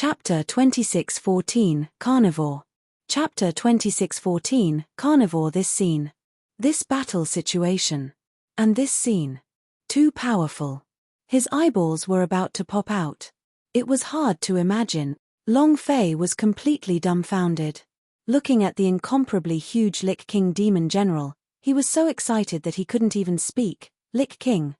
Chapter 26:14, Carnivore. Chapter 26:14, Carnivore. This scene. This battle situation. And this scene. Too powerful. His eyeballs were about to pop out. It was hard to imagine. Long Fei was completely dumbfounded. Looking at the incomparably huge Lich King Demon General, he was so excited that he couldn't even speak. Lich King,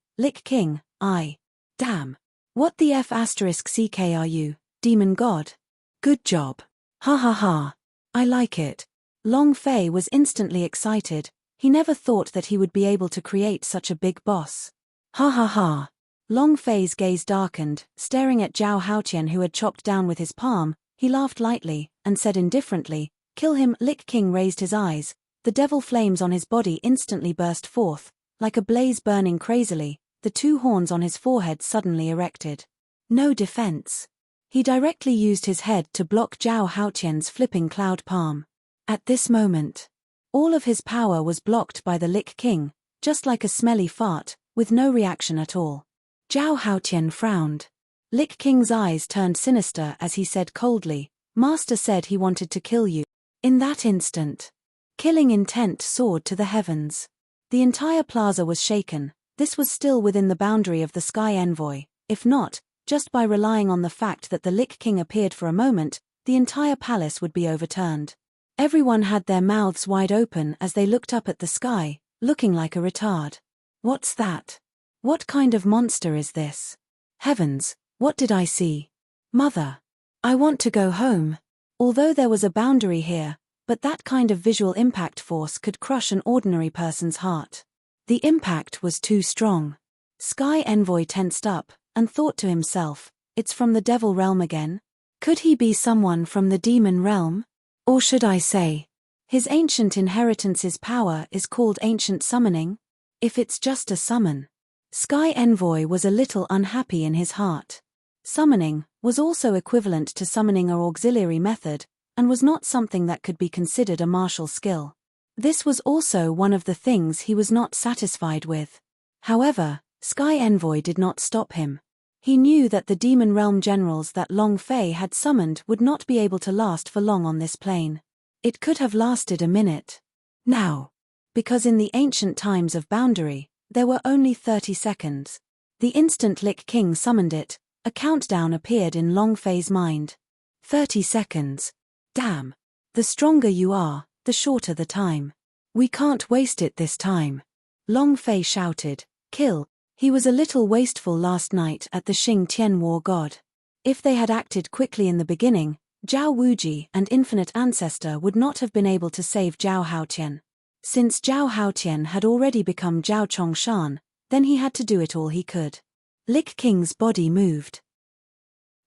damn. What the F***ck are you, Demon God? Good job. Ha ha ha. I like it. Long Fei was instantly excited. He never thought that he would be able to create such a big boss. Ha ha ha. Long Fei's gaze darkened, staring at Zhao Haotian, who had chopped down with his palm. He laughed lightly, and said indifferently, "Kill him." Lich King raised his eyes. The devil flames on his body instantly burst forth, like a blaze burning crazily. The two horns on his forehead suddenly erected. No defense. He directly used his head to block Zhao Haotian's flipping cloud palm. At this moment, all of his power was blocked by the Lich King, just like a smelly fart, with no reaction at all. Zhao Haotian frowned. Lich King's eyes turned sinister as he said coldly, "Master said he wanted to kill you." In that instant, killing intent soared to the heavens. The entire plaza was shaken. This was still within the boundary of the Sky Envoy. If not, just by relying on the fact that the Lich King appeared for a moment, the entire palace would be overturned. Everyone had their mouths wide open as they looked up at the sky, looking like a retard. What's that? What kind of monster is this? Heavens, what did I see? Mother. I want to go home. Although there was a boundary here, but that kind of visual impact force could crush an ordinary person's heart. The impact was too strong. Sky Envoy tensed up, and thought to himself, it's from the devil realm again? Could he be someone from the demon realm? Or should I say, his ancient inheritance's power is called ancient summoning? If it's just a summon. Sky Envoy was a little unhappy in his heart. Summoning was also equivalent to summoning an auxiliary method, and was not something that could be considered a martial skill. This was also one of the things he was not satisfied with. However, Sky Envoy did not stop him. He knew that the demon realm generals that Long Fei had summoned would not be able to last for long on this plane. It could have lasted a minute. Now. Because in the ancient times of Boundary, there were only 30 seconds. The instant Lich King summoned it, a countdown appeared in Long Fei's mind. 30 seconds. Damn. The stronger you are, the shorter the time. We can't waste it this time. Long Fei shouted, "Kill." He was a little wasteful last night at the Xing Tian War God. If they had acted quickly in the beginning, Zhao Wuji and Infinite Ancestor would not have been able to save Zhao Haotian. Since Zhao Haotian had already become Zhao Chongshan, then he had to do it all he could. Lich King's body moved.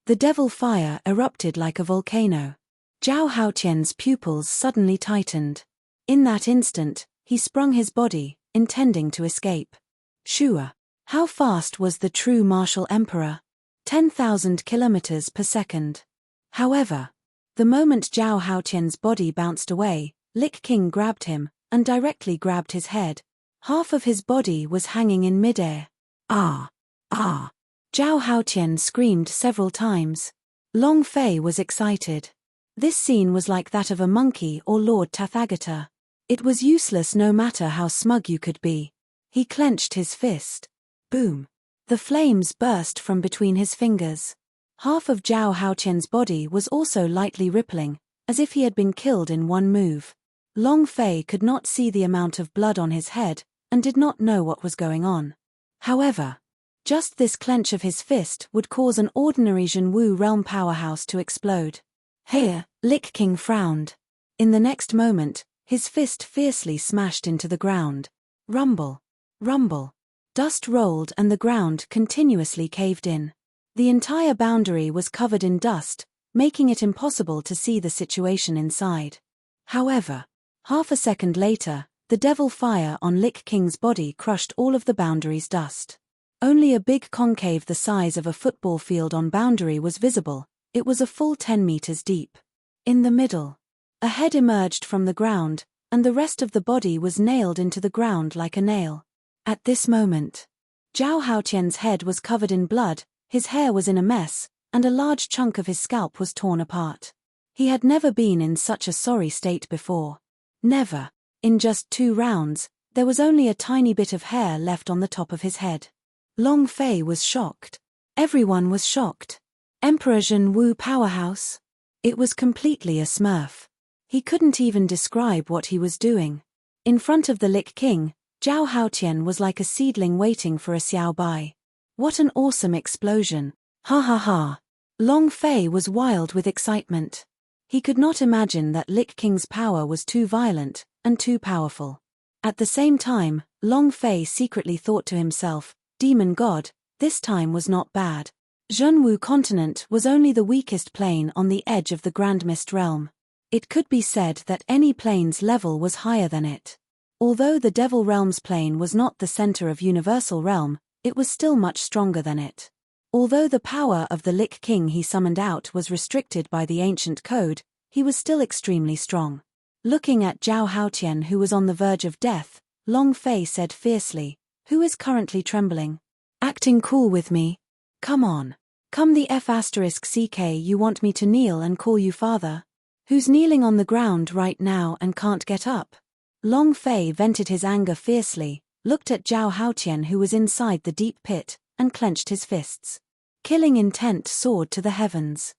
The devil fire erupted like a volcano. Zhao Haotian's pupils suddenly tightened. In that instant, he sprung his body, intending to escape. Shua. How fast was the true martial emperor? 10,000 kilometers per second. However, the moment Zhao Haotian's body bounced away, Lich King grabbed him, and directly grabbed his head. Half of his body was hanging in midair. Ah! Ah! Zhao Haotian screamed several times. Long Fei was excited. This scene was like that of a monkey or Lord Tathagata. It was useless no matter how smug you could be. He clenched his fist. Boom. The flames burst from between his fingers. Half of Zhao Haotian's body was also lightly rippling, as if he had been killed in one move. Long Fei could not see the amount of blood on his head, and did not know what was going on. However, just this clench of his fist would cause an ordinary Zhenwu realm powerhouse to explode. Here, Lich King frowned. In the next moment, his fist fiercely smashed into the ground. Rumble. Rumble. Dust rolled and the ground continuously caved in. The entire boundary was covered in dust, making it impossible to see the situation inside. However, half a second later, the devil fire on Lich King's body crushed all of the boundary's dust. Only a big concave the size of a football field on boundary was visible. It was a full 10 meters deep. In the middle, a head emerged from the ground, and the rest of the body was nailed into the ground like a nail. At this moment, Zhao Haotian's head was covered in blood, his hair was in a mess, and a large chunk of his scalp was torn apart. He had never been in such a sorry state before. Never. In just 2 rounds, there was only a tiny bit of hair left on the top of his head. Long Fei was shocked. Everyone was shocked. Emperor Zhenwu powerhouse? It was completely a smurf. He couldn't even describe what he was doing. In front of the Lich King, Zhao Haotian was like a seedling waiting for a xiao bai. What an awesome explosion. Ha ha ha. Long Fei was wild with excitement. He could not imagine that Lich King's power was too violent, and too powerful. At the same time, Long Fei secretly thought to himself, Demon God, this time was not bad. Zhenwu continent was only the weakest plane on the edge of the Grand Mist realm. It could be said that any plane's level was higher than it. Although the Devil Realm's plane was not the center of Universal Realm, it was still much stronger than it. Although the power of the Lich King he summoned out was restricted by the ancient code, he was still extremely strong. Looking at Zhao Haotian, who was on the verge of death, Long Fei said fiercely, "Who is currently trembling? Acting cool with me? Come on. Come the F***ck, you want me to kneel and call you father? Who's kneeling on the ground right now and can't get up?" Long Fei vented his anger fiercely, looked at Zhao Haotian who was inside the deep pit, and clenched his fists. Killing intent soared to the heavens.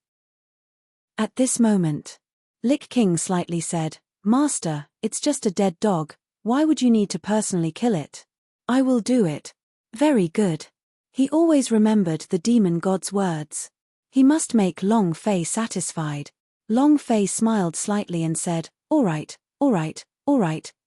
At this moment, Lich King slightly said, "Master, it's just a dead dog, why would you need to personally kill it?" "I will do it." Very good. He always remembered the demon god's words. He must make Long Fei satisfied. Long Fei smiled slightly and said, all right,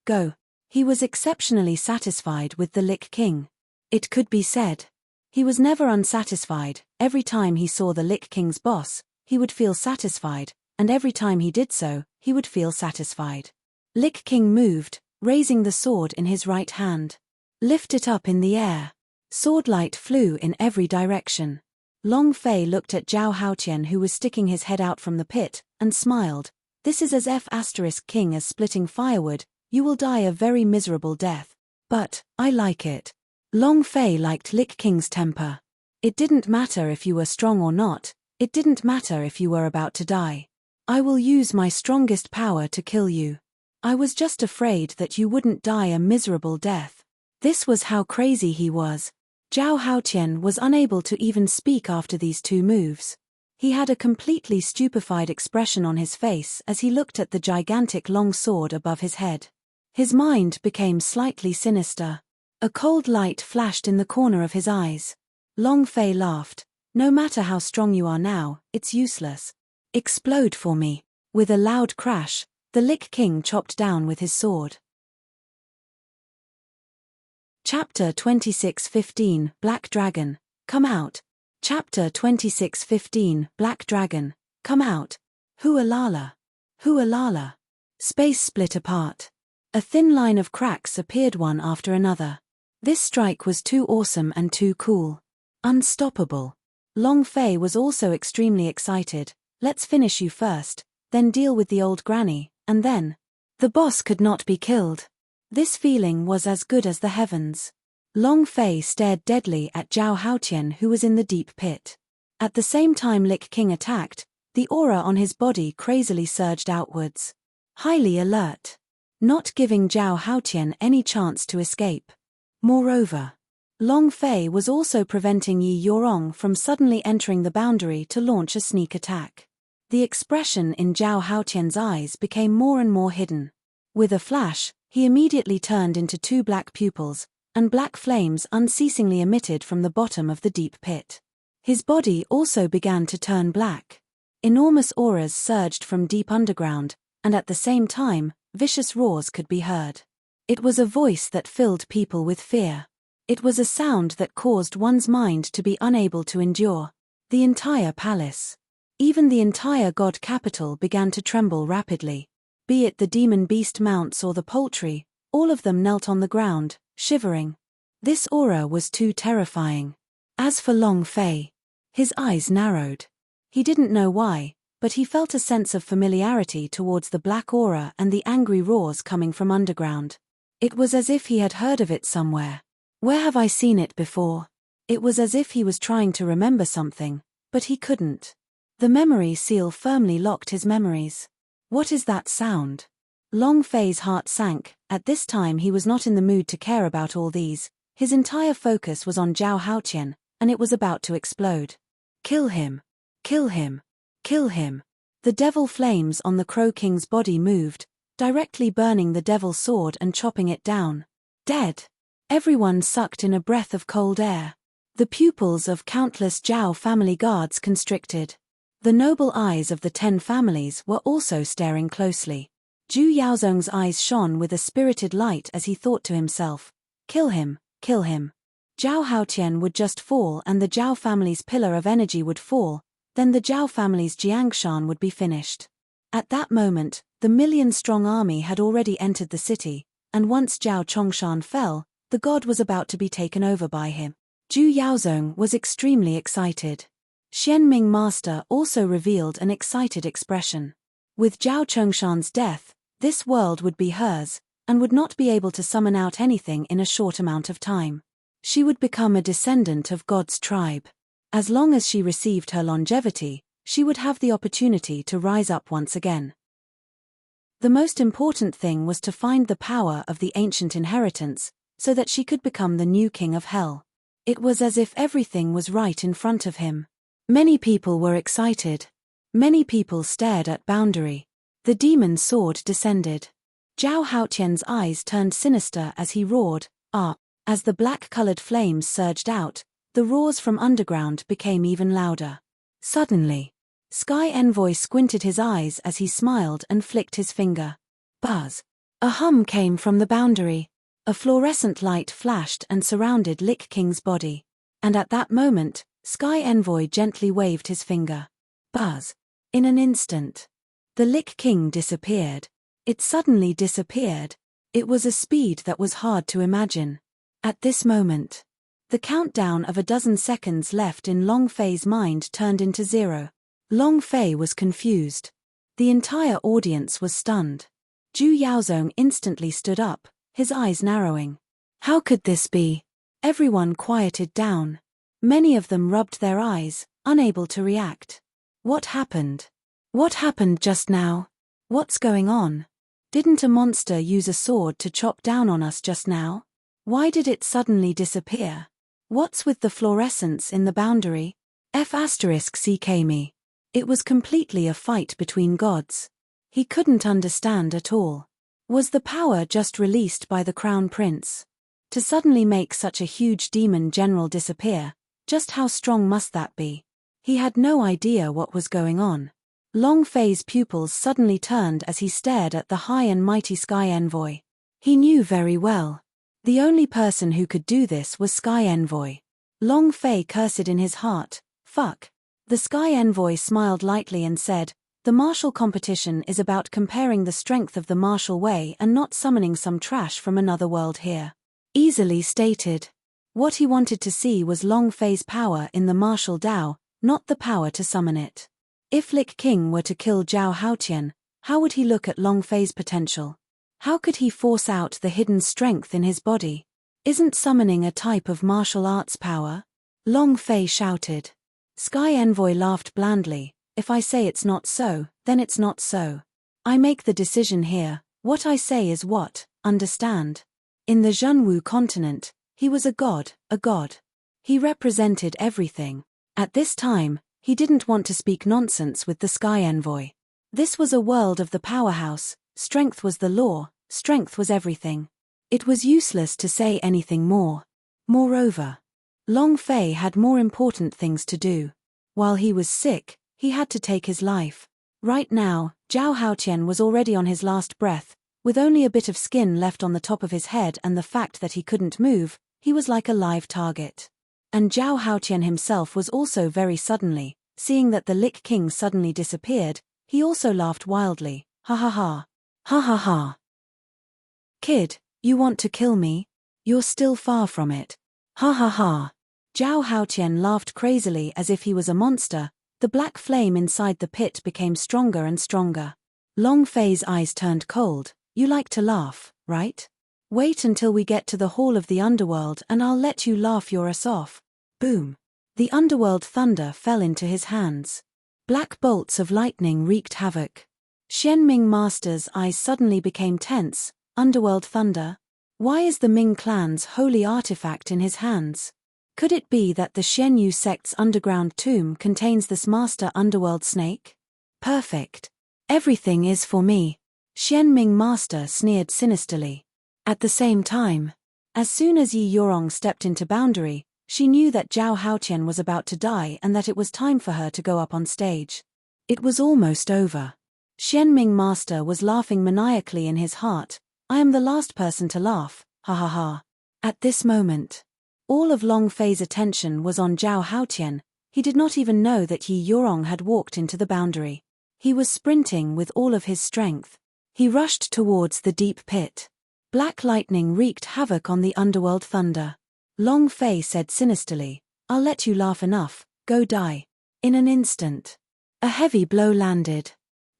go." He was exceptionally satisfied with the Lich King. It could be said. He was never unsatisfied. Every time he saw the Lich King's boss, he would feel satisfied, and every time he did so, he would feel satisfied. Lich King moved, raising the sword in his right hand. Lift it up in the air. Swordlight flew in every direction. Long Fei looked at Zhao Haotian who was sticking his head out from the pit, and smiled. "This is as F***king as splitting firewood, you will die a very miserable death. But, I like it." Long Fei liked Lich King's temper. It didn't matter if you were strong or not, it didn't matter if you were about to die. "I will use my strongest power to kill you. I was just afraid that you wouldn't die a miserable death." This was how crazy he was. Zhao Haotian was unable to even speak after these 2 moves. He had a completely stupefied expression on his face as he looked at the gigantic long sword above his head. His mind became slightly sinister. A cold light flashed in the corner of his eyes. Long Fei laughed. "No matter how strong you are now, it's useless. Explode for me." With a loud crash, the Lich King chopped down with his sword. Chapter 26:15, Black Dragon, come out. Chapter 26:15, Black Dragon, come out. Hualala. Hualala. Space split apart. A thin line of cracks appeared one after another. This strike was too awesome and too cool. Unstoppable. Long Fei was also extremely excited. Let's finish you first, then deal with the old granny, and then. The boss could not be killed. This feeling was as good as the heavens. Long Fei stared deadly at Zhao Haotian who was in the deep pit. At the same time Lich King attacked, the aura on his body crazily surged outwards. Highly alert. Not giving Zhao Haotian any chance to escape. Moreover, Long Fei was also preventing Yi Yorong from suddenly entering the boundary to launch a sneak attack. The expression in Zhao Haotian's eyes became more and more hidden. With a flash, he immediately turned into 2 black pupils, and black flames unceasingly emitted from the bottom of the deep pit. His body also began to turn black. Enormous auras surged from deep underground, and at the same time, vicious roars could be heard. It was a voice that filled people with fear. It was a sound that caused one's mind to be unable to endure. The entire palace, even the entire god capital began to tremble rapidly. Be it the demon beast mounts or the poultry, all of them knelt on the ground, shivering. This aura was too terrifying. As for Long Fei, his eyes narrowed. He didn't know why, but he felt a sense of familiarity towards the black aura and the angry roars coming from underground. It was as if he had heard of it somewhere. Where have I seen it before? It was as if he was trying to remember something, But he couldn't. The memory seal firmly locked his memories. What is that sound? Long Fei's heart sank. At this time he was not in the mood to care about all these. His entire focus was on Zhao Haoqian, and it was about to explode. Kill him! Kill him! Kill him! The devil flames on the Crow King's body moved, directly burning the devil sword and chopping it down. Dead! Everyone sucked in a breath of cold air. The pupils of countless Zhao family guards constricted. The noble eyes of the 10 families were also staring closely. Zhu Yaozong's eyes shone with a spirited light as he thought to himself, kill him, kill him. Zhao Haoqian would just fall and the Zhao family's pillar of energy would fall, then the Zhao family's Jiangshan would be finished. At that moment, the million-strong army had already entered the city, and once Zhao Chongshan fell, the god was about to be taken over by him. Zhu Yaozong was extremely excited. Xianming Master also revealed an excited expression. With Zhao Chongshan's death, this world would be hers, and would not be able to summon out anything in a short amount of time. She would become a descendant of God's tribe. As long as she received her longevity, she would have the opportunity to rise up once again. The most important thing was to find the power of the ancient inheritance, so that she could become the new king of hell. It was as if everything was right in front of him. Many people were excited. Many people stared at Boundary. The demon sword descended. Zhao Haoqian's eyes turned sinister as he roared, "Ah!" As the black-colored flames surged out, the roars from underground became even louder. Suddenly, Sky Envoy squinted his eyes as he smiled and flicked his finger. Buzz! A hum came from the Boundary. A fluorescent light flashed and surrounded Lich King's body. And at that moment, Sky Envoy gently waved his finger. Buzz! In an instant, the Lich King disappeared. It suddenly disappeared. It was a speed that was hard to imagine. At this moment, the countdown of a dozen seconds left in Long Fei's mind turned into 0. Long Fei was confused. The entire audience was stunned. Zhu Yaozong instantly stood up, his eyes narrowing. How could this be? Everyone quieted down. Many of them rubbed their eyes, unable to react. What happened? What happened just now? What's going on? Didn't a monster use a sword to chop down on us just now? Why did it suddenly disappear? What's with the fluorescence in the Boundary? F***ck me. It was completely a fight between gods. He couldn't understand at all. Was the power just released by the Crown Prince? To suddenly make such a huge demon general disappear, just how strong must that be? He had no idea what was going on. Long Fei's pupils suddenly turned as he stared at the high and mighty Sky Envoy. He knew very well. The only person who could do this was Sky Envoy. Long Fei cursed in his heart, fuck. The Sky Envoy smiled lightly and said, the martial competition is about comparing the strength of the martial way and not summoning some trash from another world here. Easily stated. What he wanted to see was Long Fei's power in the martial Dao, not the power to summon it. If Lich King were to kill Zhao Haoqian, how would he look at Long Fei's potential? How could he force out the hidden strength in his body? Isn't summoning a type of martial arts power? Long Fei shouted. Sky Envoy laughed blandly, if I say it's not so, then it's not so. I make the decision here, what I say is what, understand? In the Zhenwu continent, he was a god, a god. He represented everything. At this time, he didn't want to speak nonsense with the Sky Envoy. This was a world of the powerhouse, strength was the law, strength was everything. It was useless to say anything more. Moreover, Long Fei had more important things to do. While he was sick, he had to take his life. Right now, Zhao Haoqian was already on his last breath, with only a bit of skin left on the top of his head and the fact that he couldn't move, he was like a live target. And Zhao Haoqian himself was also very suddenly, seeing that the Lich King suddenly disappeared, he also laughed wildly, ha ha ha. Ha ha ha. Kid, you want to kill me? You're still far from it. Ha ha ha. Zhao Haoqian laughed crazily as if he was a monster. The black flame inside the pit became stronger and stronger. Long Fei's eyes turned cold. You like to laugh, right? Wait until we get to the Hall of the Underworld and I'll let you laugh your ass off. Boom. The underworld thunder fell into his hands. Black bolts of lightning wreaked havoc. Xian Ming Master's eyes suddenly became tense. Underworld thunder? Why is the Ming clan's holy artifact in his hands? Could it be that the Xian Yu sect's underground tomb contains this master underworld snake? Perfect. Everything is for me. Xian Ming Master sneered sinisterly. At the same time, as soon as Yi Yorong stepped into boundary, she knew that Zhao Haotian was about to die and that it was time for her to go up on stage. It was almost over. Xian Ming Master was laughing maniacally in his heart. I am the last person to laugh, ha ha ha. At this moment, all of Long Fei's attention was on Zhao Haotian. He did not even know that Yi Yorong had walked into the boundary. He was sprinting with all of his strength. He rushed towards the deep pit. Black lightning wreaked havoc on the underworld thunder. Long Fei said sinisterly, I'll let you laugh enough, go die. In an instant, a heavy blow landed.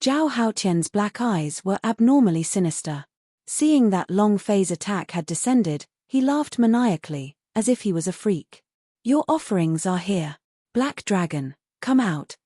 Zhao Haotian's black eyes were abnormally sinister. Seeing that Long Fei's attack had descended, he laughed maniacally, as if he was a freak. Your offerings are here. Black Dragon, come out.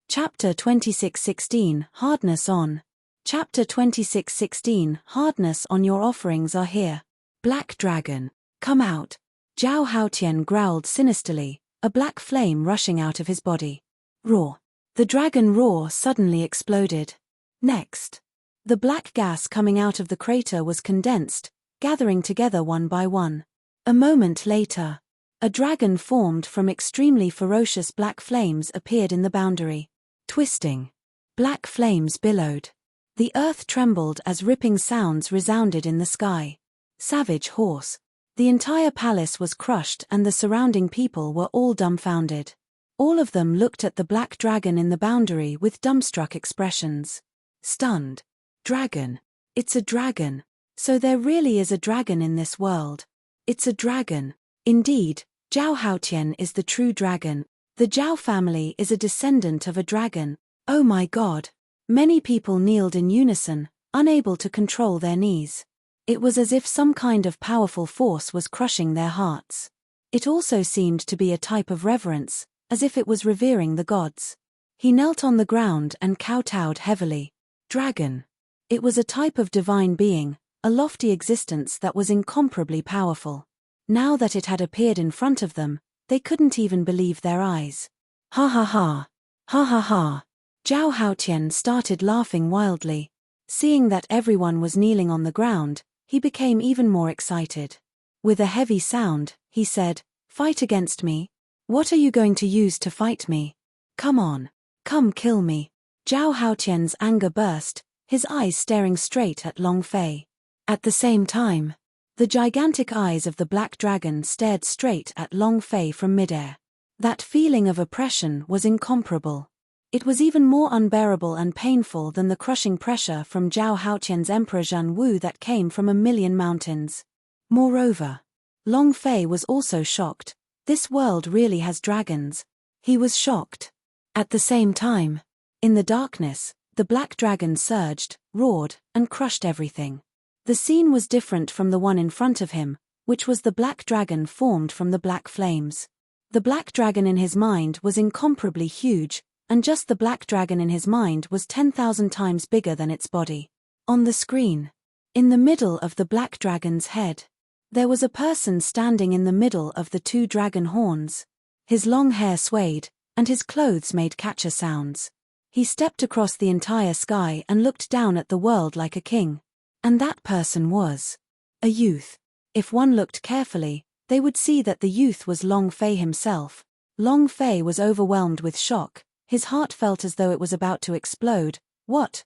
Chapter 26:16 Hardness on. Chapter 26:16 Hardness on. Your offerings are here. Black Dragon, come out. Zhao Haotian growled sinisterly, a black flame rushing out of his body. Roar. The dragon roar suddenly exploded. Next, the black gas coming out of the crater was condensed, gathering together one by one. A moment later, a dragon formed from extremely ferocious black flames appeared in the boundary. Twisting. Black flames billowed. The earth trembled as ripping sounds resounded in the sky. Savage horse. The entire palace was crushed and the surrounding people were all dumbfounded. All of them looked at the black dragon in the boundary with dumbstruck expressions. Stunned. Dragon. It's a dragon. So there really is a dragon in this world. It's a dragon. Indeed, Zhao Haotian is the true dragon. The Zhao family is a descendant of a dragon. Oh my God. Many people kneeled in unison, unable to control their knees. It was as if some kind of powerful force was crushing their hearts. It also seemed to be a type of reverence, as if it was revering the gods. He knelt on the ground and kowtowed heavily. Dragon. It was a type of divine being, a lofty existence that was incomparably powerful. Now that it had appeared in front of them, they couldn't even believe their eyes. Ha ha ha. Ha ha ha. Zhao Haotian started laughing wildly. Seeing that everyone was kneeling on the ground, he became even more excited. With a heavy sound, he said, Fight against me. What are you going to use to fight me? Come on. Come kill me. Zhao Haotian's anger burst, his eyes staring straight at Long Fei. At the same time, the gigantic eyes of the black dragon stared straight at Long Fei from midair. That feeling of oppression was incomparable. It was even more unbearable and painful than the crushing pressure from Zhao Haotian's Emperor Zhen Wu that came from a million mountains. Moreover, Long Fei was also shocked. This world really has dragons. He was shocked. At the same time, in the darkness, the black dragon surged, roared, and crushed everything. The scene was different from the one in front of him, which was the black dragon formed from the black flames. The black dragon in his mind was incomparably huge, and just the black dragon in his mind was 10,000 times bigger than its body. On the screen, in the middle of the black dragon's head, there was a person standing in the middle of the two dragon horns. His long hair swayed, and his clothes made catcher sounds. He stepped across the entire sky and looked down at the world like a king. And that person was a youth. If one looked carefully, they would see that the youth was Long Fei himself. Long Fei was overwhelmed with shock. His heart felt as though it was about to explode. What,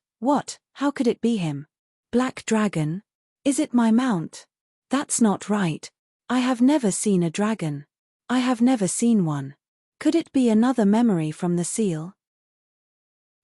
how could it be him? Black dragon? Is it my mount? That's not right. I have never seen a dragon. I have never seen one. Could it be another memory from the seal?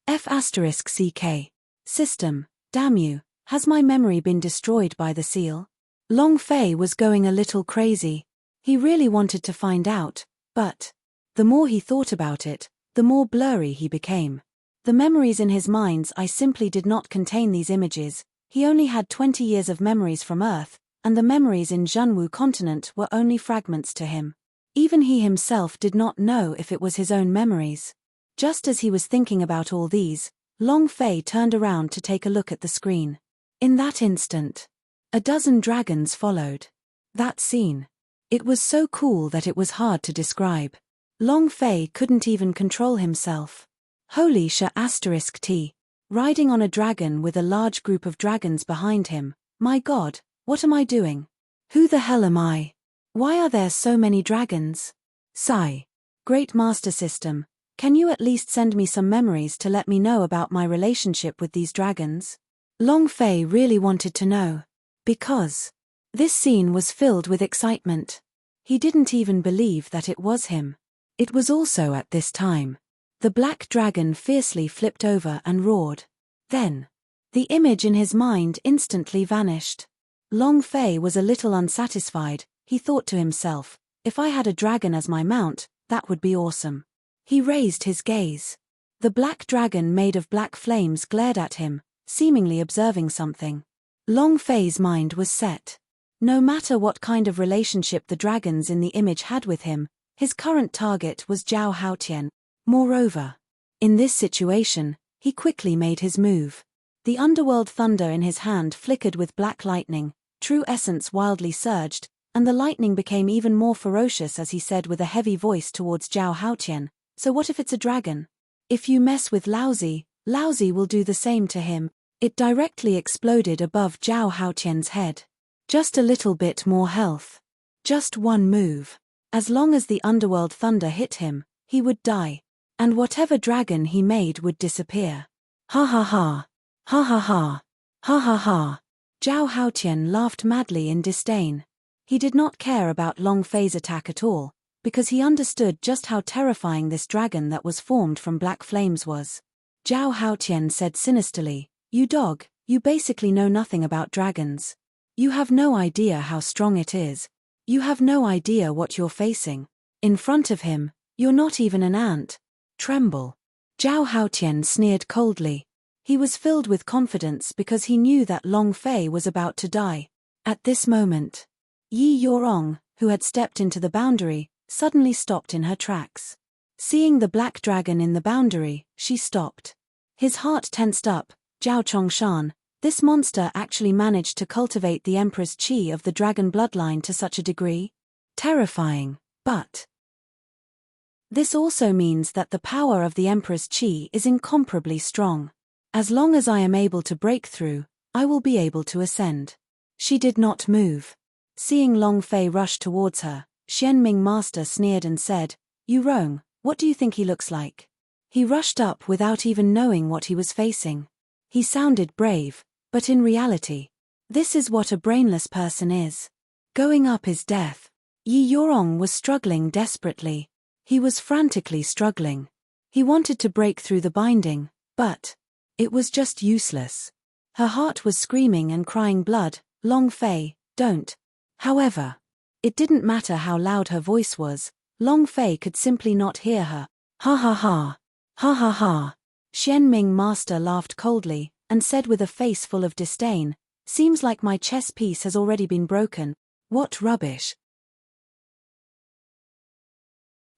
F***CK. System, damn you, has my memory been destroyed by the seal? Long Fei was going a little crazy. He really wanted to find out, but the more he thought about it, the more blurry he became. The memories in his mind's eye simply did not contain these images. He only had 20 years of memories from Earth, and the memories in Zhenwu continent were only fragments to him. Even he himself did not know if it was his own memories. Just as he was thinking about all these, Long Fei turned around to take a look at the screen. In that instant, a dozen dragons followed. That scene. It was so cool that it was hard to describe. Long Fei couldn't even control himself. Holy **T. Riding on a dragon with a large group of dragons behind him. My God, what am I doing? Who the hell am I? Why are there so many dragons? Sigh. Great Master System, can you at least send me some memories to let me know about my relationship with these dragons? Long Fei really wanted to know. Because this scene was filled with excitement. He didn't even believe that it was him. It was also at this time. The black dragon fiercely flipped over and roared. Then, the image in his mind instantly vanished. Long Fei was a little unsatisfied. He thought to himself, if I had a dragon as my mount, that would be awesome. He raised his gaze. The black dragon made of black flames glared at him, seemingly observing something. Long Fei's mind was set. No matter what kind of relationship the dragons in the image had with him, his current target was Zhao Haotian. Moreover, in this situation, he quickly made his move. The underworld thunder in his hand flickered with black lightning, true essence wildly surged, and the lightning became even more ferocious as he said with a heavy voice towards Zhao Haotian, so what if it's a dragon? If you mess with Laozi, Laozi will do the same to him. It directly exploded above Zhao Haotian's head. Just a little bit more health. Just one move. As long as the underworld thunder hit him, he would die. And whatever dragon he made would disappear. Ha ha ha. Ha ha ha. Ha ha ha. Zhao Haotian laughed madly in disdain. He did not care about Long Fei's attack at all, because he understood just how terrifying this dragon that was formed from black flames was. Zhao Haotian said sinisterly, "You dog, you basically know nothing about dragons. You have no idea how strong it is. You have no idea what you're facing. In front of him, you're not even an ant. Tremble." Zhao Haotian sneered coldly. He was filled with confidence because he knew that Long Fei was about to die. At this moment, Yi Yorong, who had stepped into the boundary, suddenly stopped in her tracks. Seeing the black dragon in the boundary, she stopped. His heart tensed up. Zhao Chongshan, this monster actually managed to cultivate the Emperor's Qi of the dragon bloodline to such a degree? Terrifying, but this also means that the power of the Emperor's Qi is incomparably strong. As long as I am able to break through, I will be able to ascend. She did not move. Seeing Long Fei rush towards her, Xianming Master sneered and said, "You Rong, what do you think he looks like?" He rushed up without even knowing what he was facing. He sounded brave, but in reality, this is what a brainless person is. Going up is death. Yi Yorong was struggling desperately. He was frantically struggling. He wanted to break through the binding, but it was just useless. Her heart was screaming and crying blood, "Long Fei, don't." However, it didn't matter how loud her voice was, Long Fei could simply not hear her. Ha ha ha. Ha ha ha. Xianming Master laughed coldly, and said with a face full of disdain, "Seems like my chess piece has already been broken. What rubbish."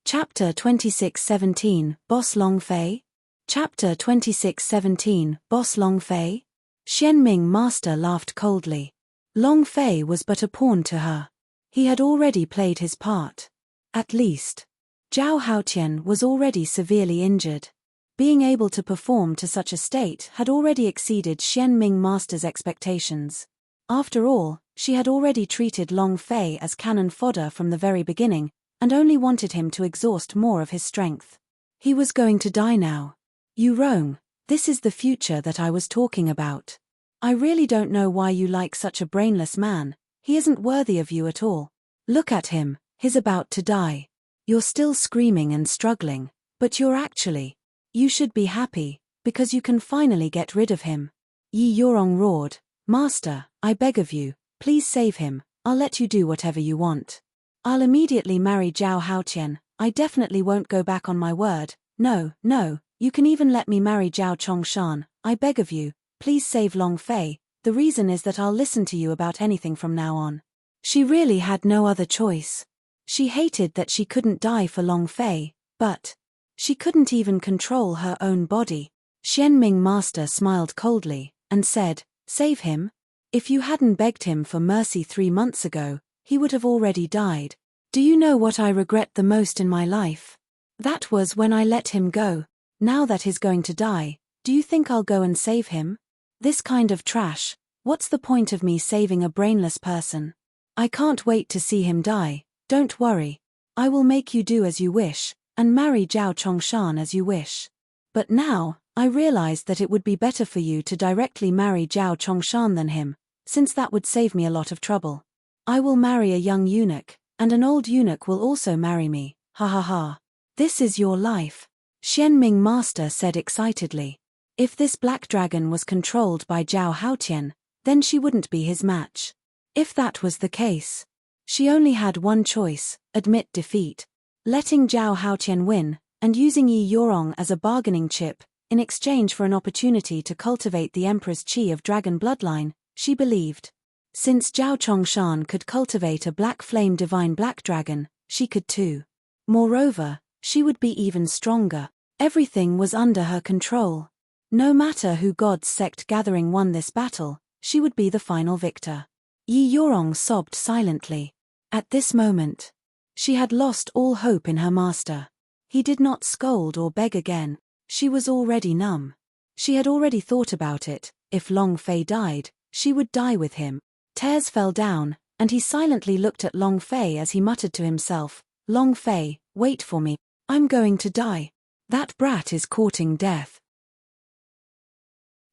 Chapter 26:17, Boss Long Fei? Chapter 26:17, Boss Long Fei? Xianming Master laughed coldly. Long Fei was but a pawn to her. He had already played his part. At least, Zhao Haotian was already severely injured. Being able to perform to such a state had already exceeded Xianming Master's expectations. After all, she had already treated Long Fei as cannon fodder from the very beginning, and only wanted him to exhaust more of his strength. He was going to die now. You Rong, this is the future that I was talking about. I really don't know why you like such a brainless man. He isn't worthy of you at all. Look at him, he's about to die. You're still screaming and struggling, but you're actually. You should be happy, because you can finally get rid of him. Yi Yorong roared, "Master, I beg of you, please save him. I'll let you do whatever you want. I'll immediately marry Zhao Haotian. I definitely won't go back on my word. No, no, you can even let me marry Zhao Chongshan. I beg of you, please save Long Fei. The reason is that I'll listen to you about anything from now on. She really had no other choice. She hated that she couldn't die for Long Fei, but she couldn't even control her own body. Xianming Master smiled coldly and said, "Save him? If you hadn't begged him for mercy 3 months ago, he would have already died. Do you know what I regret the most in my life? That was when I let him go. Now that he's going to die, do you think I'll go and save him? This kind of trash, what's the point of me saving a brainless person? I can't wait to see him die. Don't worry. I will make you do as you wish, and marry Zhao Chongshan as you wish. But now, I realized that it would be better for you to directly marry Zhao Chongshan than him, since that would save me a lot of trouble. I will marry a young eunuch, and an old eunuch will also marry me, ha ha ha. This is your life," Xianming Master said excitedly. If this black dragon was controlled by Zhao Haotian, then she wouldn't be his match. If that was the case, she only had one choice: admit defeat. Letting Zhao Haotian win, and using Yi Yorong as a bargaining chip, in exchange for an opportunity to cultivate the Emperor's Qi of Dragon bloodline, she believed. Since Zhao Chongshan could cultivate a black flame divine black dragon, she could too. Moreover, she would be even stronger. Everything was under her control. No matter who God's sect gathering won this battle, she would be the final victor. Yi Yorong sobbed silently. At this moment, she had lost all hope in her master. He did not scold or beg again. She was already numb. She had already thought about it. If Long Fei died, she would die with him. Tears fell down, and he silently looked at Long Fei as he muttered to himself, "Long Fei, wait for me. I'm going to die. That brat is courting death.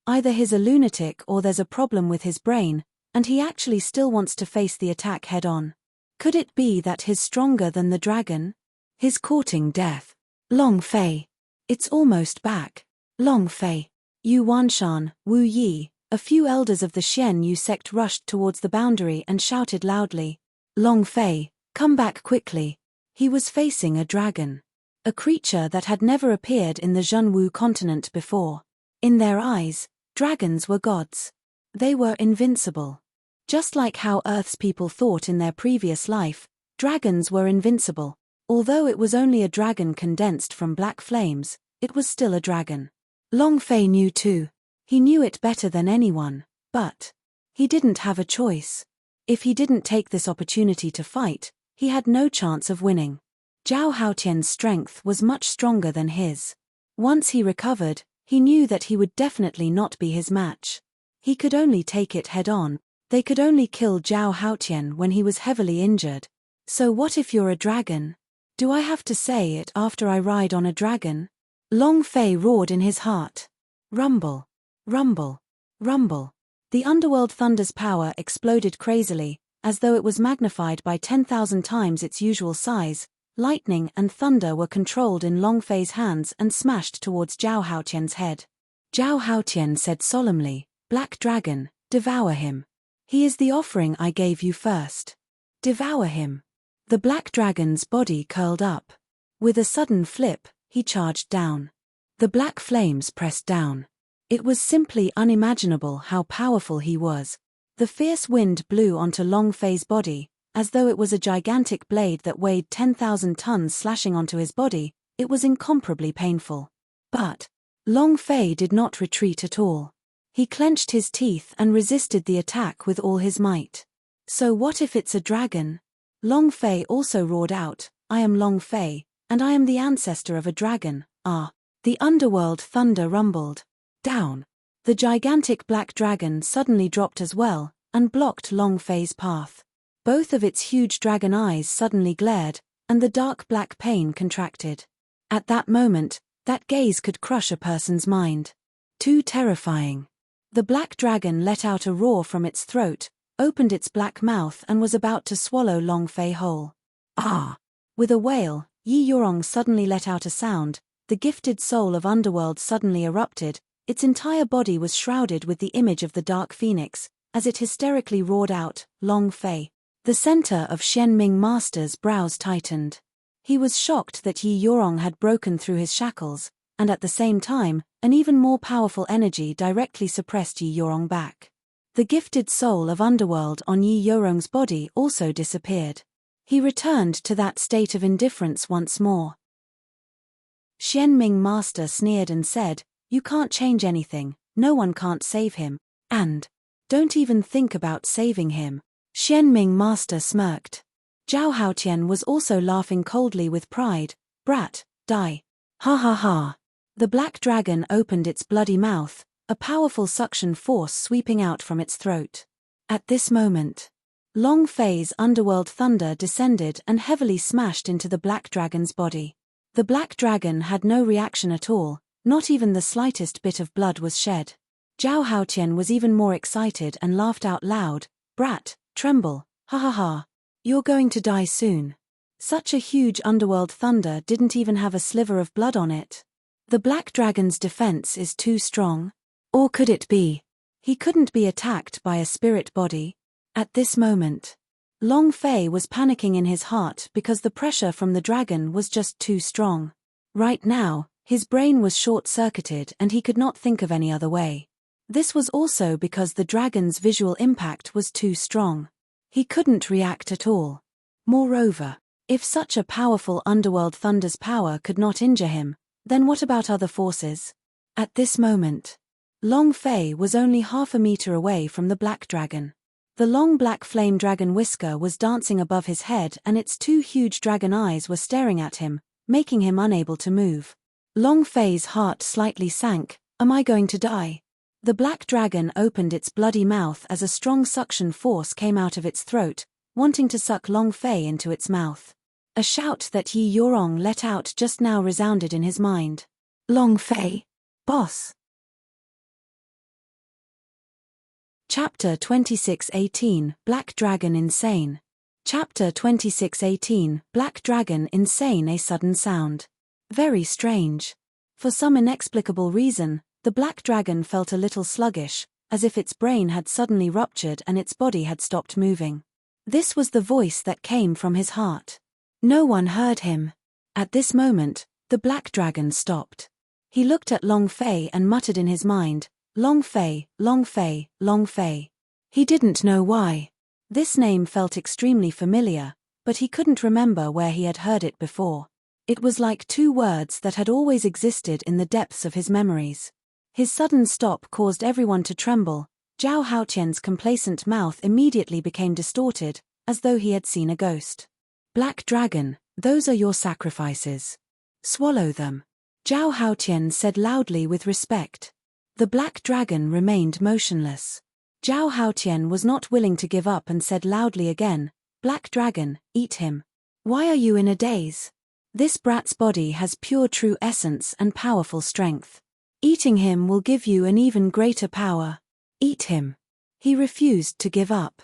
Either he's a lunatic or there's a problem with his brain, and he actually still wants to face the attack head-on. Could it be that he's stronger than the dragon? He's courting death. Long Fei. It's almost back. Long Fei." Yu Wanshan, Wu Yi, a few elders of the Xian Yu sect rushed towards the boundary and shouted loudly, "Long Fei, come back quickly." He was facing a dragon. A creature that had never appeared in the Zhenwu continent before. In their eyes, dragons were gods. They were invincible. Just like how Earth's people thought in their previous life, dragons were invincible. Although it was only a dragon condensed from black flames, it was still a dragon. Long Fei knew too. He knew it better than anyone, but he didn't have a choice. If he didn't take this opportunity to fight, he had no chance of winning. Zhao Haotian's strength was much stronger than his. Once he recovered, he knew that he would definitely not be his match. He could only take it head-on. They could only kill Zhao Haotian when he was heavily injured. So what if you're a dragon? Do I have to say it after I ride on a dragon? Long Fei roared in his heart. Rumble. Rumble. Rumble. The underworld thunder's power exploded crazily, as though it was magnified by 10,000 times its usual size. Lightning and thunder were controlled in Long Fei's hands and smashed towards Zhao Haotian's head. Zhao Haotian said solemnly, "Black dragon, devour him. He is the offering I gave you first. Devour him." The black dragon's body curled up. With a sudden flip, he charged down. The black flames pressed down. It was simply unimaginable how powerful he was. The fierce wind blew onto Long Fei's body, as though it was a gigantic blade that weighed 10,000 tons slashing onto his body. It was incomparably painful. But Long Fei did not retreat at all. He clenched his teeth and resisted the attack with all his might. So what if it's a dragon? Long Fei also roared out, "I am Long Fei, and I am the ancestor of a dragon." Ah! The underworld thunder rumbled. Down. The gigantic black dragon suddenly dropped as well, and blocked Long Fei's path. Both of its huge dragon eyes suddenly glared, and the dark black pain contracted. At that moment, that gaze could crush a person's mind. Too terrifying. The black dragon let out a roar from its throat, opened its black mouth and was about to swallow Long Fei whole. Ah! With a wail, Yi Yorong suddenly let out a sound. The gifted soul of Underworld suddenly erupted. Its entire body was shrouded with the image of the Dark Phoenix, as it hysterically roared out, "Long Fei." The center of Xianming Master's brows tightened. He was shocked that Yi Yorong had broken through his shackles, and at the same time, an even more powerful energy directly suppressed Yi Yorong back. The gifted soul of underworld on Yi Yorong's body also disappeared. He returned to that state of indifference once more. Xian Ming Master sneered and said, "You can't change anything, no one can't save him, and don't even think about saving him." Xian Ming Master smirked. Zhao Haotian was also laughing coldly with pride. "Brat, die. Ha ha ha." The black dragon opened its bloody mouth, a powerful suction force sweeping out from its throat. At this moment, Long Fei's underworld thunder descended and heavily smashed into the black dragon's body. The black dragon had no reaction at all, not even the slightest bit of blood was shed. Zhao Haotian was even more excited and laughed out loud. "Brat, tremble, ha ha ha. You're going to die soon." Such a huge underworld thunder didn't even have a sliver of blood on it. The black dragon's defense is too strong. Or could it be? He couldn't be attacked by a spirit body. At this moment, Long Fei was panicking in his heart because the pressure from the dragon was just too strong. Right now, his brain was short-circuited and he could not think of any other way. This was also because the dragon's visual impact was too strong. He couldn't react at all. Moreover, if such a powerful underworld thunder's power could not injure him, then what about other forces? At this moment, Long Fei was only half a meter away from the black dragon. The long black flame dragon whisker was dancing above his head and its two huge dragon eyes were staring at him, making him unable to move. Long Fei's heart slightly sank. Am I going to die? The black dragon opened its bloody mouth as a strong suction force came out of its throat, wanting to suck Long Fei into its mouth. A shout that Yi Yorong let out just now resounded in his mind. "Long Fei, boss!" Chapter 26:18 Black Dragon Insane. Chapter 26:18 Black Dragon Insane. A sudden sound. Very strange. For some inexplicable reason, the black dragon felt a little sluggish, as if its brain had suddenly ruptured and its body had stopped moving. This was the voice that came from his heart. No one heard him. At this moment, the black dragon stopped. He looked at Long Fei and muttered in his mind, "Long Fei, Long Fei, Long Fei." He didn't know why. This name felt extremely familiar, but he couldn't remember where he had heard it before. It was like two words that had always existed in the depths of his memories. His sudden stop caused everyone to tremble. Zhao Haotian's complacent mouth immediately became distorted, as though he had seen a ghost. "Black dragon, those are your sacrifices. Swallow them," Zhao Haotian said loudly with respect. The black dragon remained motionless. Zhao Haotian was not willing to give up and said loudly again, "Black dragon, eat him." "Why are you in a daze? This brat's body has pure true essence and powerful strength. Eating him will give you an even greater power. Eat him." He refused to give up.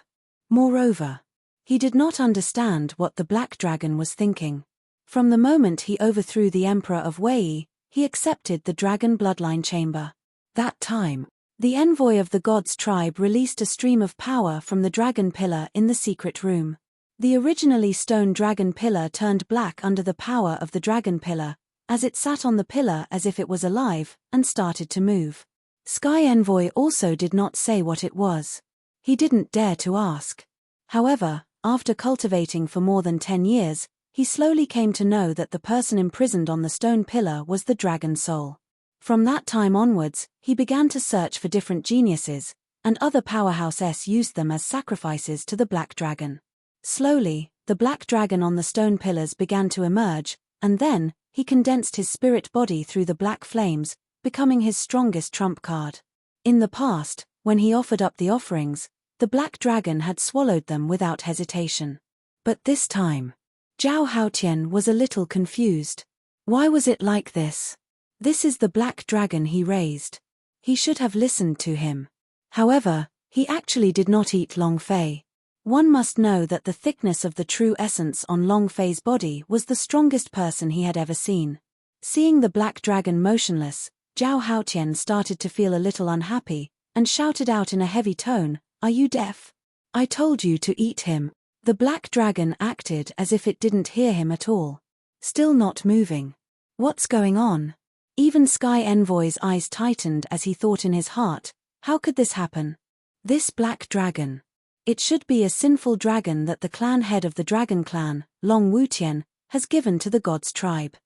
Moreover, he did not understand what the black dragon was thinking. From the moment he overthrew the Emperor of Wei, he accepted the dragon bloodline chamber. That time, the envoy of the gods tribe released a stream of power from the dragon pillar in the secret room. The originally stone dragon pillar turned black under the power of the dragon pillar, as it sat on the pillar as if it was alive, and started to move. Sky Envoy also did not say what it was. He didn't dare to ask. However, after cultivating for more than 10 years, he slowly came to know that the person imprisoned on the stone pillar was the dragon soul. From that time onwards, he began to search for different geniuses, and other powerhouses used them as sacrifices to the black dragon. Slowly, the black dragon on the stone pillars began to emerge, and then, he condensed his spirit body through the black flames, becoming his strongest trump card. In the past, when he offered up the offerings, the black dragon had swallowed them without hesitation. But this time, Zhao Haotian was a little confused. Why was it like this? This is the black dragon he raised. He should have listened to him. However, he actually did not eat Long Fei. One must know that the thickness of the true essence on Long Fei's body was the strongest person he had ever seen. Seeing the black dragon motionless, Zhao Haotian started to feel a little unhappy, and shouted out in a heavy tone, "Are you deaf? I told you to eat him." The black dragon acted as if it didn't hear him at all. Still not moving. What's going on? Even Sky Envoy's eyes tightened as he thought in his heart, how could this happen? This black dragon. It should be a sinful dragon that the clan head of the dragon clan, Long Wutian, has given to the god's tribe.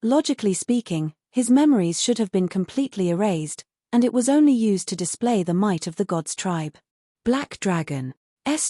Logically speaking, his memories should have been completely erased, and it was only used to display the might of the god's tribe. Black dragon.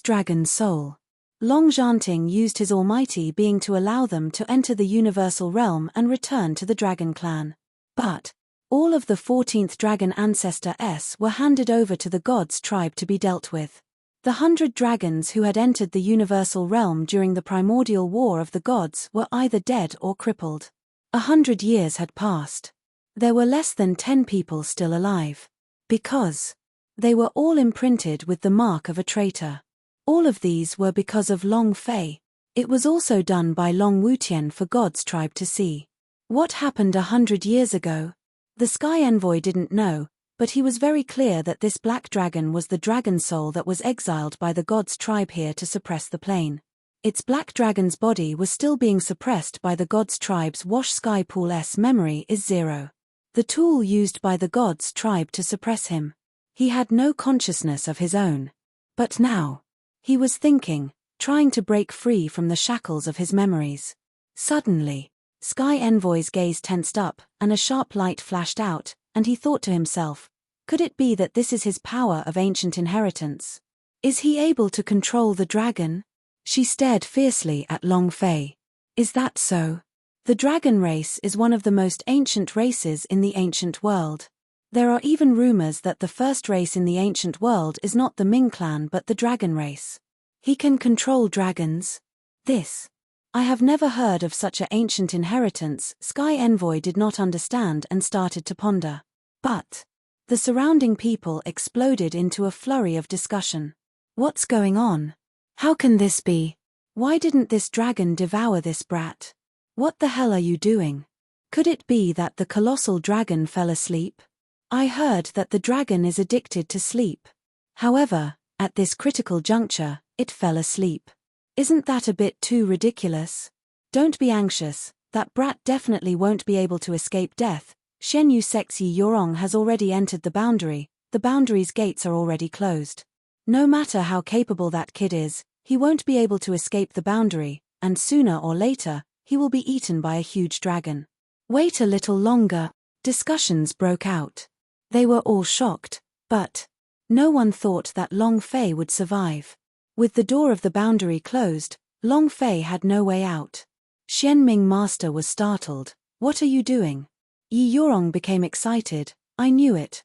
Dragon soul. Long Zhanting used his almighty being to allow them to enter the universal realm and return to the dragon clan. But all of the 14th dragon ancestor were handed over to the god's tribe to be dealt with. The 100 dragons who had entered the universal realm during the primordial war of the gods were either dead or crippled. 100 years had passed. There were less than 10 people still alive. Because they were all imprinted with the mark of a traitor. All of these were because of Long Fei. It was also done by Long Wutian for God's tribe to see. What happened 100 years ago? The Sky Envoy didn't know, but he was very clear that this black dragon was the dragon soul that was exiled by the God's tribe here to suppress the plane. Its black dragon's body was still being suppressed by the God's tribe's Wash Sky Pool's memory is 0. The tool used by the God's tribe to suppress him. He had no consciousness of his own. But now, he was thinking, trying to break free from the shackles of his memories. Suddenly, Sky Envoy's gaze tensed up, and a sharp light flashed out, and he thought to himself, could it be that this is his power of ancient inheritance? Is he able to control the dragon? She stared fiercely at Long Fei. Is that so? The dragon race is one of the most ancient races in the ancient world. There are even rumors that the first race in the ancient world is not the Ming clan but the dragon race. He can control dragons? I have never heard of such an ancient inheritance. Sky Envoy did not understand and started to ponder. But the surrounding people exploded into a flurry of discussion. What's going on? How can this be? Why didn't this dragon devour this brat? What the hell are you doing? Could it be that the colossal dragon fell asleep? I heard that the dragon is addicted to sleep. However, at this critical juncture, it fell asleep. Isn't that a bit too ridiculous? Don't be anxious, that brat definitely won't be able to escape death. Shen Yu Sexy Yorong has already entered the boundary's gates are already closed. No matter how capable that kid is, he won't be able to escape the boundary, and sooner or later, he will be eaten by a huge dragon. Wait a little longer. Discussions broke out. They were all shocked, but no one thought that Long Fei would survive. With the door of the boundary closed, Long Fei had no way out. Xian Ming Master was startled. What are you doing? Yi Yorong became excited. I knew it.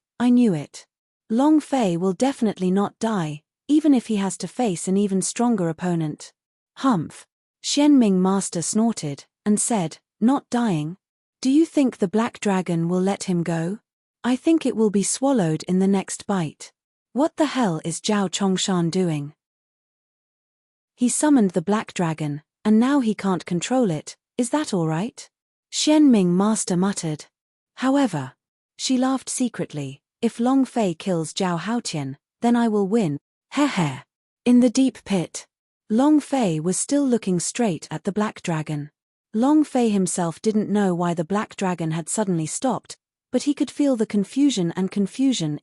Long Fei will definitely not die, even if he has to face an even stronger opponent. Humph. Xian Ming Master snorted, and said, not dying? Do you think the black dragon will let him go? I think it will be swallowed in the next bite. What the hell is Zhao Chongshan doing? He summoned the black dragon, and now he can't control it. Is that all right? Xian Ming Master muttered. However, she laughed secretly. If Long Fei kills Zhao Haotian, then I will win. Heh. In the deep pit, Long Fei was still looking straight at the black dragon. Long Fei himself didn't know why the black dragon had suddenly stopped, but he could feel the confusion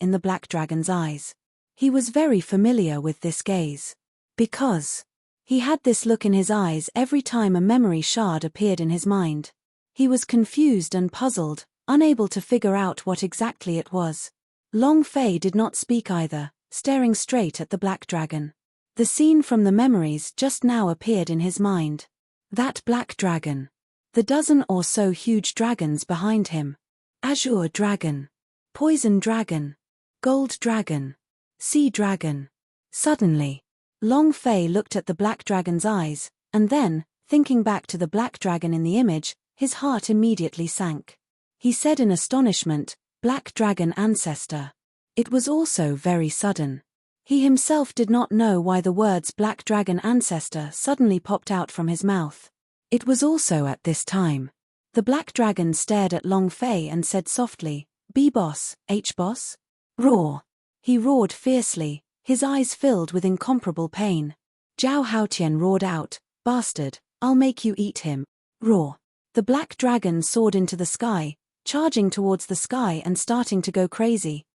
in the black dragon's eyes. He was very familiar with this gaze. Because he had this look in his eyes every time a memory shard appeared in his mind. He was confused and puzzled, unable to figure out what exactly it was. Long Fei did not speak either, staring straight at the black dragon. The scene from the memories just now appeared in his mind. That black dragon. The dozen or so huge dragons behind him. Azure dragon. Poison dragon. Gold dragon. Sea dragon. Suddenly, Long Fei looked at the black dragon's eyes, and then, thinking back to the black dragon in the image, his heart immediately sank. He said in astonishment, Black dragon ancestor. It was also very sudden. He himself did not know why the words black dragon ancestor suddenly popped out from his mouth. It was also at this time. The black dragon stared at Long Fei and said softly, B-boss, H-boss? Roar. He roared fiercely, his eyes filled with incomparable pain. Zhao Haotian roared out, bastard, I'll make you eat him. Roar. The black dragon soared into the sky, charging towards the sky and starting to go crazy.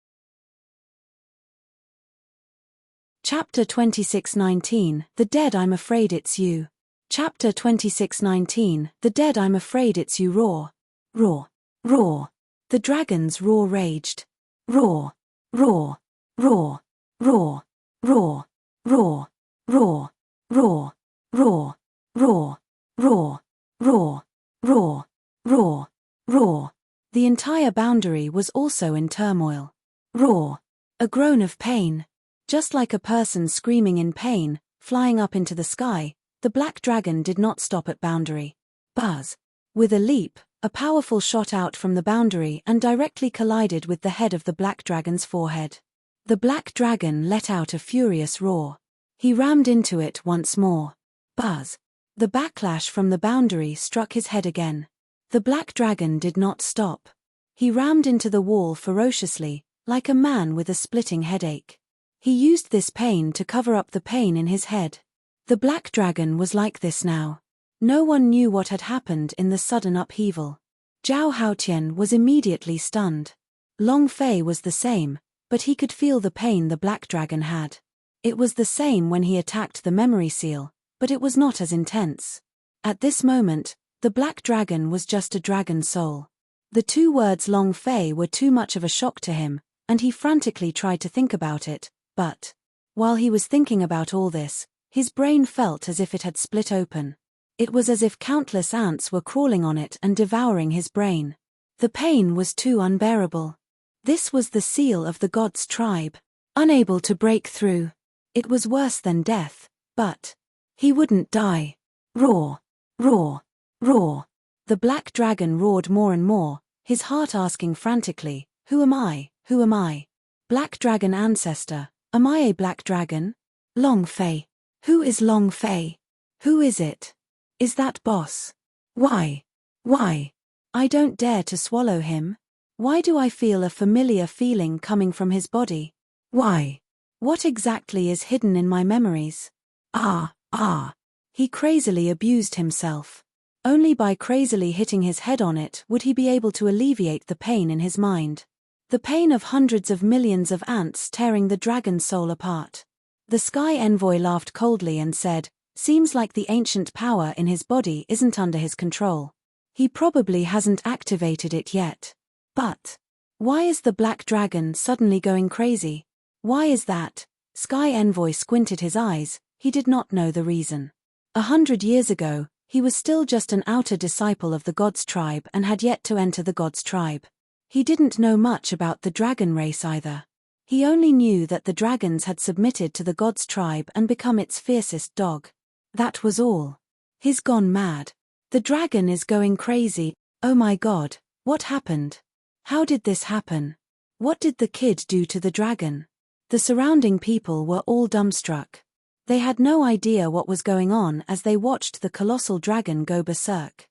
Chapter 26:19, The Dead I'm Afraid It's You. Chapter 26:19, The Dead I'm Afraid It's You. Roar. Roar. Roar. The dragon's roar raged. Roar. Roar. Roar. Roar. Roar. Roar. Roar. Roar. Roar. Roar. Roar. Roar. Roar. Roar. Roar. The entire boundary was also in turmoil. Roar. A groan of pain. Just like a person screaming in pain, flying up into the sky, the black dragon did not stop at boundary. Buzz. With a leap, a powerful shot out from the boundary and directly collided with the head of the black dragon's forehead. The black dragon let out a furious roar. He rammed into it once more. Buzz. The backlash from the boundary struck his head again. The black dragon did not stop. He rammed into the wall ferociously, like a man with a splitting headache. He used this pain to cover up the pain in his head. The black dragon was like this now. No one knew what had happened in the sudden upheaval. Zhao Haotian was immediately stunned. Long Fei was the same, but he could feel the pain the black dragon had. It was the same when he attacked the memory seal, but it was not as intense. At this moment, the black dragon was just a dragon soul. The two words Long Fei were too much of a shock to him, and he frantically tried to think about it, but while he was thinking about all this, his brain felt as if it had split open. It was as if countless ants were crawling on it and devouring his brain. The pain was too unbearable. This was the seal of the god's tribe. Unable to break through. It was worse than death, but he wouldn't die. Roar. Roar. Roar. The black dragon roared more and more, his heart asking frantically, "Who am I? Who am I? Black dragon ancestor, am I a black dragon? Long Fei. Who is Long Fei? Who is it? Is that boss? Why? Why? I don't dare to swallow him. Why do I feel a familiar feeling coming from his body? Why? What exactly is hidden in my memories? Ah. He crazily abused himself. Only by crazily hitting his head on it would he be able to alleviate the pain in his mind. The pain of hundreds of millions of ants tearing the dragon's soul apart. The Sky Envoy laughed coldly and said, "Seems like the ancient power in his body isn't under his control. He probably hasn't activated it yet. But why is the black dragon suddenly going crazy? Why is that?" Sky Envoy squinted his eyes, he did not know the reason. 100 years ago, he was still just an outer disciple of the god's tribe and had yet to enter the god's tribe. He didn't know much about the dragon race either. He only knew that the dragons had submitted to the god's tribe and become its fiercest dog. That was all. He's gone mad. The dragon is going crazy. Oh my god, what happened? How did this happen? What did the kid do to the dragon? The surrounding people were all dumbstruck. They had no idea what was going on as they watched the colossal dragon go berserk.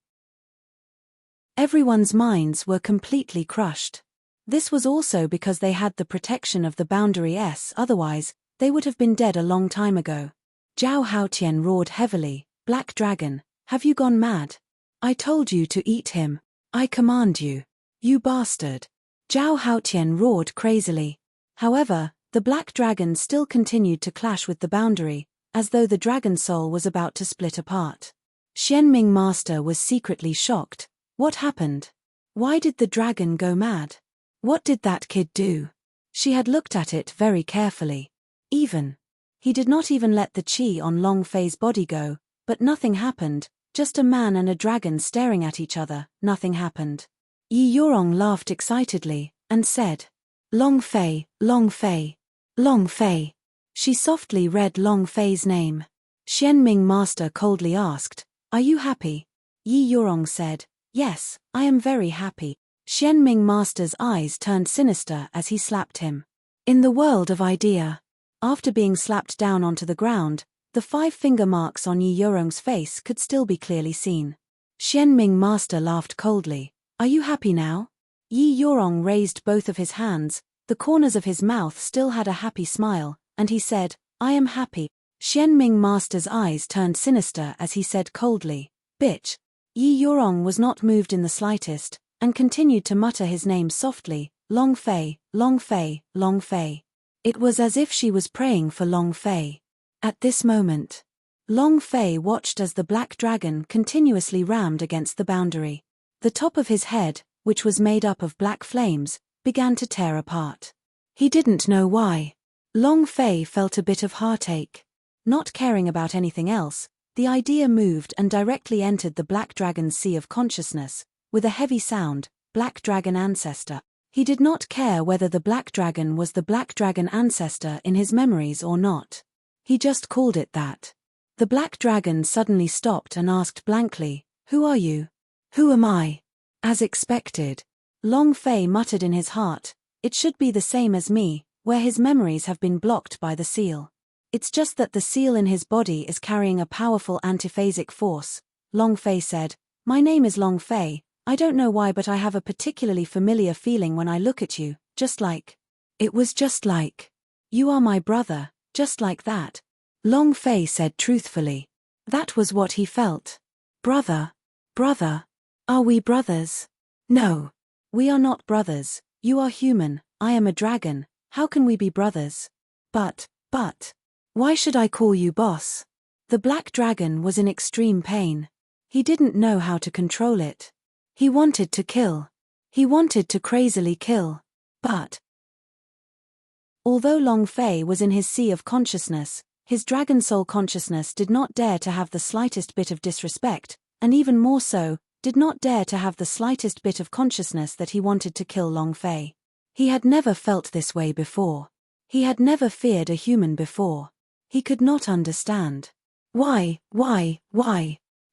Everyone's minds were completely crushed. This was also because they had the protection of the Boundary S, otherwise, they would have been dead a long time ago. Zhao Haotian roared heavily, "Black dragon, have you gone mad? I told you to eat him. I command you. You bastard." Zhao Haotian roared crazily. However, the black dragon still continued to clash with the boundary, as though the dragon soul was about to split apart. Xianming Master was secretly shocked. What happened? Why did the dragon go mad? What did that kid do? She had looked at it very carefully. He did not even let the chi on Long Fei's body go, but nothing happened, just a man and a dragon staring at each other, nothing happened. Yi Yorong laughed excitedly, and said, "Long Fei, Long Fei, Long Fei." She softly read Long Fei's name. Xianming Master coldly asked, "Are you happy?" Yi Yorong said, "Yes, I am very happy." Xianming Master's eyes turned sinister as he slapped him. In the world of idea, after being slapped down onto the ground, the 5 finger marks on Yi Yorong's face could still be clearly seen. Xianming Master laughed coldly. "Are you happy now?" Yi Yorong raised both of his hands, the corners of his mouth still had a happy smile, and he said, "I am happy." Xianming Master's eyes turned sinister as he said coldly, "Bitch." Yi Yorong was not moved in the slightest, and continued to mutter his name softly, "Long Fei, Long Fei, Long Fei." It was as if she was praying for Long Fei. At this moment, Long Fei watched as the black dragon continuously rammed against the boundary. The top of his head, which was made up of black flames, began to tear apart. He didn't know why. Long Fei felt a bit of heartache. Not caring about anything else, the idea moved and directly entered the black dragon's sea of consciousness, with a heavy sound, black dragon ancestor. He did not care whether the black dragon was the black dragon ancestor in his memories or not. He just called it that. The black dragon suddenly stopped and asked blankly, "Who are you?" "Who am I?" As expected, Long Fei muttered in his heart, "It should be the same as me, where his memories have been blocked by the seal. It's just that the seal in his body is carrying a powerful antiphasic force." Long Fei said, "My name is Long Fei. I don't know why, but I have a particularly familiar feeling when I look at you, just like." It was just like. "You are my brother, just like that." Long Fei said truthfully. That was what he felt. Brother. Brother. Are we brothers? No. We are not brothers. You are human, I am a dragon. How can we be brothers? But. Why should I call you boss? The black dragon was in extreme pain. He didn't know how to control it. He wanted to kill. He wanted to crazily kill. But although Long Fei was in his sea of consciousness, his dragon soul consciousness did not dare to have the slightest bit of disrespect, and even more so, did not dare to have the slightest bit of consciousness that he wanted to kill Long Fei. He had never felt this way before. He had never feared a human before. He could not understand. Why?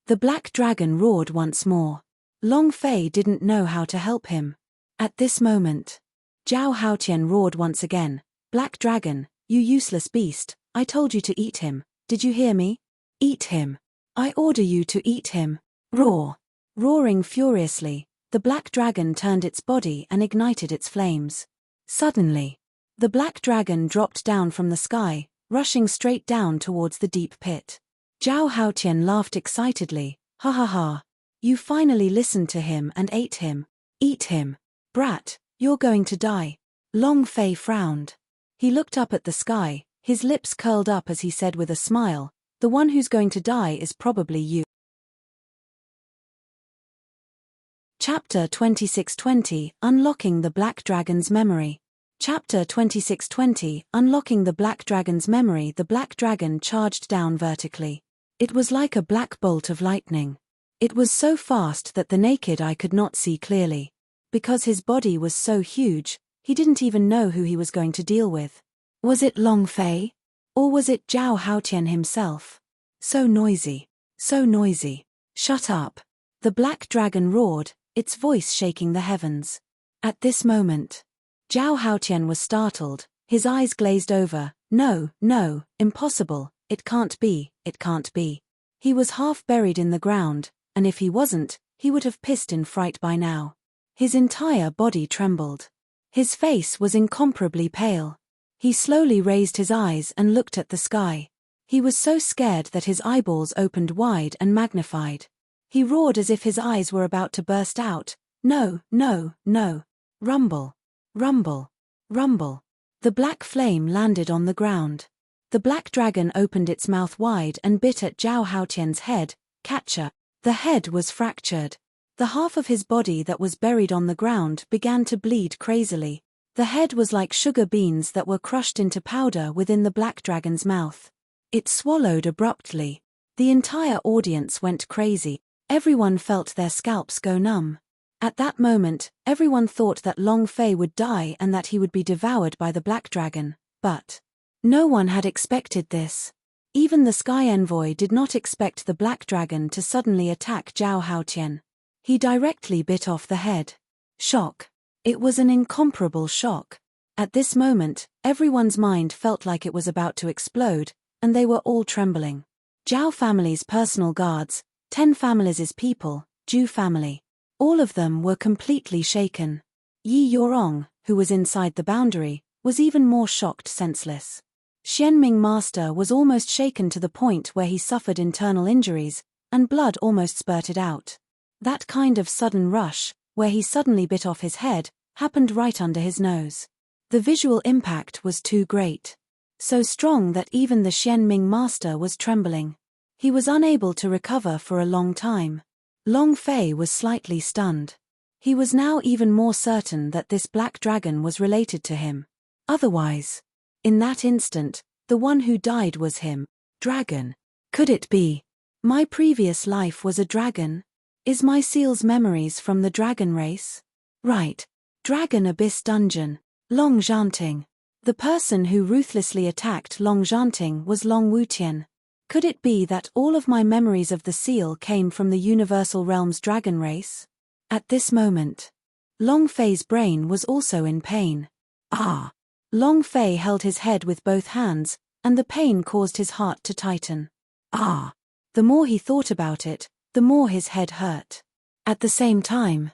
The black dragon roared once more. Long Fei didn't know how to help him. At this moment, Zhao Haotian roared once again, "Black dragon, you useless beast, I told you to eat him, did you hear me? Eat him. I order you to eat him. Roar." Roaring furiously, the black dragon turned its body and ignited its flames. Suddenly, the black dragon dropped down from the sky, rushing straight down towards the deep pit. Zhao Haotian laughed excitedly, "Ha ha ha. You finally listened to him and ate him. Eat him. Brat, you're going to die." Long Fei frowned. He looked up at the sky, his lips curled up as he said with a smile, "The one who's going to die is probably you." Chapter 2620, Unlocking the Black Dragon's Memory. Chapter 2620, Unlocking the Black Dragon's Memory. The black dragon charged down vertically. It was like a black bolt of lightning. It was so fast that the naked eye could not see clearly. Because his body was so huge, he didn't even know who he was going to deal with. Was it Long Fei? Or was it Zhao Haotian himself? So noisy. So noisy. Shut up. The black dragon roared, its voice shaking the heavens. At this moment, Zhao Haotian was startled, his eyes glazed over. No, impossible, it can't be. He was half buried in the ground, and if he wasn't, he would have pissed in fright by now. His entire body trembled. His face was incomparably pale. He slowly raised his eyes and looked at the sky. He was so scared that his eyeballs opened wide and magnified. He roared as if his eyes were about to burst out. No. Rumble. The black flame landed on the ground. The black dragon opened its mouth wide and bit at Zhao Haotian's head. Catcher. The head was fractured. The half of his body that was buried on the ground began to bleed crazily. The head was like sugar beans that were crushed into powder within the black dragon's mouth. It swallowed abruptly. The entire audience went crazy. Everyone felt their scalps go numb. At that moment, everyone thought that Long Fei would die and that he would be devoured by the black dragon, but no one had expected this. Even the Sky Envoy did not expect the black dragon to suddenly attack Zhao Haotian. He directly bit off the head. Shock. It was an incomparable shock. At this moment, everyone's mind felt like it was about to explode, and they were all trembling. Zhao family's personal guards, 10 families' people, Zhu family. All of them were completely shaken. Yi Yorong, who was inside the boundary, was even more shocked, senseless. Xianming Master was almost shaken to the point where he suffered internal injuries, and blood almost spurted out. That kind of sudden rush, where he suddenly bit off his head, happened right under his nose. The visual impact was too great. So strong that even the Xianming master was trembling. He was unable to recover for a long time. Long Fei was slightly stunned. He was now even more certain that this black dragon was related to him. Otherwise, in that instant, the one who died was him. Dragon. Could it be? My previous life was a dragon? Is my seal's memories from the dragon race? Right. Dragon Abyss Dungeon. Long Zhanting. The person who ruthlessly attacked Long Zhanting was Long Wutian. Could it be that all of my memories of the seal came from the Universal Realm's dragon race? At this moment, Long Fei's brain was also in pain. Ah! Long Fei held his head with both hands, and the pain caused his heart to tighten. Ah! The more he thought about it, the more his head hurt. At the same time,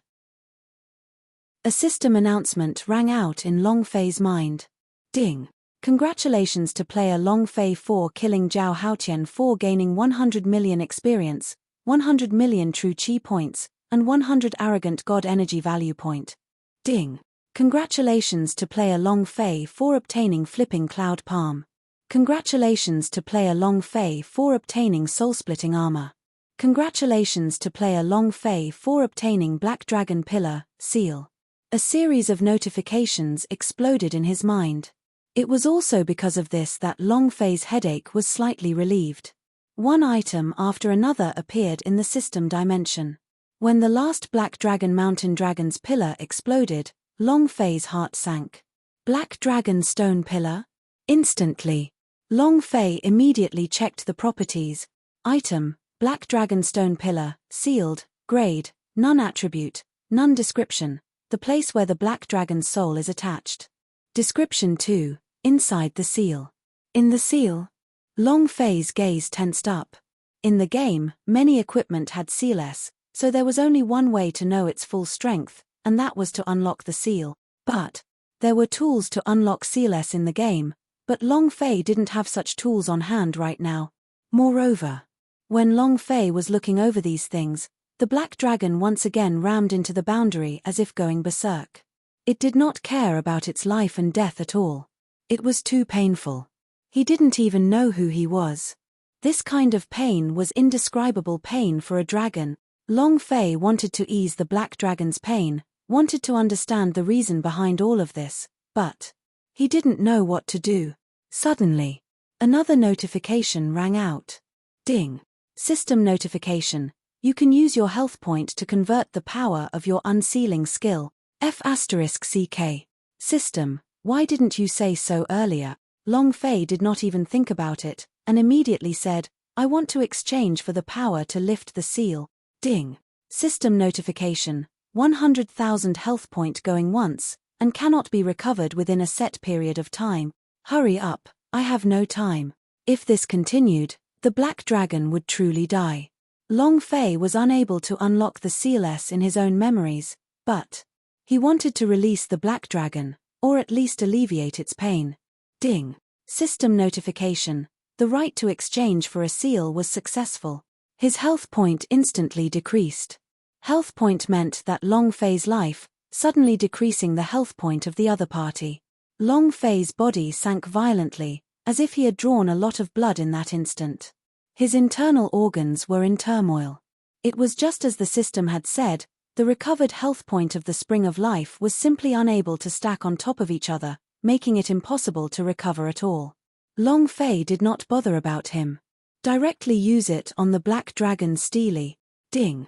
a system announcement rang out in Long Fei's mind. Ding! Congratulations to player Long Fei for killing Zhao Haotian for gaining 100 million experience, 100 million true chi points, and 100 arrogant god energy value point. Ding! Congratulations to player Long Fei for obtaining flipping cloud palm. Congratulations to player Long Fei for obtaining soul-splitting armor. Congratulations to player Long Fei for obtaining Black Dragon Pillar, seal. A series of notifications exploded in his mind. It was also because of this that Long Fei's headache was slightly relieved. One item after another appeared in the system dimension. When the last Black Dragon Mountain Dragon's pillar exploded, Long Fei's heart sank. Black Dragon Stone Pillar? Instantly. Long Fei immediately checked the properties. Item, Black Dragon Stone Pillar, sealed, grade, none attribute, none description, the place where the Black Dragon's soul is attached. Description 2. Inside the seal. In the seal, Long Fei's gaze tensed up. In the game, many equipment had sealess, so there was only one way to know its full strength, and that was to unlock the seal. But there were tools to unlock sealess in the game, but Long Fei didn't have such tools on hand right now. Moreover, when Long Fei was looking over these things, the black dragon once again rammed into the boundary as if going berserk. It did not care about its life and death at all. It was too painful. He didn't even know who he was. This kind of pain was indescribable pain for a dragon. Long Fei wanted to ease the black dragon's pain, wanted to understand the reason behind all of this, but he didn't know what to do. Suddenly, another notification rang out. Ding! System notification. You can use your health point to convert the power of your unsealing skill. F***CK. System, why didn't you say so earlier? Long Fei did not even think about it, and immediately said, I want to exchange for the power to lift the seal. Ding! System notification, 100,000 health point going once, and cannot be recovered within a set period of time. Hurry up, I have no time. If this continued, the black dragon would truly die. Long Fei was unable to unlock the sealess in his own memories, but he wanted to release the black dragon, or at least alleviate its pain. Ding! System notification, the right to exchange for a seal was successful. His health point instantly decreased. Health point meant that Long Fei's life, suddenly decreasing the health point of the other party. Long Fei's body sank violently, as if he had drawn a lot of blood in that instant. His internal organs were in turmoil. It was just as the system had said, the recovered health point of the Spring of Life was simply unable to stack on top of each other, making it impossible to recover at all. Long Fei did not bother about him. Directly use it on the black dragon Steely. Ding!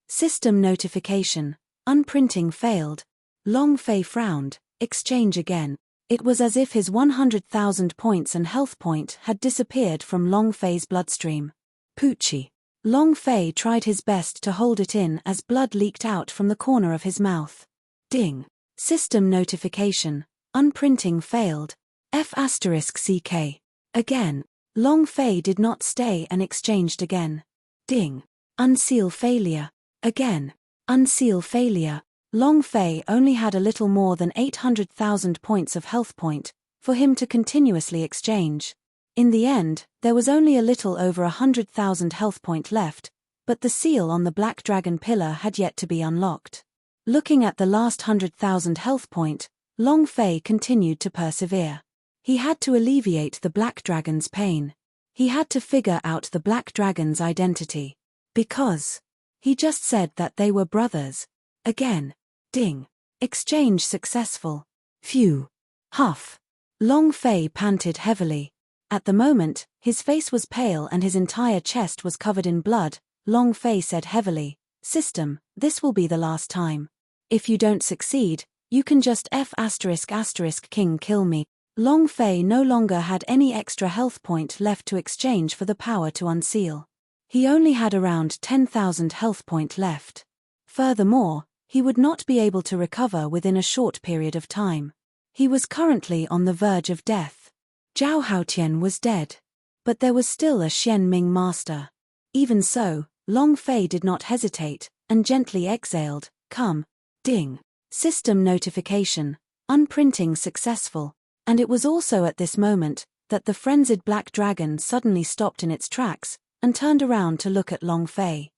System notification, unprinting failed. Long Fei frowned, exchange again. It was as if his 100,000 points and health point had disappeared from Long Fei's bloodstream. Poochie. Long Fei tried his best to hold it in as blood leaked out from the corner of his mouth. Ding! System notification, unprinting failed. F***CK. Again. Long Fei did not stay and exchanged again. Ding! Unseal failure. Again. Unseal failure. Long Fei only had a little more than 800,000 points of health point for him to continuously exchange. In the end, there was only a little over 100,000 health point left, but the seal on the Black Dragon Pillar had yet to be unlocked. Looking at the last 100,000 health point, Long Fei continued to persevere. He had to alleviate the black dragon's pain. He had to figure out the black dragon's identity. Because he just said that they were brothers. Again. Ding. Exchange successful. Phew. Huff. Long Fei panted heavily. At the moment, his face was pale and his entire chest was covered in blood. Long Fei said heavily, "System, this will be the last time. If you don't succeed, you can just King kill me." Long Fei no longer had any extra health point left to exchange for the power to unseal. He only had around 10,000 health point left. Furthermore, he would not be able to recover within a short period of time. He was currently on the verge of death. Zhao Haotian was dead. But there was still a Xianming master. Even so, Long Fei did not hesitate, and gently exhaled, "Come." Ding. System notification. Unprinting successful. And it was also at this moment that the frenzied black dragon suddenly stopped in its tracks and turned around to look at Long Fei.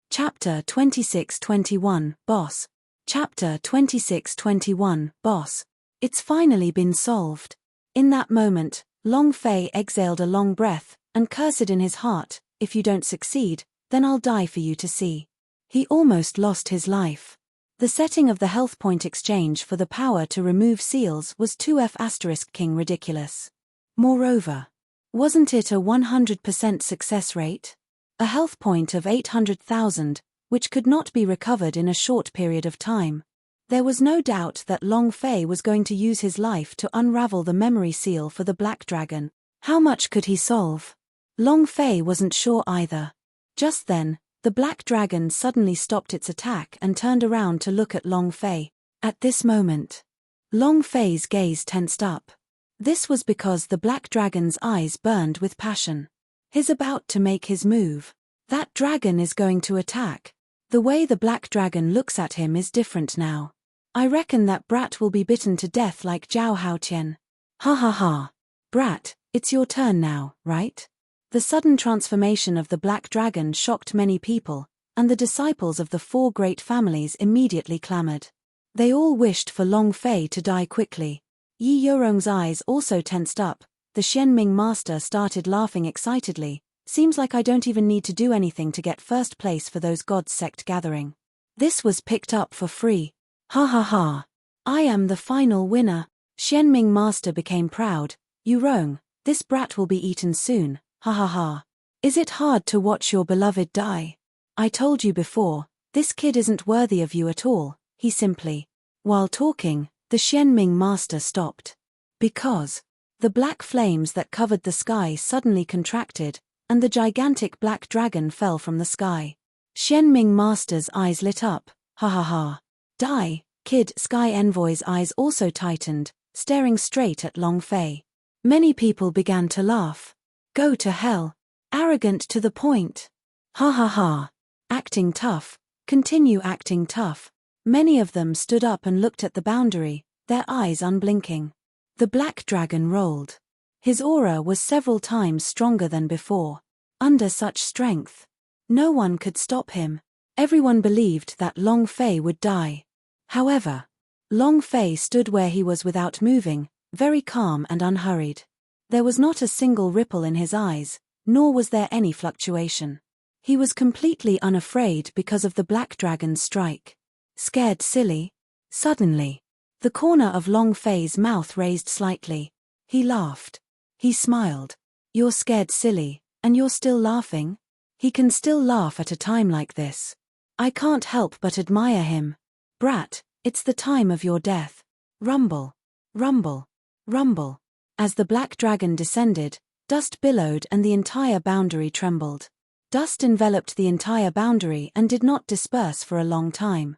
Chapter 26-21, Boss. Chapter 26-21, Boss. It's finally been solved. In that moment, Long Fei exhaled a long breath and cursed in his heart, "If you don't succeed, then I'll die for you to see." He almost lost his life. The setting of the health point exchange for the power to remove seals was 2F** King ridiculous. Moreover, wasn't it a 100% success rate? A health point of 800,000, which could not be recovered in a short period of time. There was no doubt that Long Fei was going to use his life to unravel the memory seal for the black dragon. How much could he solve? Long Fei wasn't sure either. Just then, the black dragon suddenly stopped its attack and turned around to look at Long Fei. At this moment, Long Fei's gaze tensed up. This was because the black dragon's eyes burned with passion. He's about to make his move. That dragon is going to attack. The way the black dragon looks at him is different now. I reckon that brat will be bitten to death like Zhao Haotian. Ha ha ha. Brat, it's your turn now, right? The sudden transformation of the black dragon shocked many people, and the disciples of the four great families immediately clamored. They all wished for Long Fei to die quickly. Yi Yorong's eyes also tensed up. The Xianming master started laughing excitedly. "Seems like I don't even need to do anything to get first place for those gods sect gathering. This was picked up for free. Ha ha ha. I am the final winner." Xianming master became proud. "Yurong, this brat will be eaten soon. Ha ha ha. Is it hard to watch your beloved die? I told you before, this kid isn't worthy of you at all," he simply. While talking, the Xianming master stopped. Because the black flames that covered the sky suddenly contracted, and the gigantic black dragon fell from the sky. Xianming master's eyes lit up. Ha ha ha. Die, kid. Sky Envoy's eyes also tightened, staring straight at Long Fei. Many people began to laugh. "Go to hell. Arrogant to the point. Ha ha ha. Acting tough. Continue acting tough." Many of them stood up and looked at the boundary, their eyes unblinking. The black dragon rolled. His aura was several times stronger than before. Under such strength, no one could stop him. Everyone believed that Long Fei would die. However, Long Fei stood where he was without moving, very calm and unhurried. There was not a single ripple in his eyes, nor was there any fluctuation. He was completely unafraid because of the black dragon's strike. Scared silly? Suddenly, the corner of Long Fei's mouth raised slightly. He laughed. He smiled. "You're scared silly, and you're still laughing?" He can still laugh at a time like this. I can't help but admire him. "Brat, it's the time of your death." Rumble. Rumble. Rumble. As the black dragon descended, dust billowed and the entire boundary trembled. Dust enveloped the entire boundary and did not disperse for a long time.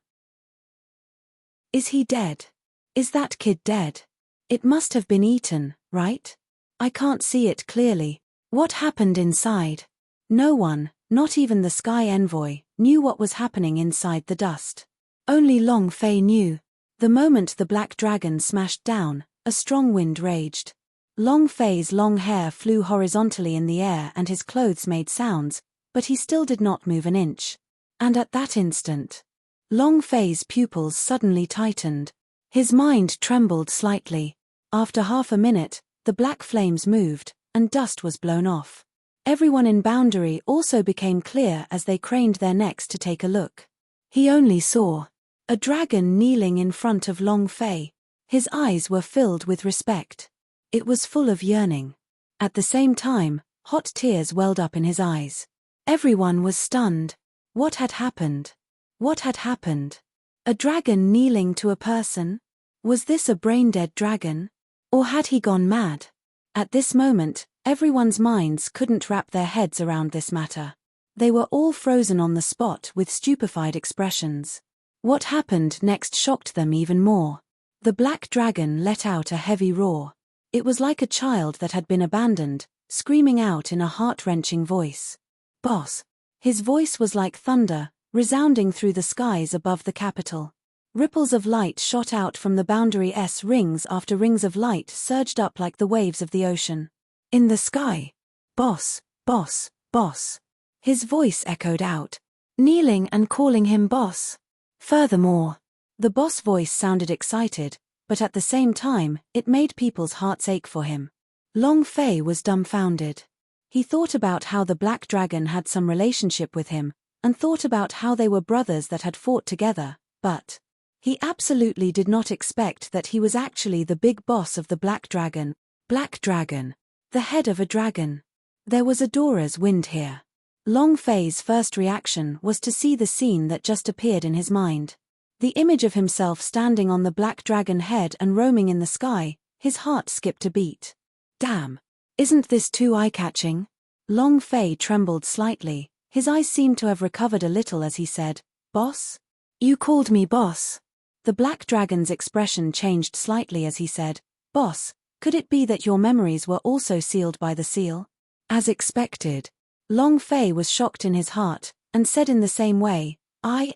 Is he dead? Is that kid dead? It must have been eaten, right? I can't see it clearly. What happened inside? No one, not even the Sky Envoy, knew what was happening inside the dust. Only Long Fei knew. The moment the black dragon smashed down, a strong wind raged. Long Fei's long hair flew horizontally in the air and his clothes made sounds, but he still did not move an inch. And at that instant, Long Fei's pupils suddenly tightened. His mind trembled slightly. After half a minute, the black flames moved, and dust was blown off. Everyone in Boundary also became clear as they craned their necks to take a look. He only saw a dragon kneeling in front of Long Fei. His eyes were filled with respect. It was full of yearning. At the same time, hot tears welled up in his eyes. Everyone was stunned. What had happened? What had happened? A dragon kneeling to a person? Was this a brain-dead dragon? Or had he gone mad? At this moment, everyone's minds couldn't wrap their heads around this matter. They were all frozen on the spot with stupefied expressions. What happened next shocked them even more. The black dragon let out a heavy roar. It was like a child that had been abandoned, screaming out in a heart-wrenching voice. "Boss!" His voice was like thunder, resounding through the skies above the capital. Ripples of light shot out from the Boundary's rings after rings of light surged up like the waves of the ocean. In the sky. "Boss, boss, boss." His voice echoed out, kneeling and calling him boss. Furthermore, the boss voice sounded excited, but at the same time, it made people's hearts ache for him. Long Fei was dumbfounded. He thought about how the black dragon had some relationship with him, and thought about how they were brothers that had fought together, but he absolutely did not expect that he was actually the big boss of the black dragon. Black dragon. The head of a dragon. There was Adora's wind here. Long Fei's first reaction was to see the scene that just appeared in his mind. The image of himself standing on the black dragon head and roaming in the sky. His heart skipped a beat. Damn. Isn't this too eye-catching? Long Fei trembled slightly. His eyes seemed to have recovered a little as he said, "Boss? You called me boss." The black dragon's expression changed slightly as he said, "Boss, could it be that your memories were also sealed by the seal?" As expected. Long Fei was shocked in his heart, and said in the same way, I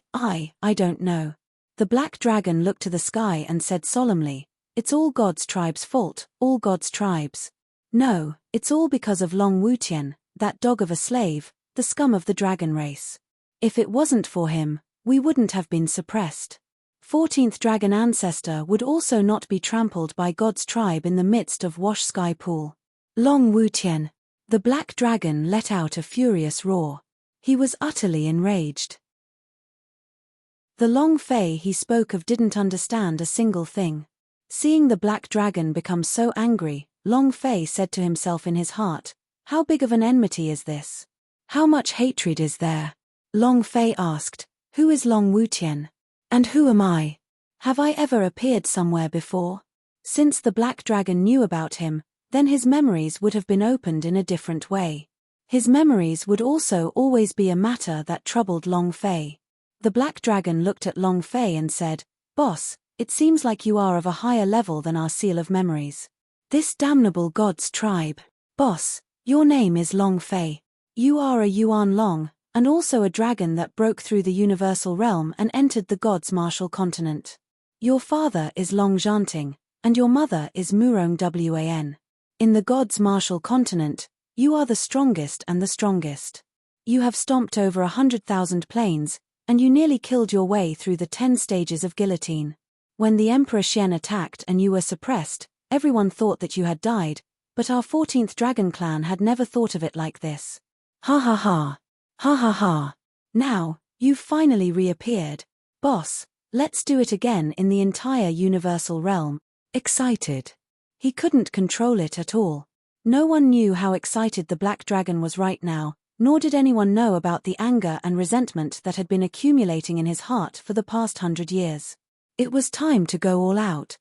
don't know." The black dragon looked to the sky and said solemnly, "It's all God's tribe's fault, all God's tribes. No, it's all because of Long Wutian, that dog of a slave, the scum of the dragon race. If it wasn't for him, we wouldn't have been suppressed. 14th dragon ancestor would also not be trampled by God's tribe in the midst of Wash Sky Pool. Long Wutian." The black dragon let out a furious roar. He was utterly enraged. The Long Fei he spoke of didn't understand a single thing. Seeing the black dragon become so angry, Long Fei said to himself in his heart, "How big of an enmity is this? How much hatred is there?" Long Fei asked, "Who is Long Wutian? And who am I? Have I ever appeared somewhere before?" Since the black dragon knew about him, then his memories would have been opened in a different way. His memories would also always be a matter that troubled Long Fei. The black dragon looked at Long Fei and said, "Boss, it seems like you are of a higher level than our seal of memories. This damnable God's tribe. Boss, your name is Long Fei. You are a Yuan Long, and also a dragon that broke through the universal realm and entered the God's martial continent. Your father is Long Zhanting, and your mother is Murong Wan. In the God's martial continent, you are the strongest and the strongest. You have stomped over 100,000 planes, and you nearly killed your way through the 10 stages of guillotine. When the Emperor Xian attacked and you were suppressed, everyone thought that you had died, but our 14th Dragon Clan had never thought of it like this. Ha ha ha. Ha ha ha. Now, you've finally reappeared. Boss, let's do it again in the entire universal realm." Excited. He couldn't control it at all. No one knew how excited the black dragon was right now, nor did anyone know about the anger and resentment that had been accumulating in his heart for the past 100 years. It was time to go all out.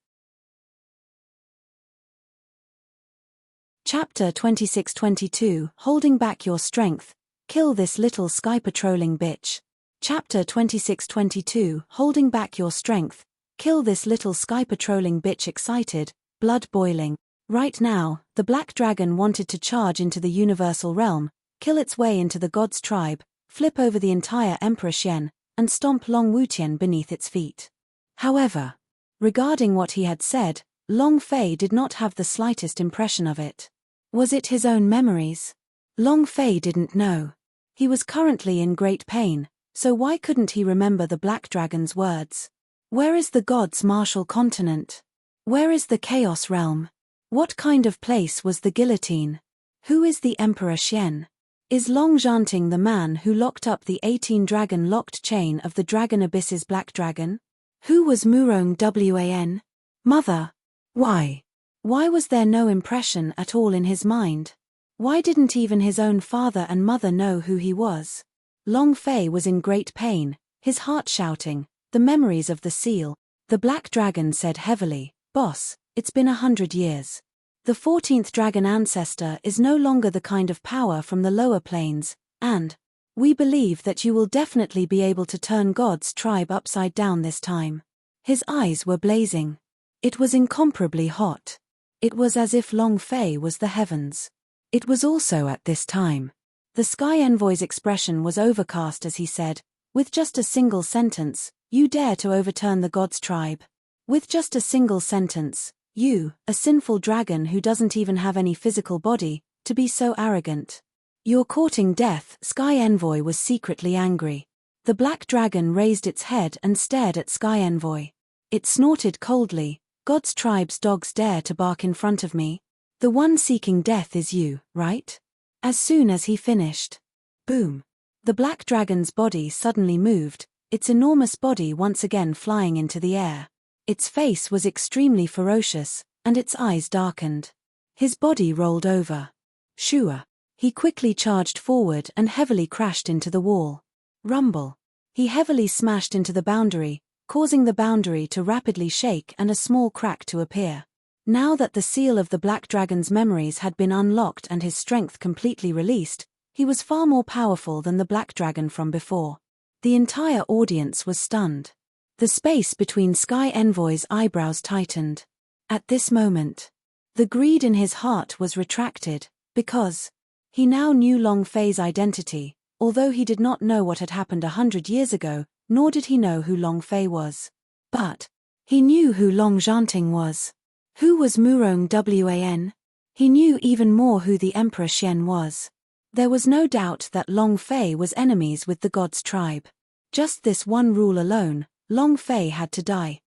Chapter 26-22, Holding Back Your Strength. Kill this little sky patrolling bitch. Chapter 26-22, Holding Back Your Strength. Kill this little sky patrolling bitch. Excited, blood boiling. Right now, the black dragon wanted to charge into the universal realm, kill its way into the God's tribe, flip over the entire Emperor Xian, and stomp Long Wutian beneath its feet. However, regarding what he had said, Long Fei did not have the slightest impression of it. Was it his own memories? Long Fei didn't know. He was currently in great pain, So why couldn't he remember the Black Dragon's words? Where is the gods' martial continent? Where is the Chaos Realm? What kind of place was the guillotine? Who is the Emperor Xian? Is Long Zhanting the man who locked up the 18-dragon locked chain of the Dragon Abyss's Black Dragon? Who was Murong Wan? Mother! Why? Why was there no impression at all in his mind? Why didn't even his own father and mother know who he was? Long Fei was in great pain, his heart shouting, the memories of the seal. The Black Dragon said heavily, "Boss, it's been 100 years. The 14th dragon ancestor is no longer the kind of power from the lower planes, and we believe that you will definitely be able to turn God's tribe upside down this time." His eyes were blazing. It was incomparably hot. It was as if Long Fei was the heavens. It was also at this time. The Sky Envoy's expression was overcast as he said, "With just a single sentence, you dare to overturn the God's tribe? With just a single sentence, you, a sinful dragon who doesn't even have any physical body, to be so arrogant? You're courting death." Sky Envoy was secretly angry. The Black Dragon raised its head and stared at Sky Envoy. It snorted coldly, "God's tribe's dogs dare to bark in front of me? The one seeking death is you, right?" As soon as he finished, boom! The Black Dragon's body suddenly moved, its enormous body once again flying into the air. Its face was extremely ferocious, and its eyes darkened. His body rolled over. Shua! He quickly charged forward and heavily crashed into the wall. Rumble! He heavily smashed into the boundary, causing the boundary to rapidly shake and a small crack to appear. Now that the seal of the Black Dragon's memories had been unlocked and his strength completely released, he was far more powerful than the Black Dragon from before. The entire audience was stunned. The space between Sky Envoy's eyebrows tightened. At this moment, the greed in his heart was retracted, because he now knew Long Fei's identity, although he did not know what had happened 100 years ago, nor did he know who Long Fei was. But he knew who Long Zhanting was. Who was Murong Wan? He knew even more who the Emperor Xian was. There was no doubt that Long Fei was enemies with the God's tribe. Just this one rule alone, Long Fei had to die.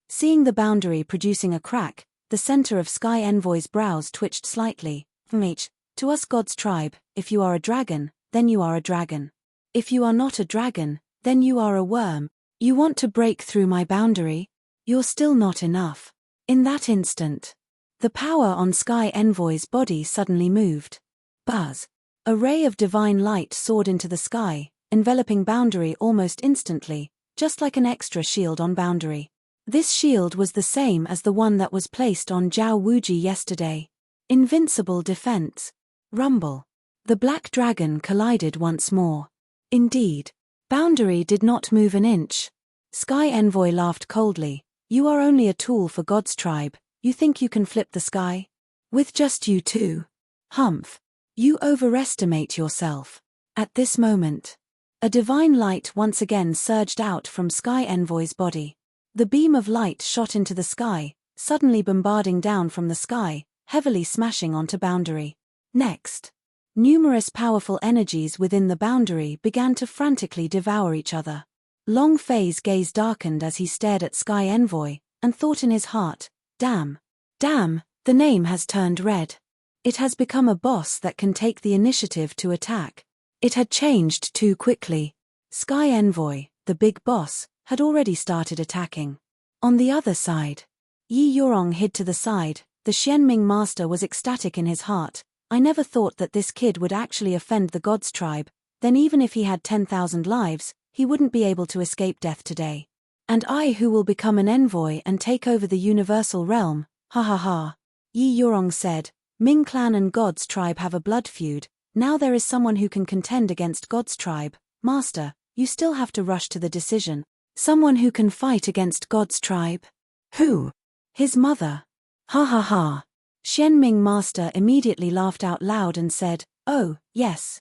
Seeing the boundary producing a crack, the center of Sky Envoy's brows twitched slightly. To us God's tribe, if you are a dragon, then you are a dragon. If you are not a dragon, then you are a worm. You want to break through my boundary? You're still not enough. In that instant, the power on Sky Envoy's body suddenly moved. Buzz! A ray of divine light soared into the sky, enveloping boundary almost instantly, just like an extra shield on boundary. This shield was the same as the one that was placed on Zhao Wuji yesterday. Invincible defense. Rumble. The Black Dragon collided once more. Indeed, boundary did not move an inch. Sky Envoy laughed coldly. You are only a tool for God's tribe. You think you can flip the sky? With just you two? Humph. You overestimate yourself. At this moment, a divine light once again surged out from Sky Envoy's body. The beam of light shot into the sky, suddenly bombarding down from the sky, heavily smashing onto boundary. Next, numerous powerful energies within the boundary began to frantically devour each other. Long Fei's gaze darkened as he stared at Sky Envoy, and thought in his heart, damn, the name has turned red. It has become a boss that can take the initiative to attack. It had changed too quickly. Sky Envoy, the big boss, had already started attacking. On the other side, Yi Yorong hid to the side. The Xianming master was ecstatic in his heart. I never thought that this kid would actually offend the God's tribe, then even if he had 10,000 lives, he wouldn't be able to escape death today. And I who will become an envoy and take over the universal realm, ha ha ha. Yi Yorong said, Ming clan and God's tribe have a blood feud, now there is someone who can contend against God's tribe. Master, you still have to rush to the decision. Someone who can fight against God's tribe? Who? His mother. Ha ha ha. Xianming master immediately laughed out loud and said, oh, yes.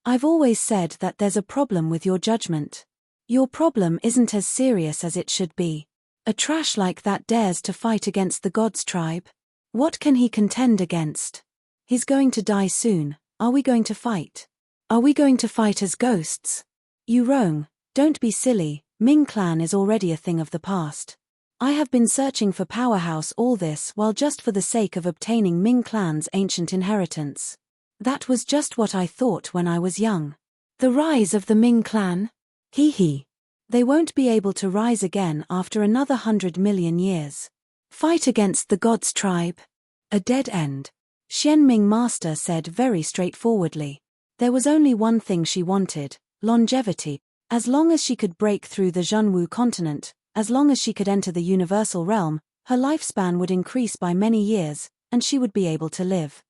I've always said that there's a problem with your judgment. Your problem isn't as serious as it should be. A trash like that dares to fight against the God's tribe? What can he contend against? He's going to die soon. Are we going to fight? Are we going to fight as ghosts? Yu Rong, don't be silly, Ming clan is already a thing of the past. I have been searching for powerhouse all this while just for the sake of obtaining Ming clan's ancient inheritance. That was just what I thought when I was young. The rise of the Ming clan? Hee hee. They won't be able to rise again after another 100 million years. Fight against the gods tribe? A dead end. Xian Ming Master said very straightforwardly. There was only one thing she wanted, longevity. As long as she could break through the Zhenwu continent, as long as she could enter the universal realm, her lifespan would increase by many years, and she would be able to live.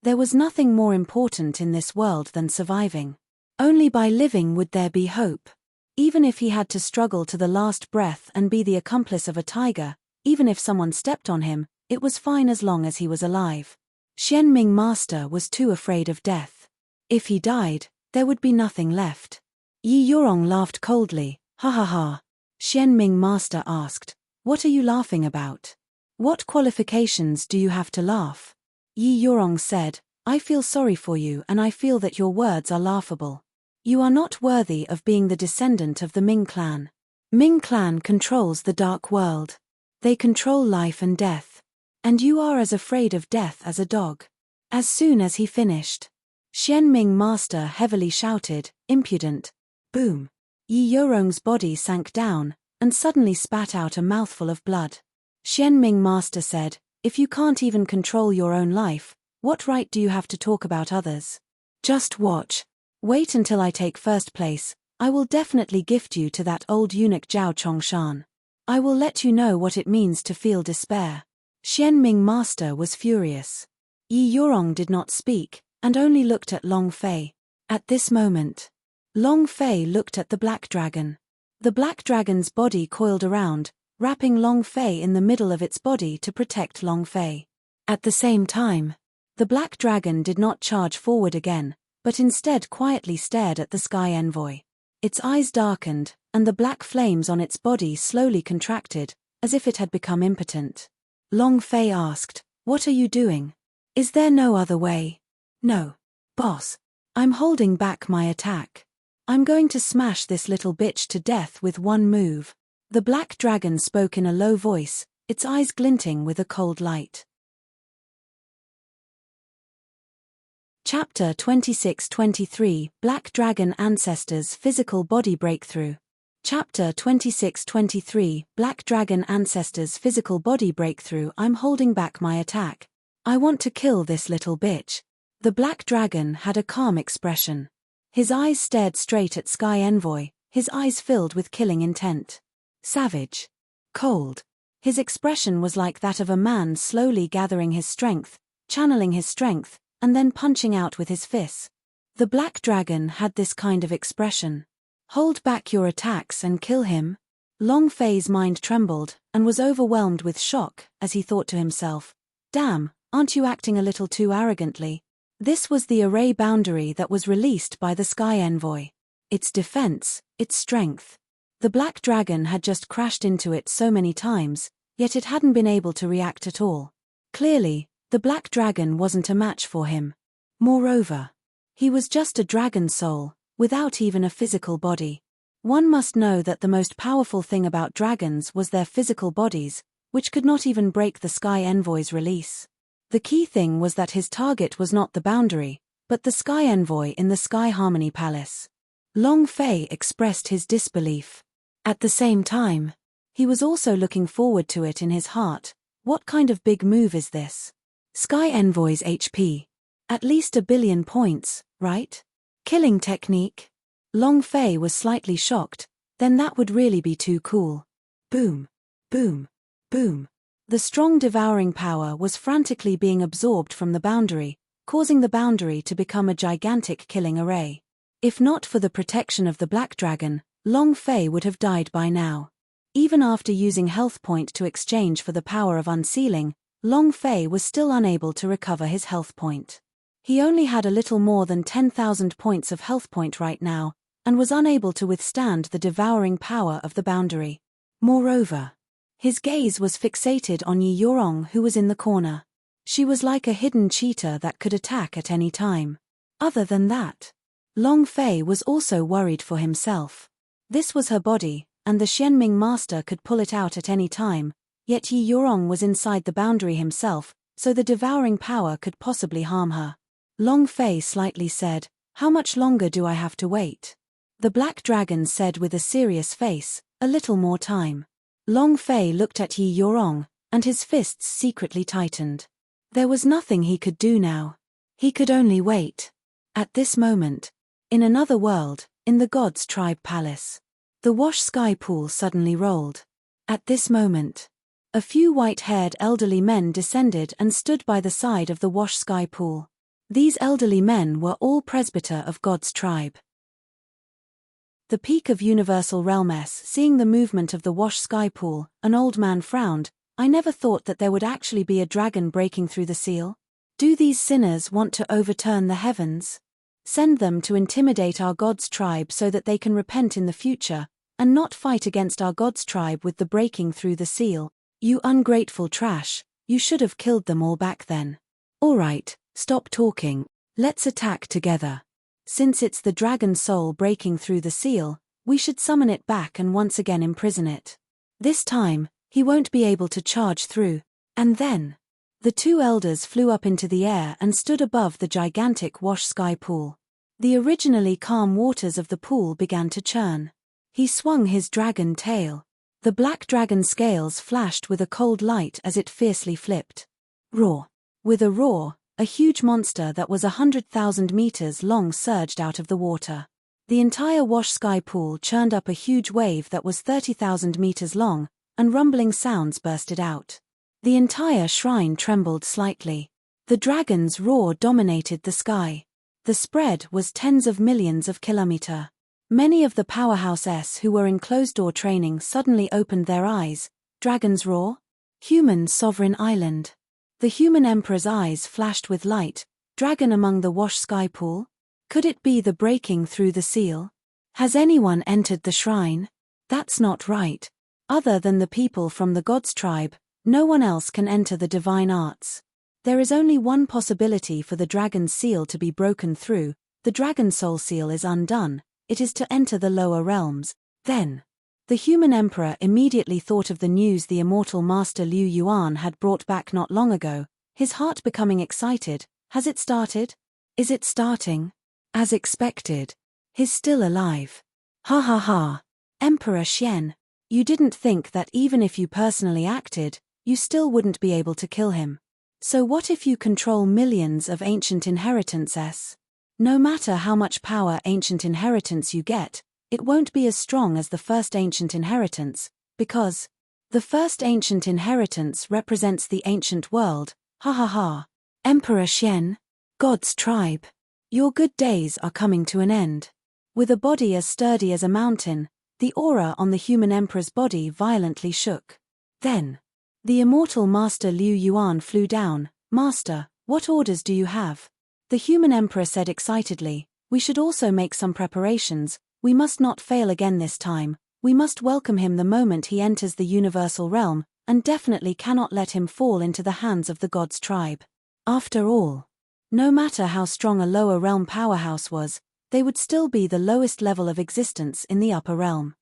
There was nothing more important in this world than surviving. Only by living would there be hope. Even if he had to struggle to the last breath and be the accomplice of a tiger, even if someone stepped on him, it was fine as long as he was alive. Xian Ming Master was too afraid of death. If he died, there would be nothing left. Yi Yurong laughed coldly. Ha ha ha. Xian Ming Master asked, what are you laughing about? What qualifications do you have to laugh? Yi Yurong said, I feel sorry for you and I feel that your words are laughable. You are not worthy of being the descendant of the Ming clan. Ming clan controls the dark world. They control life and death. And you are as afraid of death as a dog. As soon as he finished, Xian Ming Master heavily shouted, impudent. Boom. Yi Yurong's body sank down, and suddenly spat out a mouthful of blood. Xian Ming Master said, if you can't even control your own life, what right do you have to talk about others? Just watch. Wait until I take first place, I will definitely gift you to that old eunuch Zhao Chongshan. I will let you know what it means to feel despair. Xian Ming Master was furious. Yi Yurong did not speak, and only looked at Long Fei. At this moment, Long Fei looked at the black dragon. The black dragon's body coiled around, wrapping Long Fei in the middle of its body to protect Long Fei. At the same time, the black dragon did not charge forward again, but instead quietly stared at the sky envoy. Its eyes darkened, and the black flames on its body slowly contracted, as if it had become impotent. Long Fei asked, what are you doing? Is there no other way? No. Boss. I'm holding back my attack. I'm going to smash this little bitch to death with one move. The black dragon spoke in a low voice, its eyes glinting with a cold light. Chapter 26-23, Black Dragon Ancestors Physical Body Breakthrough. Chapter 26-23, Black Dragon Ancestors Physical Body Breakthrough. I'm holding back my attack. I want to kill this little bitch. The black dragon had a calm expression. His eyes stared straight at Sky Envoy, his eyes filled with killing intent. Savage. Cold. His expression was like that of a man slowly gathering his strength, channeling his strength, and then punching out with his fists. The black dragon had this kind of expression. Hold back your attacks and kill him? Long Fei's mind trembled, and was overwhelmed with shock, as he thought to himself, damn, aren't you acting a little too arrogantly? This was the array boundary that was released by the Sky Envoy. Its defense, its strength. The black dragon had just crashed into it so many times, yet it hadn't been able to react at all. Clearly, the black dragon wasn't a match for him. Moreover, he was just a dragon soul, without even a physical body. One must know that the most powerful thing about dragons was their physical bodies, which could not even break the Sky Envoy's release. The key thing was that his target was not the boundary, but the Sky Envoy in the Sky Harmony Palace. Long Fei expressed his disbelief. At the same time, he was also looking forward to it in his heart. What kind of big move is this? Sky Envoy's HP. At least 1 billion points, right? Killing technique? Long Fei was slightly shocked, then that would really be too cool. Boom. Boom. Boom. The strong devouring power was frantically being absorbed from the boundary, causing the boundary to become a gigantic killing array. If not for the protection of the black dragon, Long Fei would have died by now. Even after using health point to exchange for the power of unsealing, Long Fei was still unable to recover his health point. He only had a little more than 10,000 points of health point right now, and was unable to withstand the devouring power of the boundary. Moreover, his gaze was fixated on Yi Yurong, who was in the corner. She was like a hidden cheetah that could attack at any time. Other than that, Long Fei was also worried for himself. This was her body, and the Xianming master could pull it out at any time, yet Yi Yorong was inside the boundary himself, so the devouring power could possibly harm her. Long Fei slightly said, "How much longer do I have to wait?" The black dragon said with a serious face, "A little more time." Long Fei looked at Yi Yorong, and his fists secretly tightened. There was nothing he could do now. He could only wait. At this moment, in another world, in the God's Tribe Palace, the wash sky pool suddenly rolled. At this moment, a few white-haired elderly men descended and stood by the side of the wash sky pool. These elderly men were all presbyter of God's tribe. The peak of Universal Realm seeing the movement of the wash sky pool, an old man frowned. "I never thought that there would actually be a dragon breaking through the seal. Do these sinners want to overturn the heavens? Send them to intimidate our God's tribe so that they can repent in the future, and not fight against our God's tribe with the breaking through the seal. You ungrateful trash, you should have killed them all back then. All right, stop talking, let's attack together. Since it's the dragon soul breaking through the seal, we should summon it back and once again imprison it. This time, he won't be able to charge through." And then, the two elders flew up into the air and stood above the gigantic wash sky pool. The originally calm waters of the pool began to churn. He swung his dragon tail. The black dragon scales flashed with a cold light as it fiercely flipped. Roar! With a roar, a huge monster that was 100,000 meters long surged out of the water. The entire wash sky pool churned up a huge wave that was 30,000 meters long, and rumbling sounds bursted out. The entire shrine trembled slightly. The dragon's roar dominated the sky. The spread was tens of millions of kilometers. Many of the powerhouses who were in closed-door training suddenly opened their eyes. Dragon's roar? Human sovereign island. The human emperor's eyes flashed with light. Dragon among the wash sky pool? Could it be the breaking through the seal? Has anyone entered the shrine? That's not right. Other than the people from the God's tribe, no one else can enter the divine arts. There is only one possibility for the dragon's seal to be broken through. The dragon soul seal is undone. It is to enter the lower realms. Then, the human emperor immediately thought of the news the immortal master Liu Yuan had brought back not long ago, his heart becoming excited. Has it started? Is it starting? As expected. He's still alive. Ha ha ha. Emperor Xian, you didn't think that even if you personally acted, you still wouldn't be able to kill him. So what if you control millions of ancient inheritances? No matter how much power ancient inheritance you get, it won't be as strong as the first ancient inheritance, because the first ancient inheritance represents the ancient world. Ha ha ha. Emperor Xian, God's tribe, your good days are coming to an end. With a body as sturdy as a mountain, the aura on the human emperor's body violently shook. Then, the immortal master Liu Yuan flew down. "Master, what orders do you have?" The human emperor said excitedly, "We should also make some preparations. We must not fail again this time. We must welcome him the moment he enters the universal realm, and definitely cannot let him fall into the hands of the God's tribe. After all, no matter how strong a lower realm powerhouse was, they would still be the lowest level of existence in the upper realm.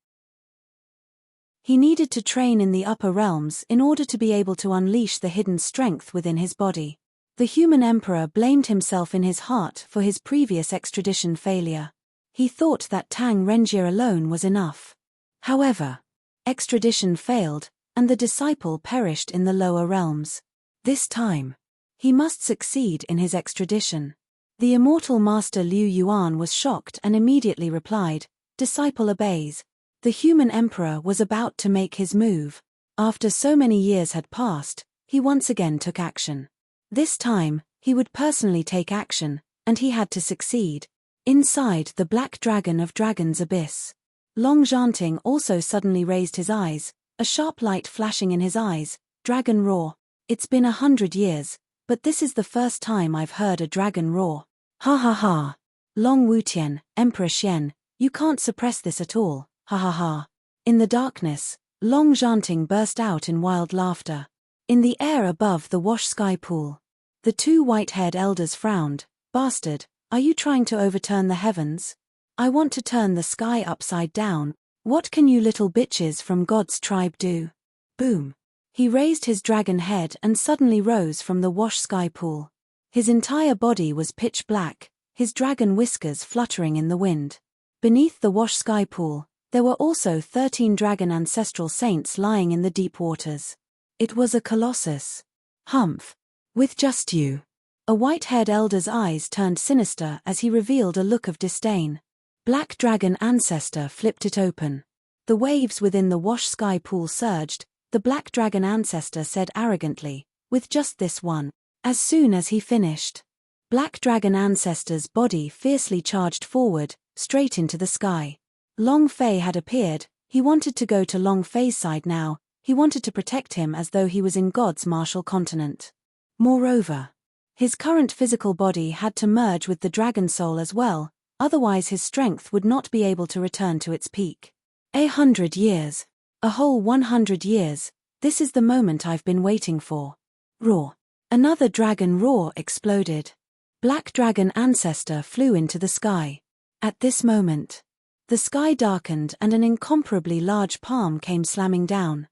He needed to train in the upper realms in order to be able to unleash the hidden strength within his body." The human emperor blamed himself in his heart for his previous extradition failure. He thought that Tang Renjie alone was enough. However, extradition failed, and the disciple perished in the lower realms. This time, he must succeed in his extradition. The immortal master Liu Yuan was shocked and immediately replied, "Disciple obeys." The human emperor was about to make his move. After so many years had passed, he once again took action. This time, he would personally take action, and he had to succeed. Inside the black dragon of Dragon's Abyss, Long Zhanting also suddenly raised his eyes, a sharp light flashing in his eyes. Dragon roar. It's been 100 years, but this is the first time I've heard a dragon roar. Ha ha ha. Long Wutian, Emperor Xian, you can't suppress this at all. Ha ha ha. In the darkness, Long Zhanting burst out in wild laughter. In the air above the wash sky pool, the two white-haired elders frowned. "Bastard, Are you trying to overturn the heavens? I want to turn the sky upside down. What can you little bitches from God's tribe do? Boom. He raised his dragon head and suddenly rose from the wash sky pool. His entire body was pitch black, his dragon whiskers fluttering in the wind. Beneath the wash sky pool, there were also 13 dragon ancestral saints lying in the deep waters. It was a colossus. Humph. With just you. A white-haired elder's eyes turned sinister as he revealed a look of disdain. Black dragon ancestor flipped it open. The waves within the wash sky pool surged. The black dragon ancestor said arrogantly, with just this one. As soon as he finished, black dragon ancestor's body fiercely charged forward, straight into the sky. Long Fei had appeared. He wanted to go to Long Fei's side now. He wanted to protect him as though he was in God's martial continent. Moreover, his current physical body had to merge with the dragon soul as well, otherwise his strength would not be able to return to its peak. 100 years. A whole 100 years. This is the moment I've been waiting for. Roar. Another dragon roar exploded. Black dragon ancestor flew into the sky. At this moment, the sky darkened and an incomparably large palm came slamming down.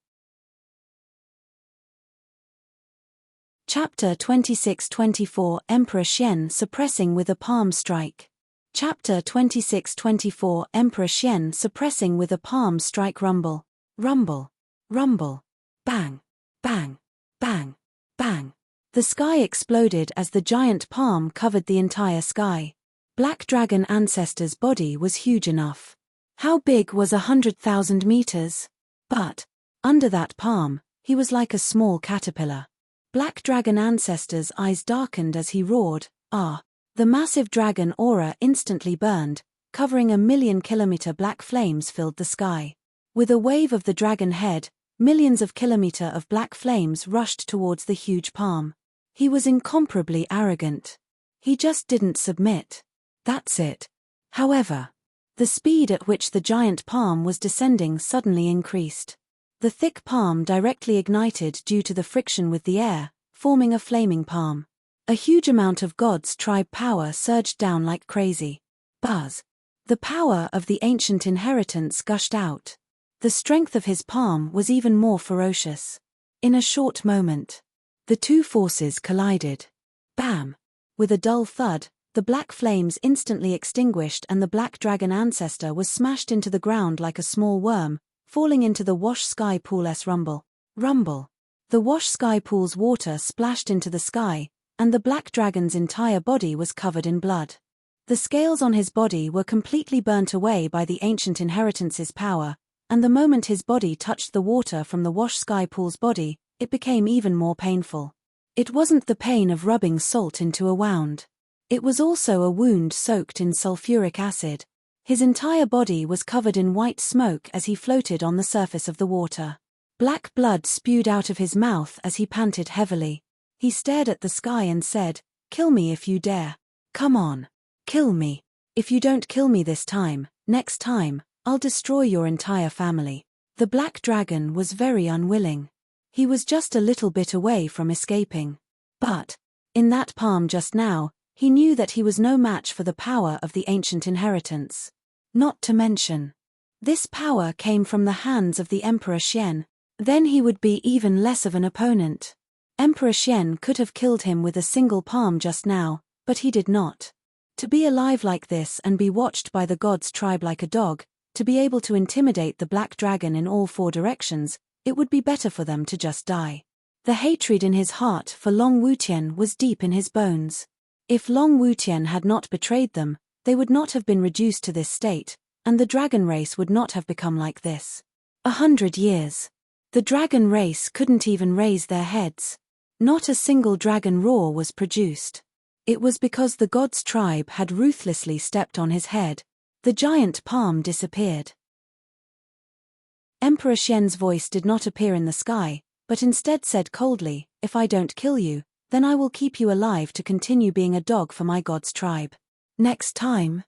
Chapter 26-24 Emperor Xian suppressing with a palm strike. Chapter 26-24 Emperor Xian suppressing with a palm strike. Rumble. Rumble. Rumble. Bang. Bang. Bang. Bang. The sky exploded as the giant palm covered the entire sky. Black dragon ancestor's body was huge enough. How big was 100,000 meters? But, under that palm, he was like a small caterpillar. Black dragon ancestor's eyes darkened as he roared, "Ah!" The massive dragon aura instantly burned, covering 1,000,000-kilometer black flames filled the sky. With a wave of the dragon head, millions of kilometer of black flames rushed towards the huge palm. He was incomparably arrogant. He just didn't submit. That's it. However, the speed at which the giant palm was descending suddenly increased. The thick palm directly ignited due to the friction with the air, forming a flaming palm. A huge amount of God's tribe power surged down like crazy. Buzz. The power of the ancient inheritance gushed out. The strength of his palm was even more ferocious. In a short moment, the two forces collided. Bam! With a dull thud, the black flames instantly extinguished and the black dragon ancestor was smashed into the ground like a small worm, falling into the wash sky pool's rumble. Rumble. The wash sky pool's water splashed into the sky, and the black dragon's entire body was covered in blood. The scales on his body were completely burnt away by the ancient inheritance's power, and the moment his body touched the water from the wash sky pool's body, it became even more painful. It wasn't the pain of rubbing salt into a wound. It was also a wound soaked in sulfuric acid. His entire body was covered in white smoke as he floated on the surface of the water. Black blood spewed out of his mouth as he panted heavily. He stared at the sky and said, "Kill me if you dare. Come on. Kill me. If you don't kill me this time, next time, I'll destroy your entire family." The black dragon was very unwilling. He was just a little bit away from escaping. But, in that palm just now, he knew that he was no match for the power of the ancient inheritance. Not to mention, this power came from the hands of the Emperor Xian. Then he would be even less of an opponent. Emperor Xian could have killed him with a single palm just now, but he did not. To be alive like this and be watched by the God's tribe like a dog, to be able to intimidate the black dragon in all four directions, it would be better for them to just die. The hatred in his heart for Long Wutian was deep in his bones. If Long Wutian had not betrayed them, they would not have been reduced to this state, and the dragon race would not have become like this. 100 years. The dragon race couldn't even raise their heads. Not a single dragon roar was produced. It was because the God's tribe had ruthlessly stepped on his head. The giant palm disappeared. Emperor Xian's voice did not appear in the sky, but instead said coldly, "If I don't kill you, then I will keep you alive to continue being a dog for my God's tribe. Next time,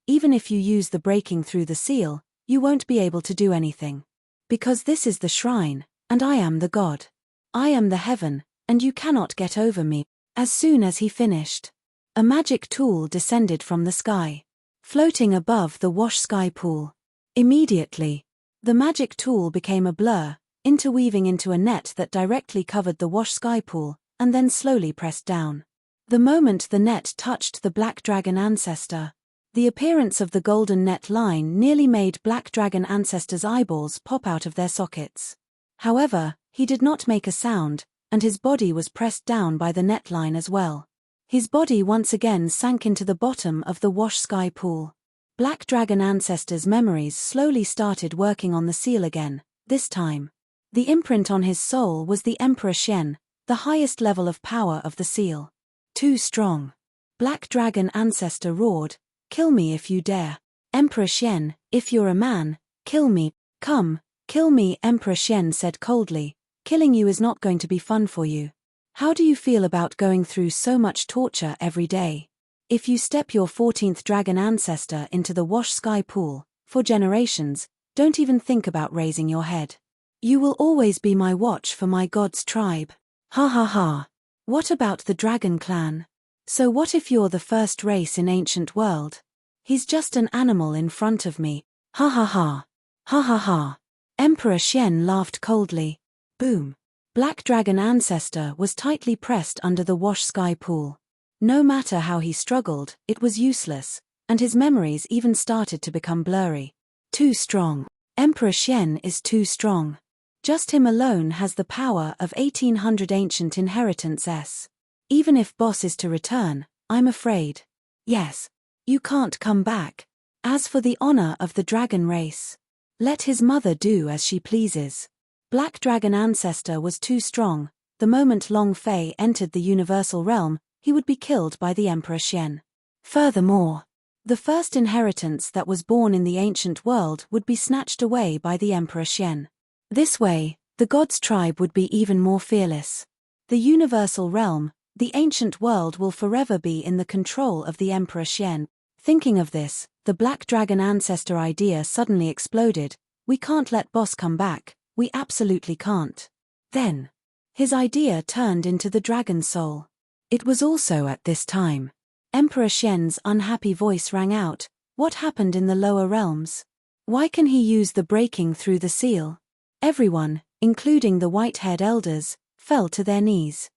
even if you use the breaking through the seal, you won't be able to do anything. Because this is the shrine, and I am the God. I am the heaven, and you cannot get over me." As soon as he finished, A magic tool descended from the sky, floating above the wash sky pool. Immediately, the magic tool became a blur, interweaving into a net that directly covered the wash sky pool, and then slowly pressed down. The moment the net touched the Black Dragon Ancestor, the appearance of the golden net line nearly made Black Dragon Ancestor's eyeballs pop out of their sockets. However, he did not make a sound, and his body was pressed down by the net line as well. His body once again sank into the bottom of the wash sky pool. Black Dragon Ancestor's memories slowly started working on the seal again, this time. The imprint on his soul was the Emperor Shen, the highest level of power of the seal. Too strong. Black Dragon Ancestor roared, "Kill me if you dare. Emperor Shen, if you're a man, kill me. Come, kill me." Emperor Shen said coldly, "Killing you is not going to be fun for you. How do you feel about going through so much torture every day? If you step your 14th dragon ancestor into the wash sky pool, for generations, don't even think about raising your head. You will always be my watch for my god's tribe. Ha ha ha. What about the dragon clan? So what if you're the first race in ancient world? He's just an animal in front of me. Ha ha ha. Ha ha ha." Emperor Shen laughed coldly. Boom. Black Dragon Ancestor was tightly pressed under the wash sky pool. No matter how he struggled, it was useless, and his memories even started to become blurry. Too strong. Emperor Shen is too strong. Just him alone has the power of 1800 ancient inheritance S. Even if boss is to return, I'm afraid. Yes. You can't come back. As for the honor of the dragon race, let his mother do as she pleases. Black Dragon Ancestor was too strong. The moment Long Fei entered the universal realm, he would be killed by the Emperor Shen. Furthermore, the first inheritance that was born in the ancient world would be snatched away by the Emperor Shen. This way, the god's tribe would be even more fearless. The universal realm, the ancient world, will forever be in the control of the Emperor Shen. Thinking of this, the Black Dragon Ancestor idea suddenly exploded. We can't let boss come back. We absolutely can't. Then, his idea turned into the dragon soul. It was also at this time. Emperor Shen's unhappy voice rang out, "What happened in the lower realms? Why can he use the breaking through the seal?" Everyone, including the white-haired elders, fell to their knees.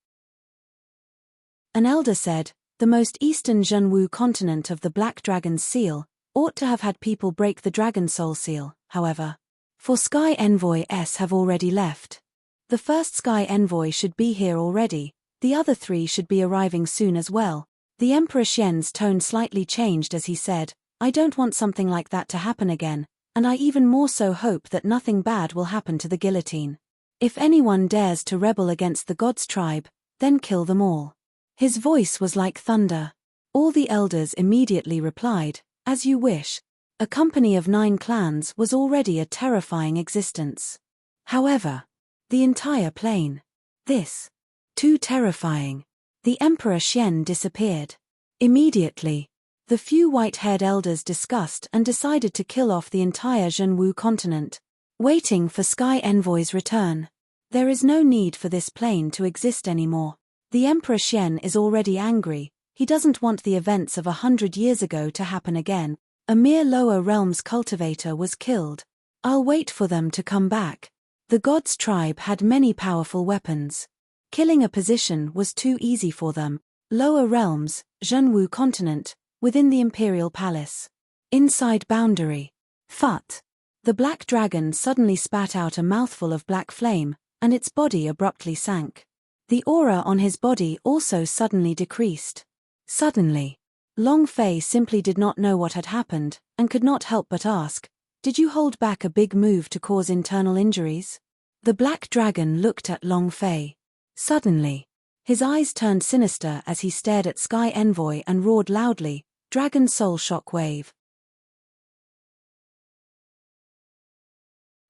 An elder said, "The most eastern Zhenwu continent of the Black Dragon's seal ought to have had people break the Dragon Soul seal, however. For Sky Envoy S have already left. The first Sky Envoy should be here already, the other 3 should be arriving soon as well." The Emperor Shen's tone slightly changed as he said, "I don't want something like that to happen again, and I even more so hope that nothing bad will happen to the guillotine. If anyone dares to rebel against the god's tribe, then kill them all." His voice was like thunder. All the elders immediately replied, "As you wish." A company of 9 clans was already a terrifying existence. However, the entire plain. This. Too terrifying. The Emperor Shen disappeared. Immediately, the few white-haired elders discussed and decided to kill off the entire Zhenwu continent, waiting for Sky Envoy's return. There is no need for this plain to exist anymore. The Emperor Shen is already angry. He doesn't want the events of 100 years ago to happen again. A mere lower realms cultivator was killed. I'll wait for them to come back. The god's tribe had many powerful weapons. Killing a position was too easy for them. Lower realms, Zhenwu continent, within the imperial palace. Inside boundary. Phut. The black dragon suddenly spat out a mouthful of black flame, and its body abruptly sank. The aura on his body also suddenly decreased. Suddenly, Long Fei simply did not know what had happened, and could not help but ask, "Did you hold back a big move to cause internal injuries?" The black dragon looked at Long Fei. Suddenly, his eyes turned sinister as he stared at Sky Envoy and roared loudly, "Dragon Soul Shockwave."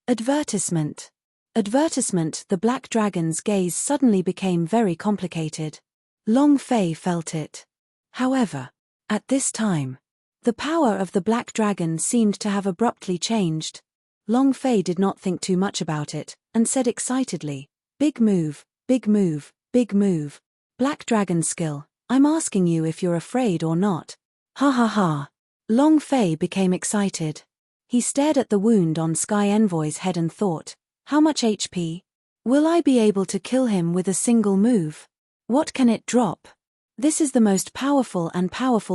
Advertisement. Advertisement. The black dragon's gaze suddenly became very complicated. Long Fei felt it. However, at this time, the power of the black dragon seemed to have abruptly changed. Long Fei did not think too much about it, and said excitedly, "Big move, big move, big move. Black dragon skill, I'm asking you if you're afraid or not. Ha ha ha. Long Fei became excited. He stared at the wound on Sky Envoy's head and thought, how much HP? Will I be able to kill him with a single move? What can it drop? This is the most powerful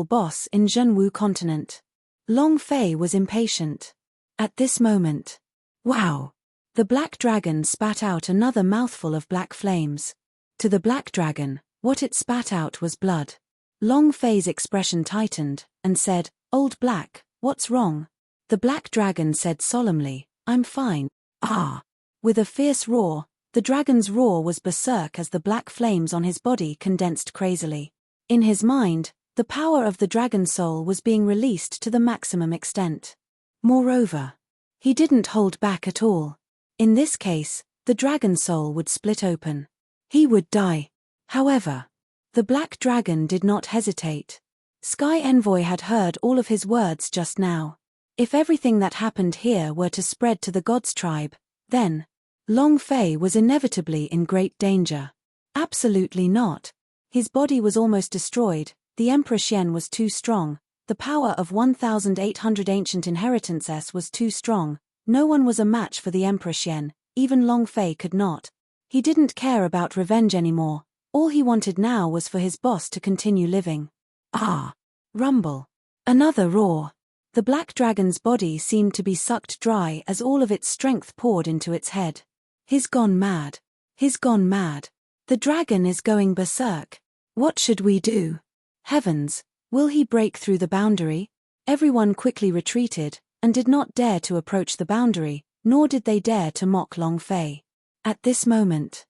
boss in Zhenwu continent. Long Fei was impatient. At this moment. Wow! The black dragon spat out another mouthful of black flames. To the black dragon, what it spat out was blood. Long Fei's expression tightened, and said, Old Black, what's wrong? The black dragon said solemnly, I'm fine. Ah! With a fierce roar, the dragon's roar was berserk as the black flames on his body condensed crazily. In his mind, the power of the dragon soul was being released to the maximum extent. Moreover, he didn't hold back at all. In this case, the dragon soul would split open. He would die. However, the black dragon did not hesitate. Sky Envoy had heard all of his words just now. If everything that happened here were to spread to the God's tribe, then Long Fei was inevitably in great danger. Absolutely not. His body was almost destroyed, the Emperor Xian was too strong, the power of 1,800 ancient inheritances was too strong, no one was a match for the Emperor Xian, even Long Fei could not. He didn't care about revenge anymore, all he wanted now was for his boss to continue living. Ah! Rumble. Another roar. The black dragon's body seemed to be sucked dry as all of its strength poured into its head. He's gone mad. He's gone mad. The dragon is going berserk. What should we do? Heavens, will he break through the boundary? Everyone quickly retreated, and did not dare to approach the boundary, nor did they dare to mock Long Fei. At this moment,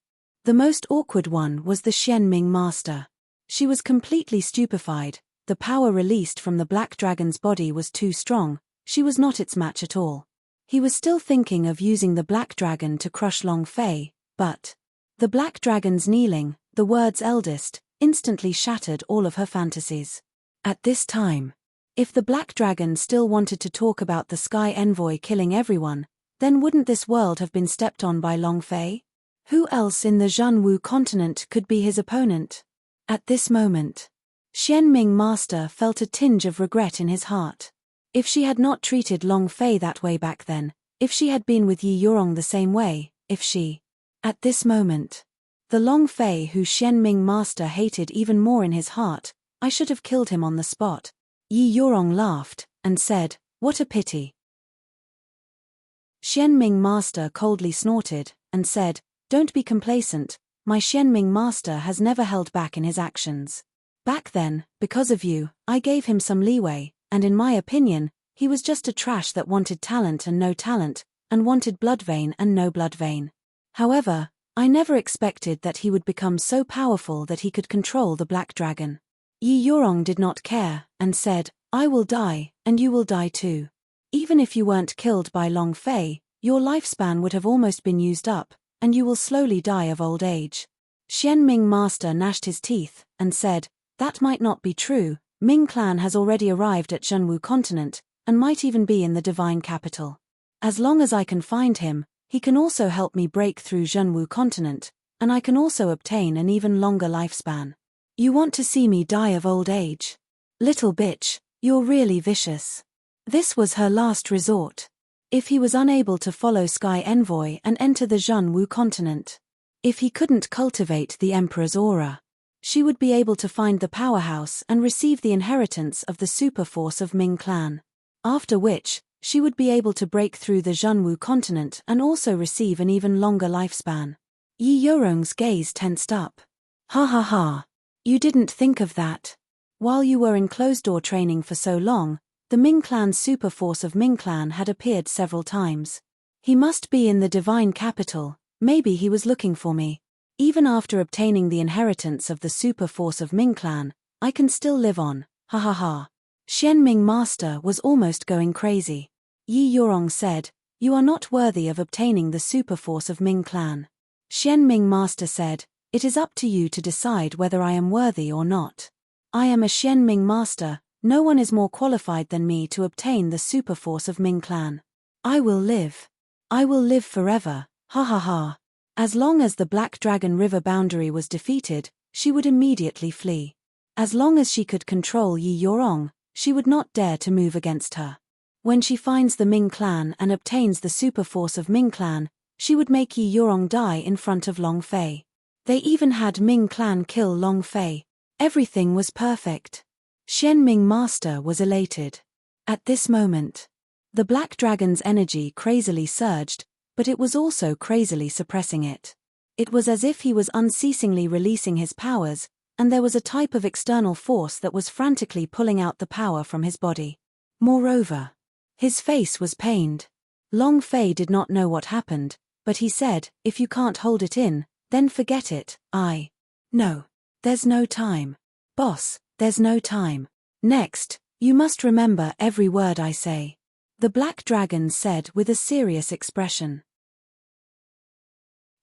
the most awkward one was the Xianming master. She was completely stupefied, the power released from the black dragon's body was too strong, she was not its match at all. He was still thinking of using the black dragon to crush Long Fei, but the black dragon's kneeling, the words eldest, instantly shattered all of her fantasies. At this time, if the black dragon still wanted to talk about the Sky Envoy killing everyone, then wouldn't this world have been stepped on by Long Fei? Who else in the Zhenwu continent could be his opponent? At this moment, Xianming Master felt a tinge of regret in his heart. If she had not treated Long Fei that way back then, if she had been with Yi Yorong the same way, if she... At this moment, the Long Fei who Xianming Master hated even more in his heart, I should have killed him on the spot. Yi Yorong laughed, and said, what a pity. Xianming Master coldly snorted, and said, don't be complacent, my Xianming Master has never held back in his actions. Back then, because of you, I gave him some leeway, and in my opinion, he was just a trash that wanted talent and no talent, and wanted blood vein and no blood vein. However, I never expected that he would become so powerful that he could control the black dragon. Yi Yorong did not care, and said, I will die, and you will die too. Even if you weren't killed by Long Fei, your lifespan would have almost been used up, and you will slowly die of old age. Xianming Master gnashed his teeth, and said, that might not be true, Ming clan has already arrived at Zhenwu continent, and might even be in the divine capital. As long as I can find him, he can also help me break through Zhenwu continent, and I can also obtain an even longer lifespan. You want to see me die of old age? Little bitch, you're really vicious. This was her last resort. If he was unable to follow Sky Envoy and enter the Zhenwu continent, if he couldn't cultivate the Emperor's aura, she would be able to find the powerhouse and receive the inheritance of the super force of Ming clan. After which, she would be able to break through the Zhenwu continent and also receive an even longer lifespan. Yi Yorong's gaze tensed up. Ha ha ha. You didn't think of that. While you were in closed-door training for so long, the Ming clan's super force of Ming clan had appeared several times. He must be in the divine capital, maybe he was looking for me. Even after obtaining the inheritance of the super force of Ming clan, I can still live on, ha ha ha. Xianming Master was almost going crazy. Yi Yorong said, you are not worthy of obtaining the super force of Ming clan. Xianming Master said, it is up to you to decide whether I am worthy or not. I am a Xianming Master, no one is more qualified than me to obtain the super force of Ming clan. I will live. I will live forever, ha ha ha. As long as the Black Dragon River boundary was defeated, she would immediately flee. As long as she could control Yi Yorong, she would not dare to move against her. When she finds the Ming clan and obtains the super force of Ming clan, she would make Yi Yorong die in front of Long Fei. They even had Ming clan kill Long Fei. Everything was perfect. Xian Ming Master was elated. At this moment, the Black Dragon's energy crazily surged, but it was also crazily suppressing it. It was as if he was unceasingly releasing his powers, and there was a type of external force that was frantically pulling out the power from his body. Moreover, his face was pained. Long Fei did not know what happened, but he said, "If you can't hold it in, then forget it." No. There's no time. Boss, there's no time. Next, you must remember every word I say. The Black Dragon said with a serious expression.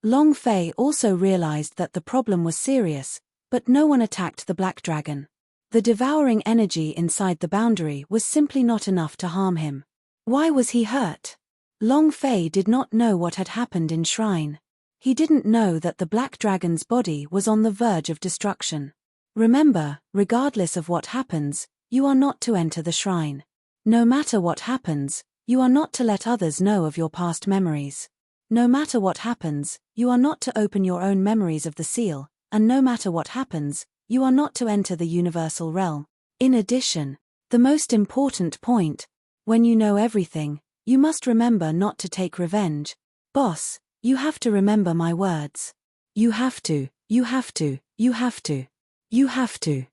Long Fei also realized that the problem was serious, but no one attacked the Black Dragon. The devouring energy inside the boundary was simply not enough to harm him. Why was he hurt? Long Fei did not know what had happened in Shrine. He didn't know that the Black Dragon's body was on the verge of destruction. Remember, regardless of what happens, you are not to enter the shrine. No matter what happens, you are not to let others know of your past memories. No matter what happens, you are not to open your own memories of the seal, and no matter what happens, you are not to enter the universal realm. In addition, the most important point, when you know everything, you must remember not to take revenge. Boss, you have to remember my words. You have to, you have to, you have to. You have to.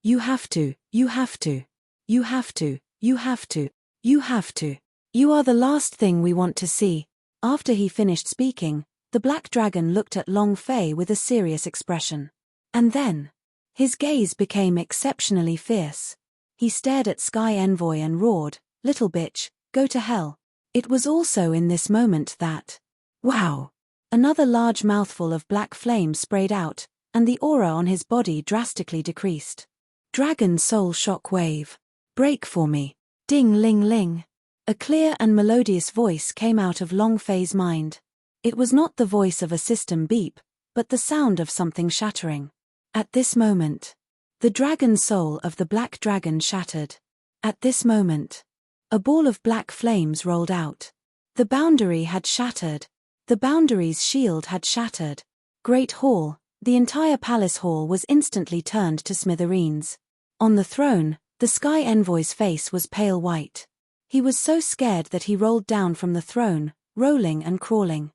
You have to, you have to. You have to, you have to. You have to. You are the last thing we want to see. After he finished speaking, the Black Dragon looked at Long Fei with a serious expression. And then, his gaze became exceptionally fierce. He stared at Sky Envoy and roared, "Little bitch, go to hell." It was also in this moment that, wow! Another large mouthful of black flame sprayed out, and the aura on his body drastically decreased. Dragon Soul Shock Wave. Break for me. Ding ling ling. A clear and melodious voice came out of Long Fei's mind. It was not the voice of a system beep, but the sound of something shattering. At this moment, the dragon soul of the Black Dragon shattered. At this moment, a ball of black flames rolled out. The boundary had shattered. The boundary's shield had shattered. Great Hall, the entire palace hall was instantly turned to smithereens. On the throne, the Sky Envoy's face was pale white. He was so scared that he rolled down from the throne, rolling and crawling.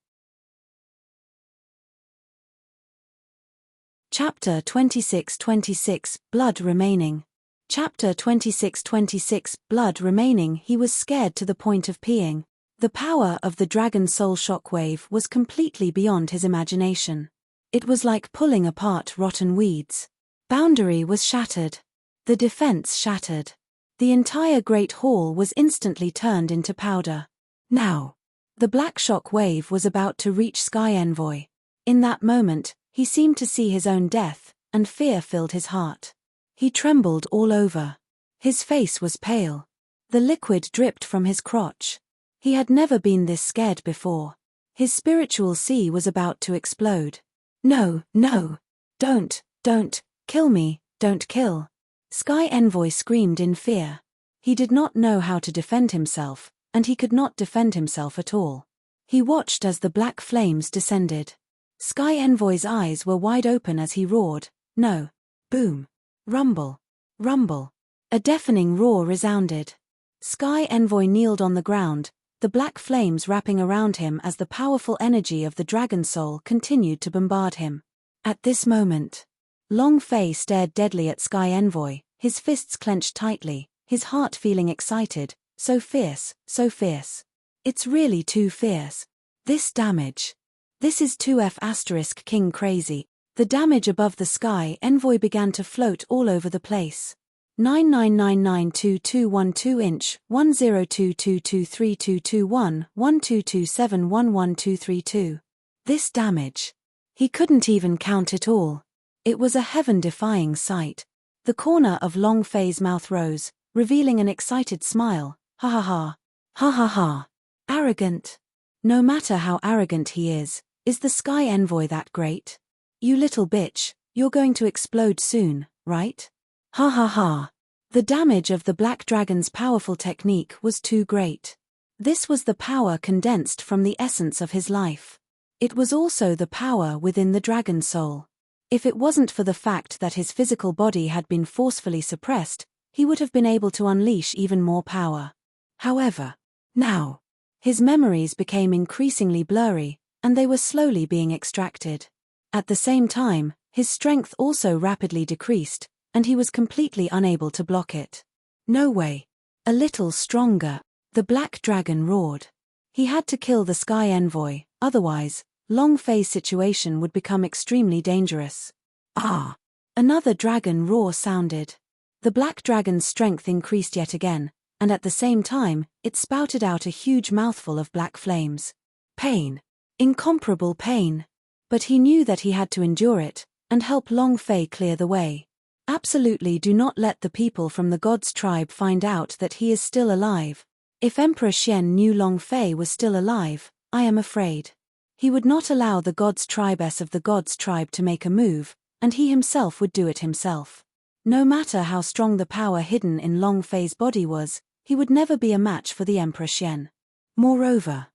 Chapter 26:26, Blood Remaining. Chapter 26:26, Blood Remaining. He was scared to the point of peeing. The power of the Dragon Soul Shockwave was completely beyond his imagination. It was like pulling apart rotten weeds. Boundary was shattered. The defense shattered. The entire Great Hall was instantly turned into powder. Now, the black shock wave was about to reach Sky Envoy. In that moment, he seemed to see his own death, and fear filled his heart. He trembled all over. His face was pale. The liquid dripped from his crotch. He had never been this scared before. His spiritual sea was about to explode. No, no. Don't kill me, don't kill. Sky Envoy screamed in fear. He did not know how to defend himself, and he could not defend himself at all. He watched as the black flames descended. Sky Envoy's eyes were wide open as he roared, "No." Boom. Rumble. Rumble. A deafening roar resounded. Sky Envoy kneeled on the ground, the black flames wrapping around him as the powerful energy of the Dragon Soul continued to bombard him. At this moment, Long Fei stared deadly at Sky Envoy, his fists clenched tightly, his heart feeling excited, so fierce, so fierce. It's really too fierce. This damage. This is 2F** King crazy. The damage above the Sky Envoy began to float all over the place. 99992212 inch, 1022232221, 1227112232. This damage. He couldn't even count it all. It was a heaven-defying sight. The corner of Long Fei's mouth rose, revealing an excited smile. Ha ha ha. Ha ha ha. Arrogant. No matter how arrogant he is the Sky Envoy that great? You little bitch, you're going to explode soon, right? Ha ha ha. The damage of the Black Dragon's powerful technique was too great. This was the power condensed from the essence of his life. It was also the power within the dragon soul. If it wasn't for the fact that his physical body had been forcefully suppressed, he would have been able to unleash even more power. However, now, his memories became increasingly blurry, and they were slowly being extracted. At the same time, his strength also rapidly decreased, and he was completely unable to block it. No way. A little stronger. The Black Dragon roared. He had to kill the Sky Envoy, otherwise, Long Fei's situation would become extremely dangerous. Ah! Another dragon roar sounded. The Black Dragon's strength increased yet again, and at the same time, it spouted out a huge mouthful of black flames. Pain. Incomparable pain. But he knew that he had to endure it, and help Long Fei clear the way. Absolutely do not let the people from the God's tribe find out that he is still alive. If Emperor Xian knew Long Fei was still alive, I am afraid he would not allow the God's tribes of the God's tribe to make a move, and he himself would do it himself. No matter how strong the power hidden in Long Fei's body was, he would never be a match for the Emperor Xian. Moreover,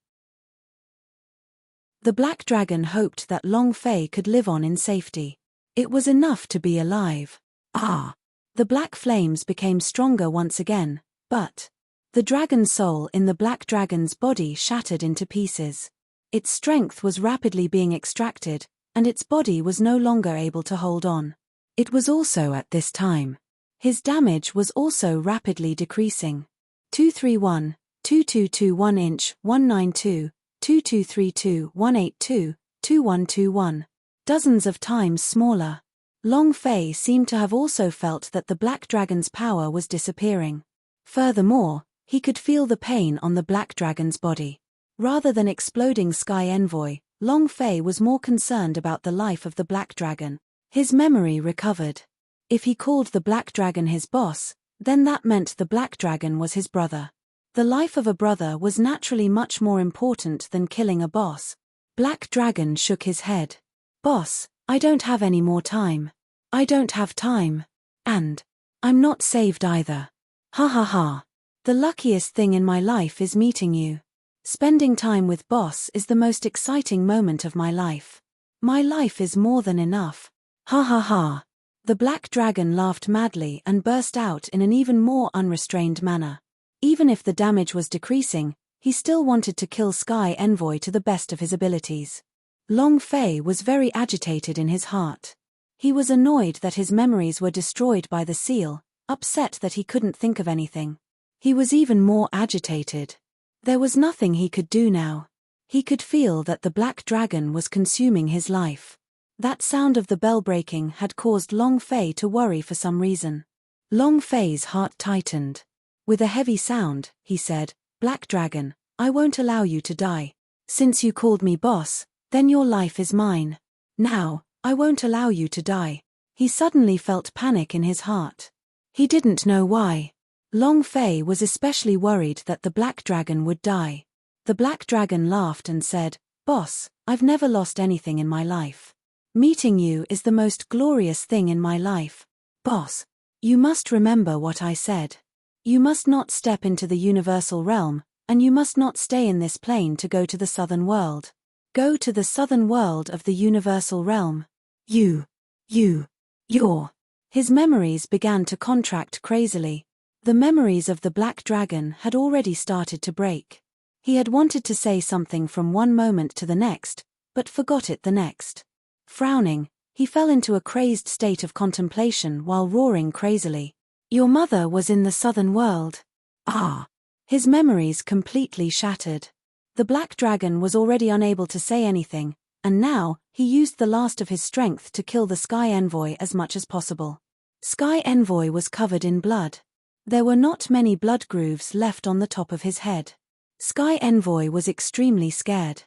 the Black Dragon hoped that Long Fei could live on in safety. It was enough to be alive. Ah! The black flames became stronger once again, but the dragon soul in the Black Dragon's body shattered into pieces. Its strength was rapidly being extracted, and its body was no longer able to hold on. It was also at this time. His damage was also rapidly decreasing. 231, 2221 inch, 192, 2232, 182, 2121. Dozens of times smaller. Long Fei seemed to have also felt that the Black Dragon's power was disappearing. Furthermore, he could feel the pain on the Black Dragon's body. Rather than exploding Sky Envoy, Long Fei was more concerned about the life of the Black Dragon. His memory recovered. If he called the Black Dragon his boss, then that meant the Black Dragon was his brother. The life of a brother was naturally much more important than killing a boss. Black Dragon shook his head. Boss, I don't have any more time. I don't have time. And I'm not saved either. Ha ha ha. The luckiest thing in my life is meeting you. Spending time with boss is the most exciting moment of my life. My life is more than enough. Ha ha ha. The Black Dragon laughed madly and burst out in an even more unrestrained manner. Even if the damage was decreasing, he still wanted to kill Sky Envoy to the best of his abilities. Long Fei was very agitated in his heart. He was annoyed that his memories were destroyed by the seal, upset that he couldn't think of anything. He was even more agitated. There was nothing he could do now. He could feel that the Black Dragon was consuming his life. That sound of the bell breaking had caused Long Fei to worry for some reason. Long Fei's heart tightened. With a heavy sound, he said, Black Dragon, I won't allow you to die. Since you called me boss, then your life is mine. Now, I won't allow you to die. He suddenly felt panic in his heart. He didn't know why. Long Fei was especially worried that the Black Dragon would die. The Black Dragon laughed and said, Boss, I've never lost anything in my life. Meeting you is the most glorious thing in my life. Boss, you must remember what I said. You must not step into the universal realm, and you must not stay in this plane to go to the southern world. Go to the southern world of the universal realm. You're. His memories began to contract crazily. The memories of the Black Dragon had already started to break. He had wanted to say something from one moment to the next, but forgot it the next. Frowning, he fell into a crazed state of contemplation while roaring crazily. Your mother was in the southern world. Ah! His memories completely shattered. The Black Dragon was already unable to say anything, and now, he used the last of his strength to kill the Sky Envoy as much as possible. Sky Envoy was covered in blood. There were not many blood grooves left on the top of his head. Sky Envoy was extremely scared.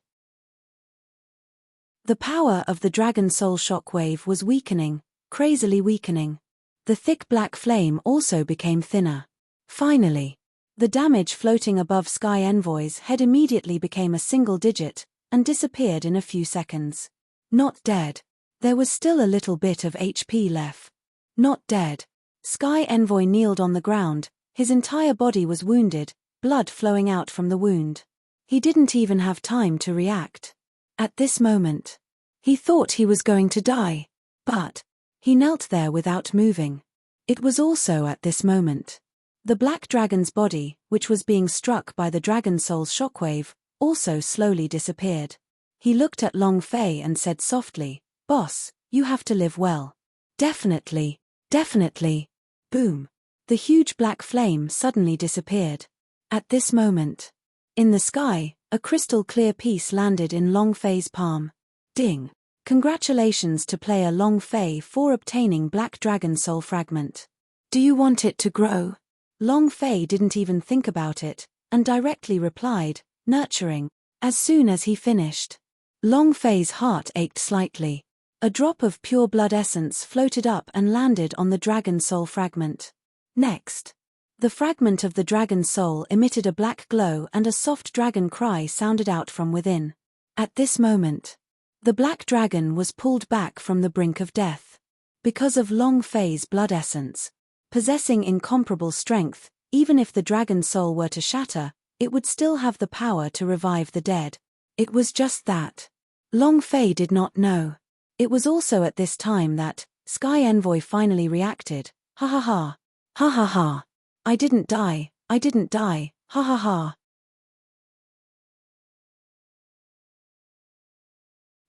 The power of the Dragon Soul shockwave was weakening, crazily weakening. The thick black flame also became thinner. Finally, the damage floating above Sky Envoy's head immediately became a single digit, and disappeared in a few seconds. Not dead. There was still a little bit of HP left. Not dead. Sky Envoy kneeled on the ground, his entire body was wounded, blood flowing out from the wound. He didn't even have time to react. At this moment, he thought he was going to die. But he knelt there without moving. It was also at this moment. The black dragon's body, which was being struck by the dragon soul's shockwave, also slowly disappeared. He looked at Long Fei and said softly, "Boss, you have to live well." "Definitely, definitely." Boom. The huge black flame suddenly disappeared. At this moment, in the sky, a crystal clear piece landed in Long Fei's palm. Ding. Congratulations to player Long Fei for obtaining Black Dragon Soul Fragment. Do you want it to grow? Long Fei didn't even think about it, and directly replied, "Nurturing." As soon as he finished, Long Fei's heart ached slightly. A drop of pure blood essence floated up and landed on the Dragon Soul Fragment. Next, the fragment of the Dragon Soul emitted a black glow and a soft dragon cry sounded out from within. At this moment, the black dragon was pulled back from the brink of death. Because of Long Fei's blood essence, possessing incomparable strength, even if the dragon soul were to shatter, it would still have the power to revive the dead. It was just that Long Fei did not know. It was also at this time that Sky Envoy finally reacted. "Ha ha ha. Ha ha ha. I didn't die, I didn't die, ha ha ha."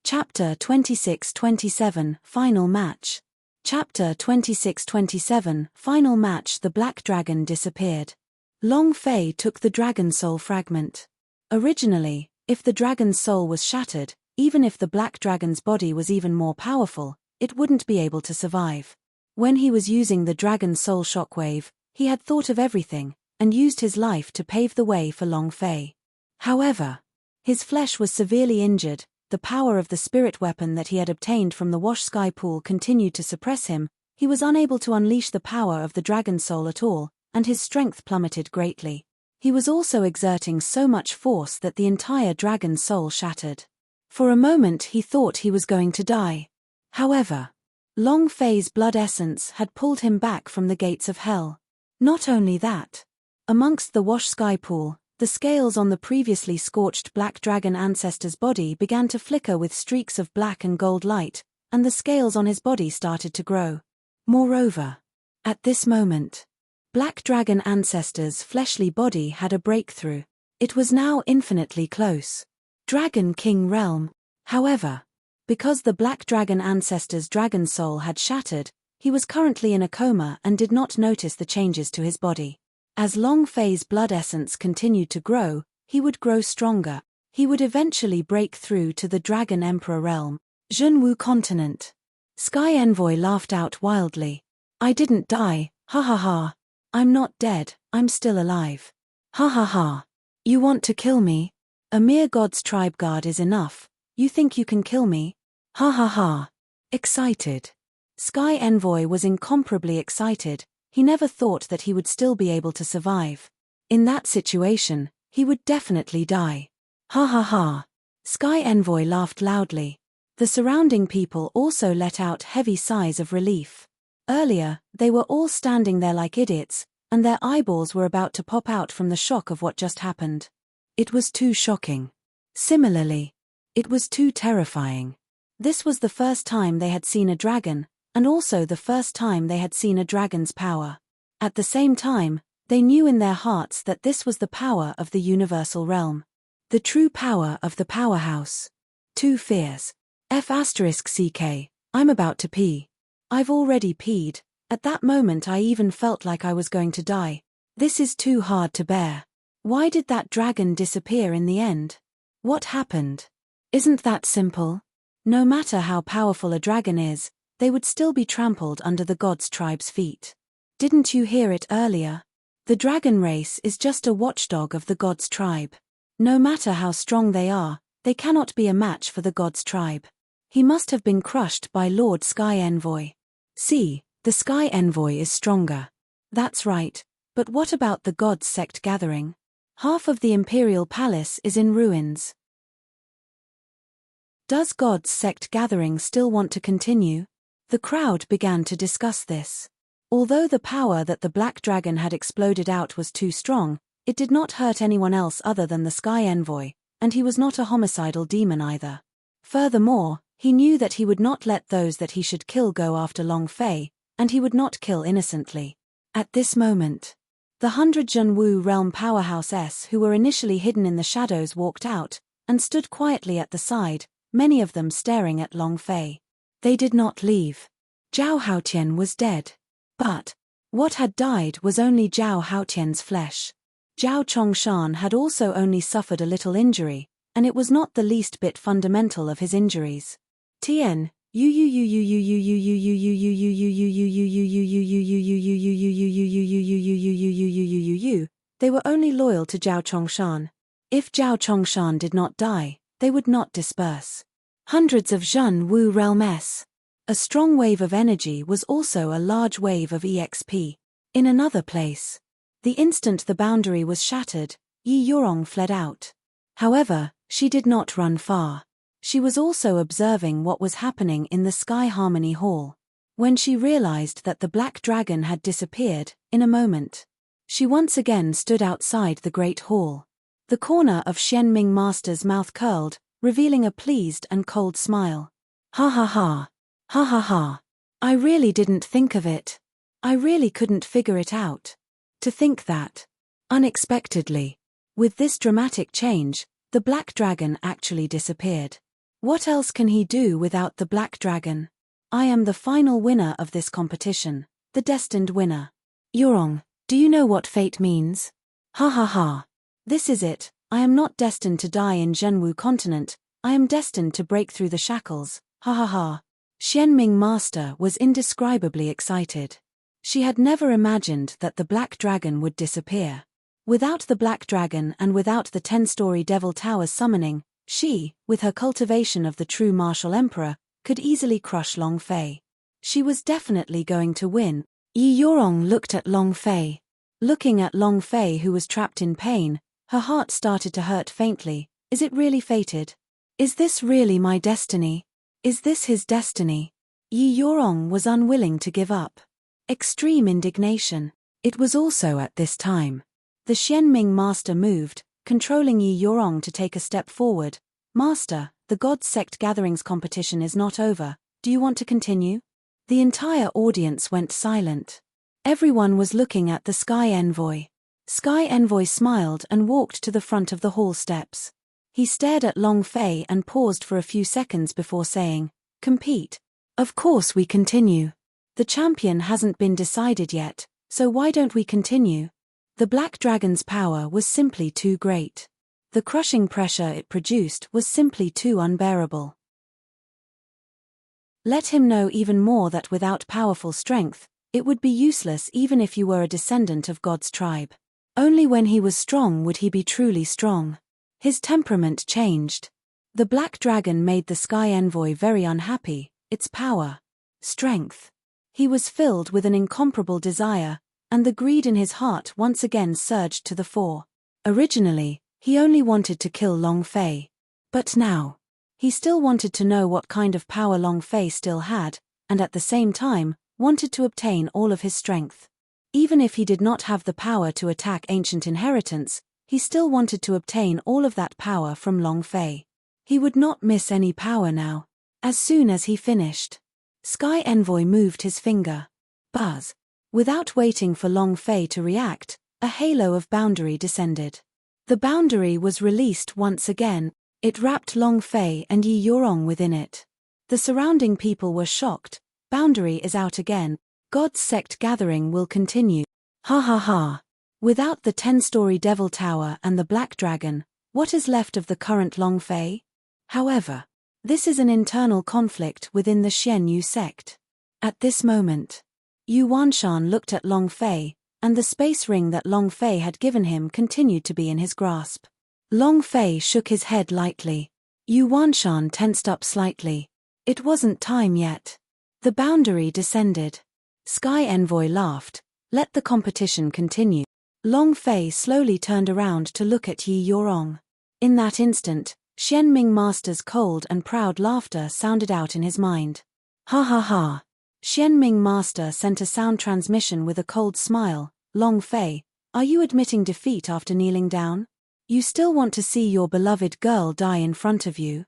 Chapter 26-27 Final Match. Chapter 26-27 Final Match. The black dragon disappeared. Long Fei took the dragon soul fragment. Originally, if the dragon's soul was shattered, even if the black dragon's body was even more powerful, it wouldn't be able to survive. When he was using the dragon soul shockwave, he had thought of everything, and used his life to pave the way for Long Fei. However, his flesh was severely injured, the power of the spirit weapon that he had obtained from the Wash Sky Pool continued to suppress him, he was unable to unleash the power of the dragon soul at all, and his strength plummeted greatly. He was also exerting so much force that the entire dragon soul shattered. For a moment he thought he was going to die. However, Long Fei's blood essence had pulled him back from the gates of hell. Not only that, amongst the Wash Sky Pool, the scales on the previously scorched black dragon ancestor's body began to flicker with streaks of black and gold light, and the scales on his body started to grow. Moreover, at this moment, black dragon ancestor's fleshly body had a breakthrough. It was now infinitely close. Dragon King Realm. However, because the black dragon ancestor's dragon soul had shattered, he was currently in a coma and did not notice the changes to his body. As Long Fei's blood essence continued to grow, he would grow stronger. He would eventually break through to the Dragon Emperor realm, Zhenwu continent. Sky Envoy laughed out wildly. "I didn't die, ha ha ha. I'm not dead, I'm still alive. Ha ha ha. You want to kill me? A mere god's tribe guard is enough. You think you can kill me? Ha ha ha." Excited. Sky Envoy was incomparably excited. He never thought that he would still be able to survive. In that situation, he would definitely die. Ha ha ha. Sky Envoy laughed loudly. The surrounding people also let out heavy sighs of relief. Earlier, they were all standing there like idiots, and their eyeballs were about to pop out from the shock of what just happened. It was too shocking. Similarly, it was too terrifying. This was the first time they had seen a dragon, and also the first time they had seen a dragon's power. At the same time, they knew in their hearts that this was the power of the universal realm. The true power of the powerhouse. Too fierce. F***CK, I'm about to pee. I've already peed. At that moment I even felt like I was going to die. This is too hard to bear. Why did that dragon disappear in the end? What happened? Isn't that simple? No matter how powerful a dragon is, they would still be trampled under the god's tribe's feet. Didn't you hear it earlier? The dragon race is just a watchdog of the god's tribe. No matter how strong they are, they cannot be a match for the god's tribe. He must have been crushed by Lord Sky Envoy. See, the Sky Envoy is stronger. That's right, but what about the god's sect gathering? Half of the Imperial Palace is in ruins. Does God's sect gathering still want to continue? The crowd began to discuss this. Although the power that the black dragon had exploded out was too strong, it did not hurt anyone else other than the Sky Envoy, and he was not a homicidal demon either. Furthermore, he knew that he would not let those that he should kill go after Long Fei, and he would not kill innocently. At this moment, the 100 Zhenwu realm powerhouse S who were initially hidden in the shadows walked out, and stood quietly at the side, many of them staring at Long Fei. They did not leave. Zhao Haotian was dead. But what had died was only Zhao Haotian's flesh. Zhao Chongshan had also only suffered a little injury, and it was not the least bit fundamental of his injuries. Tien, they were only loyal to Zhao Chongshan. If Zhao Chongshan did not die, they would not disperse. Hundreds of Zhen Wu realm S. A strong wave of energy was also a large wave of EXP. In another place, the instant the boundary was shattered, Yi Yorong fled out. However, she did not run far. She was also observing what was happening in the Sky Harmony Hall. When she realized that the black dragon had disappeared, in a moment, she once again stood outside the great hall. The corner of Xianming Master's mouth curled, revealing a pleased and cold smile. Ha ha ha. Ha ha ha. I really didn't think of it. I really couldn't figure it out. To think that, unexpectedly, with this dramatic change, the black dragon actually disappeared. What else can he do without the black dragon? I am the final winner of this competition, the destined winner. Yorong, do you know what fate means? Ha ha ha. This is it. I am not destined to die in Zhenwu continent, I am destined to break through the shackles. Ha ha ha. Xianming Master was indescribably excited. She had never imagined that the black dragon would disappear. Without the black dragon and without the 10-story Devil Tower's summoning, she, with her cultivation of the true martial emperor, could easily crush Long Fei. She was definitely going to win. Yi Yorong looked at Long Fei. Looking at Long Fei who was trapped in pain, her heart started to hurt faintly. Is it really fated? Is this really my destiny? Is this his destiny? Yi Yorong was unwilling to give up. Extreme indignation. It was also at this time. The Xianming Master moved, controlling Yi Yorong to take a step forward. Master, the God's Sect Gatherings competition is not over. Do you want to continue? The entire audience went silent. Everyone was looking at the Sky Envoy. Sky Envoy smiled and walked to the front of the hall steps. He stared at Long Fei and paused for a few seconds before saying, "Compete. Of course we continue. The champion hasn't been decided yet, so why don't we continue?" The black dragon's power was simply too great. The crushing pressure it produced was simply too unbearable. Let him know even more that without powerful strength, it would be useless even if you were a descendant of God's tribe. Only when he was strong would he be truly strong. His temperament changed. The black dragon made the Sky Envoy very unhappy, its power, strength. He was filled with an incomparable desire, and the greed in his heart once again surged to the fore. Originally, he only wanted to kill Long Fei. But now, he still wanted to know what kind of power Long Fei still had, and at the same time, wanted to obtain all of his strength. Even if he did not have the power to attack ancient inheritance, he still wanted to obtain all of that power from Long Fei. He would not miss any power now. As soon as he finished, Sky Envoy moved his finger. Buzz. Without waiting for Long Fei to react, a halo of boundary descended. The boundary was released once again. It wrapped Long Fei and Yi Yorong within it. The surrounding people were shocked. Boundary is out again. God's Sect Gathering will continue. Ha ha ha. Without the 10-story Devil Tower and the Black Dragon, what is left of the current Long Fei? However, this is an internal conflict within the Xianyu sect. At this moment, Yu Wanshan looked at Long Fei, and the space ring that Long Fei had given him continued to be in his grasp. Long Fei shook his head lightly. Yu Wanshan tensed up slightly. It wasn't time yet. The boundary descended. Sky Envoy laughed. Let the competition continue. Long Fei slowly turned around to look at Yi Yorong. In that instant, Xianming Master's cold and proud laughter sounded out in his mind. Ha ha ha. Xianming Master sent a sound transmission with a cold smile. Long Fei, are you admitting defeat after kneeling down? You still want to see your beloved girl die in front of you?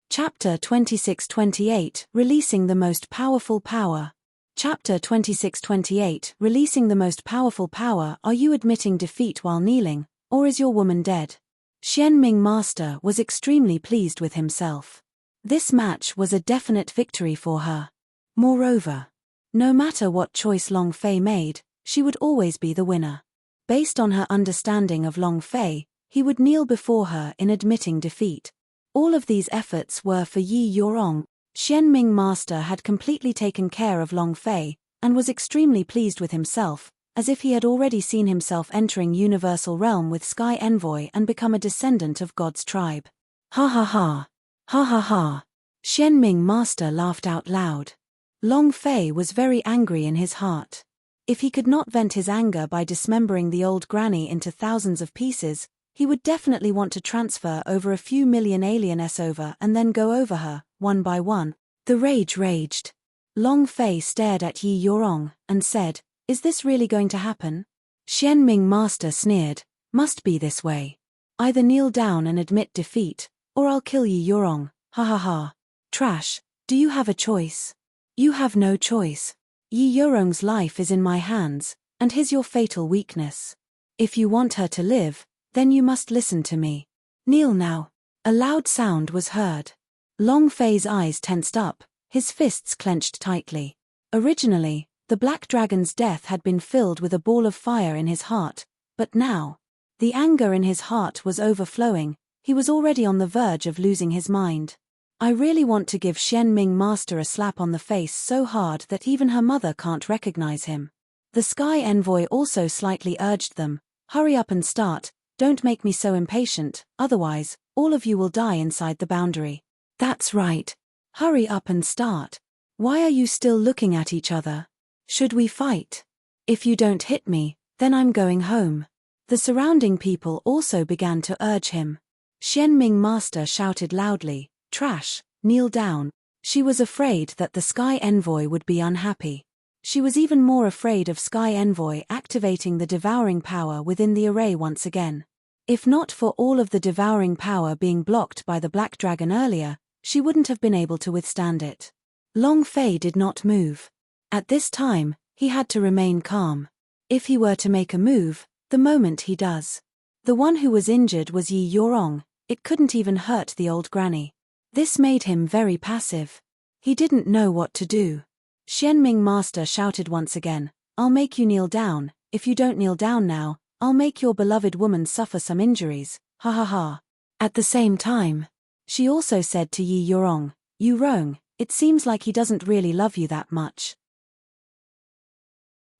Chapter 26-28, Releasing the Most Powerful Power. Chapter 26-28, Releasing the Most Powerful Power. Are you admitting defeat while kneeling, or is your woman dead? Xianming Master was extremely pleased with himself. This match was a definite victory for her. Moreover, no matter what choice Long Fei made, she would always be the winner. Based on her understanding of Long Fei, he would kneel before her in admitting defeat. All of these efforts were for Yi Yorong. Xianming Master had completely taken care of Long Fei, and was extremely pleased with himself, as if he had already seen himself entering Universal Realm with Sky Envoy and become a descendant of God's tribe. Ha ha ha. Ha ha ha. Xianming Master laughed out loud. Long Fei was very angry in his heart. If he could not vent his anger by dismembering the old granny into thousands of pieces, he would definitely want to transfer over a few million aliens over and then go over her, one by one. The rage raged. Long Fei stared at Yi Yorong, and said, "Is this really going to happen?" Xianming Master sneered, "Must be this way. Either kneel down and admit defeat, or I'll kill Yi Yorong, ha ha ha. Trash, do you have a choice? You have no choice. Yi Yorong's life is in my hands, and his your fatal weakness. If you want her to live, then you must listen to me. Kneel now." A loud sound was heard. Long Fei's eyes tensed up, his fists clenched tightly. Originally, the Black Dragon's death had been filled with a ball of fire in his heart, but now, the anger in his heart was overflowing. He was already on the verge of losing his mind. I really want to give Xianming Master a slap on the face so hard that even her mother can't recognize him. The Sky Envoy also slightly urged them, "Hurry up and start, don't make me so impatient, otherwise, all of you will die inside the boundary." That's right. Hurry up and start. Why are you still looking at each other? Should we fight? If you don't hit me, then I'm going home. The surrounding people also began to urge him. Xianming Master shouted loudly, "Trash, kneel down." She was afraid that the Sky Envoy would be unhappy. She was even more afraid of Sky Envoy activating the devouring power within the array once again. If not for all of the devouring power being blocked by the Black Dragon earlier, she wouldn't have been able to withstand it. Long Fei did not move. At this time, he had to remain calm. If he were to make a move, the moment he does. The one who was injured was Yi Yorong. It couldn't even hurt the old granny. This made him very passive. He didn't know what to do. Xianming Master shouted once again, "I'll make you kneel down. If you don't kneel down now, I'll make your beloved woman suffer some injuries, ha ha ha." At the same time, she also said to Yi Yorong, "You Rong, it seems like he doesn't really love you that much.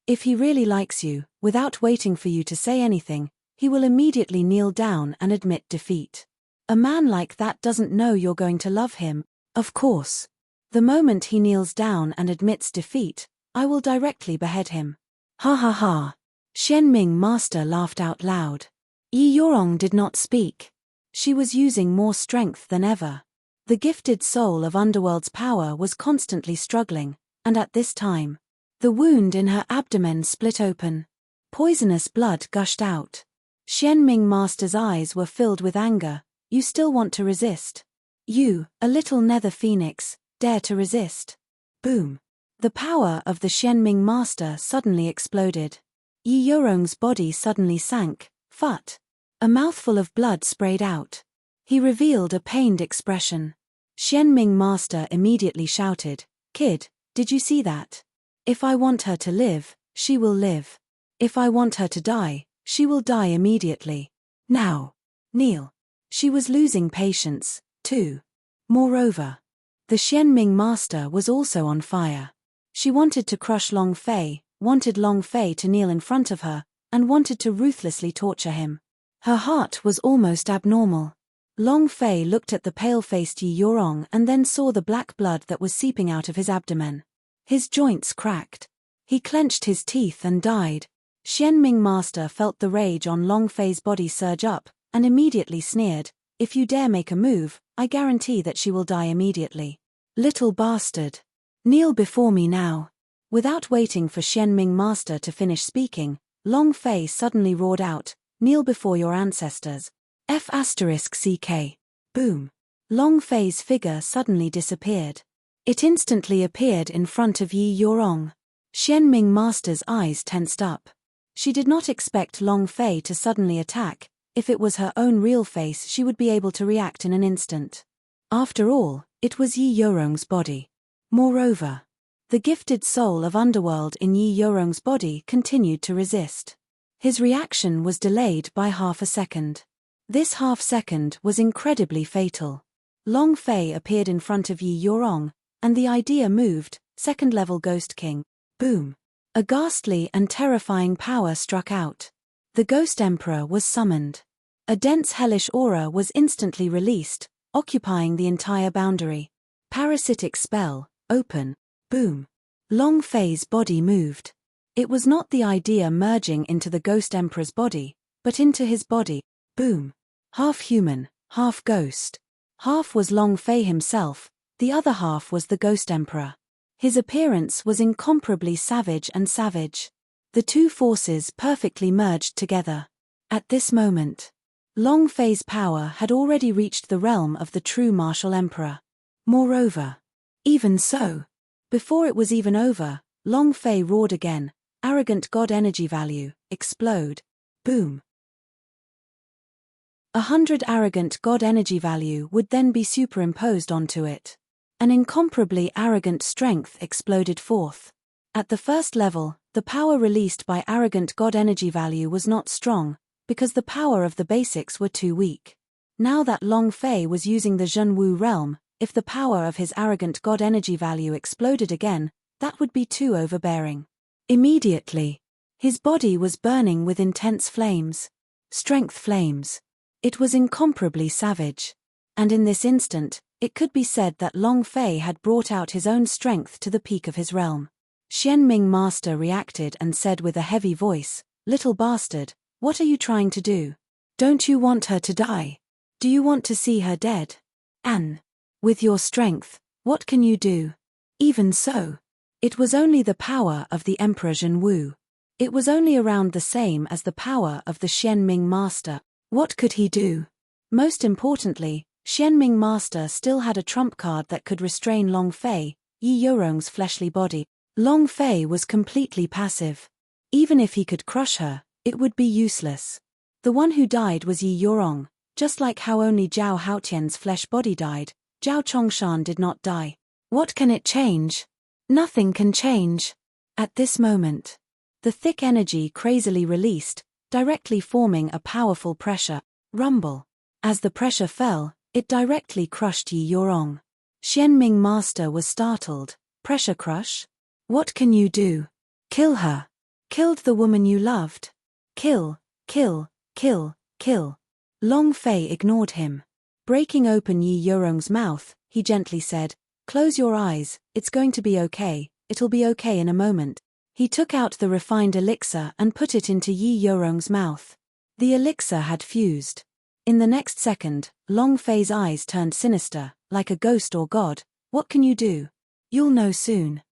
If he really likes you, without waiting for you to say anything, he will immediately kneel down and admit defeat. A man like that doesn't know you're going to love him, of course. The moment he kneels down and admits defeat, I will directly behead him." Ha ha ha. Xianming Master laughed out loud. Yi Yorong did not speak. She was using more strength than ever. The gifted soul of Underworld's power was constantly struggling, and at this time, the wound in her abdomen split open. Poisonous blood gushed out. Xianming Master's eyes were filled with anger. "You still want to resist? You, a little nether phoenix, dare to resist?" Boom. The power of the Xianming Master suddenly exploded. Yi Yorong's body suddenly sank. Phut. A mouthful of blood sprayed out. He revealed a pained expression. Xianming Master immediately shouted, "Kid, did you see that? If I want her to live, she will live. If I want her to die, she will die immediately. Now, kneel." She was losing patience, too. Moreover, the Xianming Master was also on fire. She wanted to crush Long Fei, wanted Long Fei to kneel in front of her, and wanted to ruthlessly torture him. Her heart was almost abnormal. Long Fei looked at the pale-faced Yi Yorong and then saw the black blood that was seeping out of his abdomen. His joints cracked. He clenched his teeth and died. Xianming Master felt the rage on Long Fei's body surge up, and immediately sneered, If you dare make a move, I guarantee that she will die immediately. Little bastard. Kneel before me now. Without waiting for Xianming Master to finish speaking, Long Fei suddenly roared out, kneel before your ancestors. F***CK. Boom. Long Fei's figure suddenly disappeared. It instantly appeared in front of Yi Yorong. Xianming Master's eyes tensed up. She did not expect Long Fei to suddenly attack. If it was her own real face, she would be able to react in an instant. After all, it was Yi Yorong's body. Moreover, the gifted soul of underworld in Yi Yorong's body continued to resist. His reaction was delayed by half a second. This half second was incredibly fatal. Long Fei appeared in front of Yi Yorong, and the idea moved, second-level Ghost King. Boom. A ghastly and terrifying power struck out. The Ghost Emperor was summoned. A dense hellish aura was instantly released, occupying the entire boundary. Parasitic spell, open. Boom. Long Fei's body moved. It was not the idea merging into the Ghost Emperor's body, but into his body. Boom. Half human, half ghost. Half was Long Fei himself, the other half was the Ghost Emperor. His appearance was incomparably savage and savage. The two forces perfectly merged together. At this moment, Long Fei's power had already reached the realm of the true martial emperor. Moreover, even so, before it was even over, Long Fei roared again, arrogant god energy value, explode. Boom. 100 arrogant god energy value would then be superimposed onto it. An incomparably arrogant strength exploded forth. At the first level, the power released by arrogant god energy value was not strong, because the power of the basics were too weak. Now that Long Fei was using the Zhenwu realm, if the power of his arrogant god energy value exploded again, that would be too overbearing. Immediately, his body was burning with intense flames. Strength flames. It was incomparably savage. And in this instant, it could be said that Long Fei had brought out his own strength to the peak of his realm. Xianming Master reacted and said with a heavy voice, "Little bastard, what are you trying to do? Don't you want her to die? Do you want to see her dead? And, with your strength, what can you do?" Even so, it was only the power of the Emperor Zhenwu. It was only around the same as the power of the Xianming Master. What could he do? Most importantly, Xianming Master still had a trump card that could restrain Long Fei, Yi Yorong's fleshly body. Long Fei was completely passive. Even if he could crush her, it would be useless. The one who died was Yi Yorong, just like how only Zhao Haotian's flesh body died, Zhao Chongshan did not die. What can it change? Nothing can change. At this moment, the thick energy crazily released, directly forming a powerful pressure. Rumble. As the pressure fell, it directly crushed Yi Yorong. Xianming Master was startled. Pressure crush? What can you do? Kill her. Killed the woman you loved. Kill, kill, kill, kill. Long Fei ignored him. Breaking open Yi Yorong's mouth, he gently said, "Close your eyes, it's going to be okay, it'll be okay in a moment." He took out the refined elixir and put it into Yi Yorong's mouth. The elixir had fused. In the next second, Long Fei's eyes turned sinister, like a ghost or god. What can you do? You'll know soon.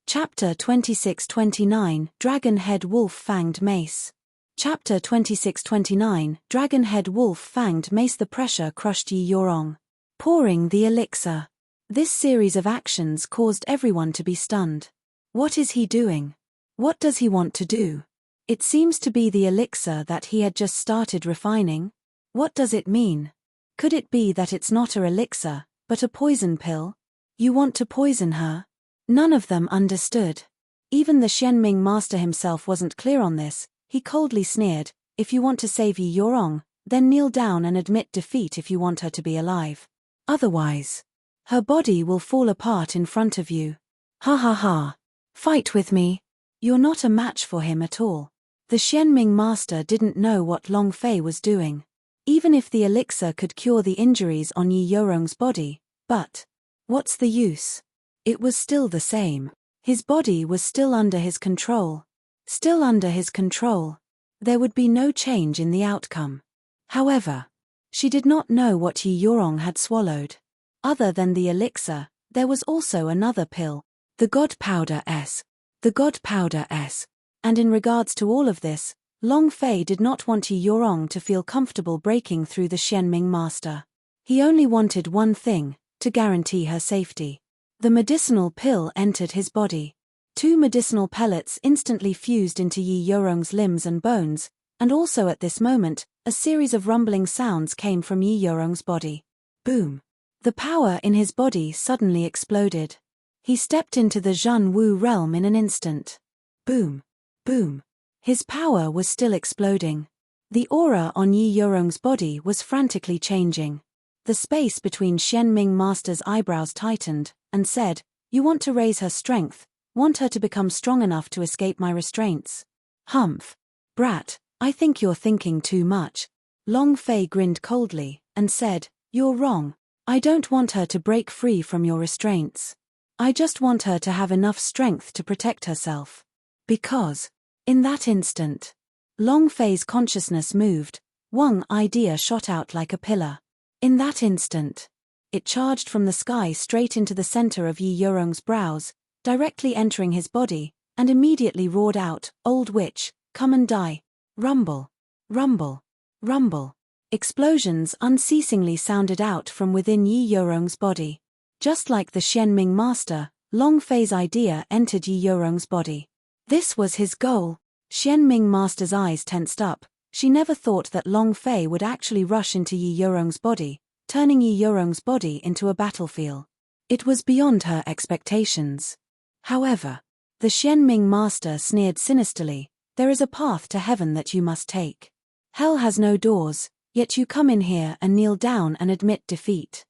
Chapter 26-29, Dragon-Head Wolf-Fanged Mace. Chapter 26-29, Dragon-Head Wolf-Fanged Mace. The pressure crushed Yi Yorong. Pouring the elixir. This series of actions caused everyone to be stunned. What is he doing? What does he want to do? It seems to be the elixir that he had just started refining. What does it mean? Could it be that it's not a elixir, but a poison pill? You want to poison her? None of them understood. Even the Xianming Master himself wasn't clear on this. He coldly sneered, "If you want to save Yi Yorong, then kneel down and admit defeat if you want her to be alive. Otherwise, her body will fall apart in front of you. Ha ha ha. Fight with me. You're not a match for him at all." The Xianming Master didn't know what Long Fei was doing. Even if the elixir could cure the injuries on Yi Yorong's body, but what's the use? It was still the same. His body was still under his control. Still under his control. There would be no change in the outcome. However, she did not know what Yi Yorong had swallowed. Other than the elixir, there was also another pill. The God Powder S. The God Powder S. And in regards to all of this, Long Fei did not want Yi Yorong to feel comfortable breaking through the Xianming master. He only wanted one thing, to guarantee her safety. The medicinal pill entered his body. 2 medicinal pellets instantly fused into Yi Yorong's limbs and bones, and also at this moment, a series of rumbling sounds came from Yi Yorong's body. Boom! The power in his body suddenly exploded. He stepped into the Zhen Wu realm in an instant. Boom! Boom! His power was still exploding. The aura on Yi Yorong's body was frantically changing. The space between Xianming Master's eyebrows tightened, and said, "You want to raise her strength, want her to become strong enough to escape my restraints? Humph. Brat, I think you're thinking too much." Long Fei grinned coldly, and said, "You're wrong. I don't want her to break free from your restraints. I just want her to have enough strength to protect herself." Because, in that instant, Long Fei's consciousness moved, one idea shot out like a pillar. In that instant, it charged from the sky straight into the center of Yi Yorong's brows, directly entering his body, and immediately roared out, "Old witch, come and die." Rumble, rumble, rumble. Explosions unceasingly sounded out from within Yi Yorong's body. Just like the Xianming master, Long Fei's idea entered Yi Yorong's body. This was his goal. Xianming master's eyes tensed up. She never thought that Long Fei would actually rush into Yi Yorong's body, turning Yi Yorong's body into a battlefield. It was beyond her expectations. However, the Xianming master sneered sinisterly, "There is a path to heaven that you must take. Hell has no doors, yet you come in here and kneel down and admit defeat.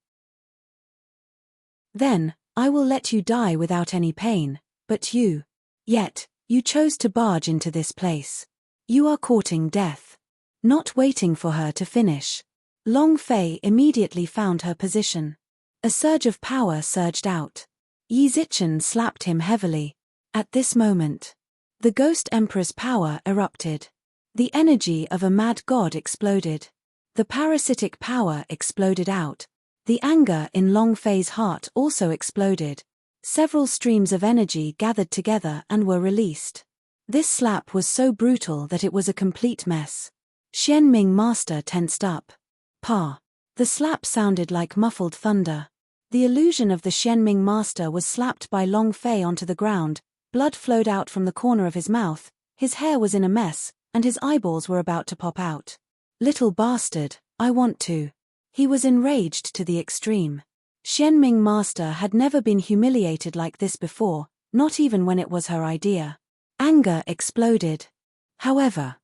Then, I will let you die without any pain, but yet, you chose to barge into this place. You are courting death." Not waiting for her to finish, Long Fei immediately found her position. A surge of power surged out. Yi Zichen slapped him heavily. At this moment, the Ghost Emperor's power erupted. The energy of a mad god exploded. The parasitic power exploded out. The anger in Long Fei's heart also exploded. Several streams of energy gathered together and were released. This slap was so brutal that it was a complete mess. Xianming master tensed up. Pa. The slap sounded like muffled thunder. The illusion of the Xianming master was slapped by Long Fei onto the ground, blood flowed out from the corner of his mouth, his hair was in a mess, and his eyeballs were about to pop out. "Little bastard, I want to." He was enraged to the extreme. Xianming master had never been humiliated like this before, not even when it was her idea. Anger exploded. However,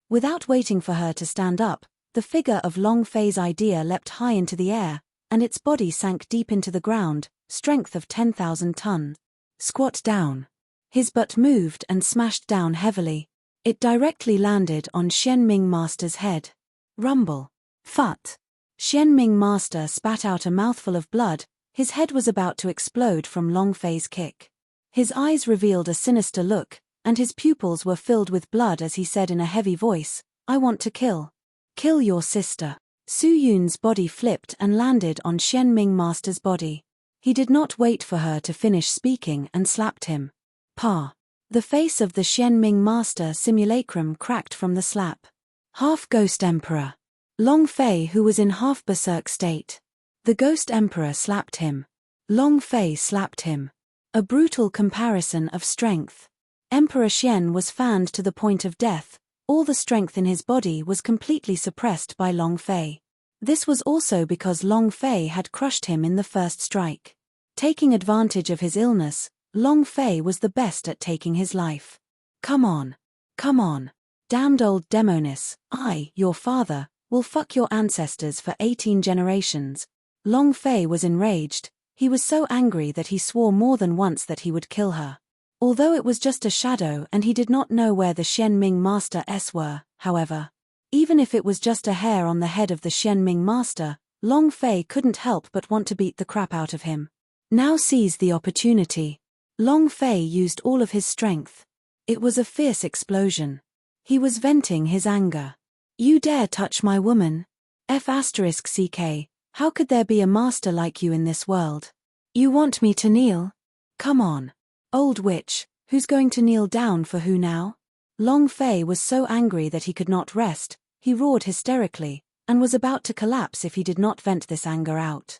without waiting for her to stand up, the figure of Long Fei's idea leapt high into the air, and its body sank deep into the ground, strength of 10,000 tons. Squat down. His butt moved and smashed down heavily. It directly landed on Xianming master's head. Rumble. Phut. Xianming master spat out a mouthful of blood, his head was about to explode from Long Fei's kick. His eyes revealed a sinister look, and his pupils were filled with blood as he said in a heavy voice, "I want to kill. Kill your sister." Su Yun's body flipped and landed on Xianming master's body. He did not wait for her to finish speaking and slapped him. Pa. The face of the Xianming master simulacrum cracked from the slap. Half Ghost Emperor. Long Fei, who was in half berserk state. The Ghost Emperor slapped him. Long Fei slapped him. A brutal comparison of strength. Emperor Xian was fanned to the point of death. All the strength in his body was completely suppressed by Long Fei. This was also because Long Fei had crushed him in the first strike. Taking advantage of his illness, Long Fei was the best at taking his life. Come on. Come on. Damned old demonis, I, your father, will fuck your ancestors for 18 generations. Long Fei was enraged. He was so angry that he swore more than once that he would kill her. Although it was just a shadow and he did not know where the Xianming master were, however. Even if it was just a hair on the head of the Xianming master, Long Fei couldn't help but want to beat the crap out of him. Now seize the opportunity. Long Fei used all of his strength. It was a fierce explosion. He was venting his anger. You dare touch my woman? F***ck, how could there be a master like you in this world? You want me to kneel? Come on. Old witch, who's going to kneel down for who now? Long Fei was so angry that he could not rest, he roared hysterically, and was about to collapse if he did not vent this anger out.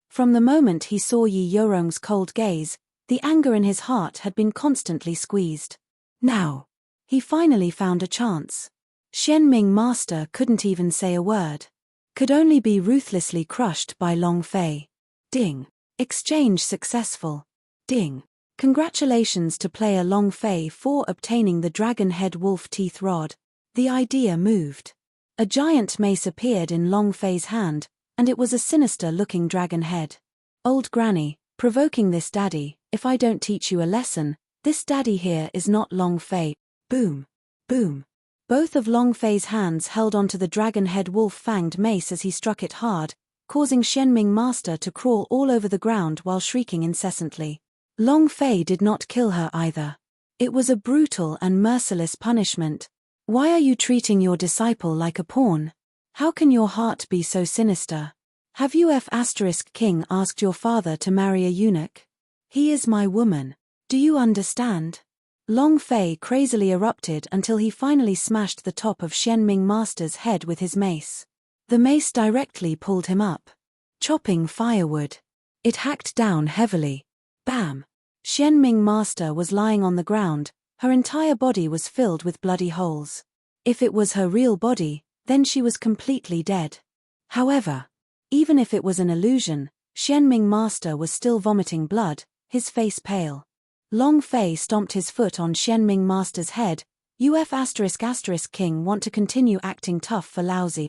From the moment he saw Yi Yorong's cold gaze, the anger in his heart had been constantly squeezed. Now, he finally found a chance. Xianming Master couldn't even say a word. Could only be ruthlessly crushed by Long Fei. Ding. Exchange successful. Ding. Congratulations to player Long Fei for obtaining the Dragon Head Wolf Teeth Rod. The idea moved. A giant mace appeared in Long Fei's hand, and it was a sinister-looking dragon head. Old Granny, provoking this daddy, if I don't teach you a lesson, this daddy here is not Long Fei. Boom. Boom. Both of Long Fei's hands held onto the dragon head wolf-fanged mace as he struck it hard, causing Xianming Master to crawl all over the ground while shrieking incessantly. Long Fei did not kill her either. It was a brutal and merciless punishment. Why are you treating your disciple like a pawn? How can your heart be so sinister? Have you King asked your father to marry a eunuch? He is my woman. Do you understand? Long Fei crazily erupted until he finally smashed the top of Xianming Master's head with his mace. The mace directly pulled him up. Chopping firewood. It hacked down heavily. Bam! Xianming Master was lying on the ground, her entire body was filled with bloody holes. If it was her real body, then she was completely dead. However, even if it was an illusion, Xianming Master was still vomiting blood, his face pale. Long Fei stomped his foot on Xianming Master's head. You King want to continue acting tough for lousy.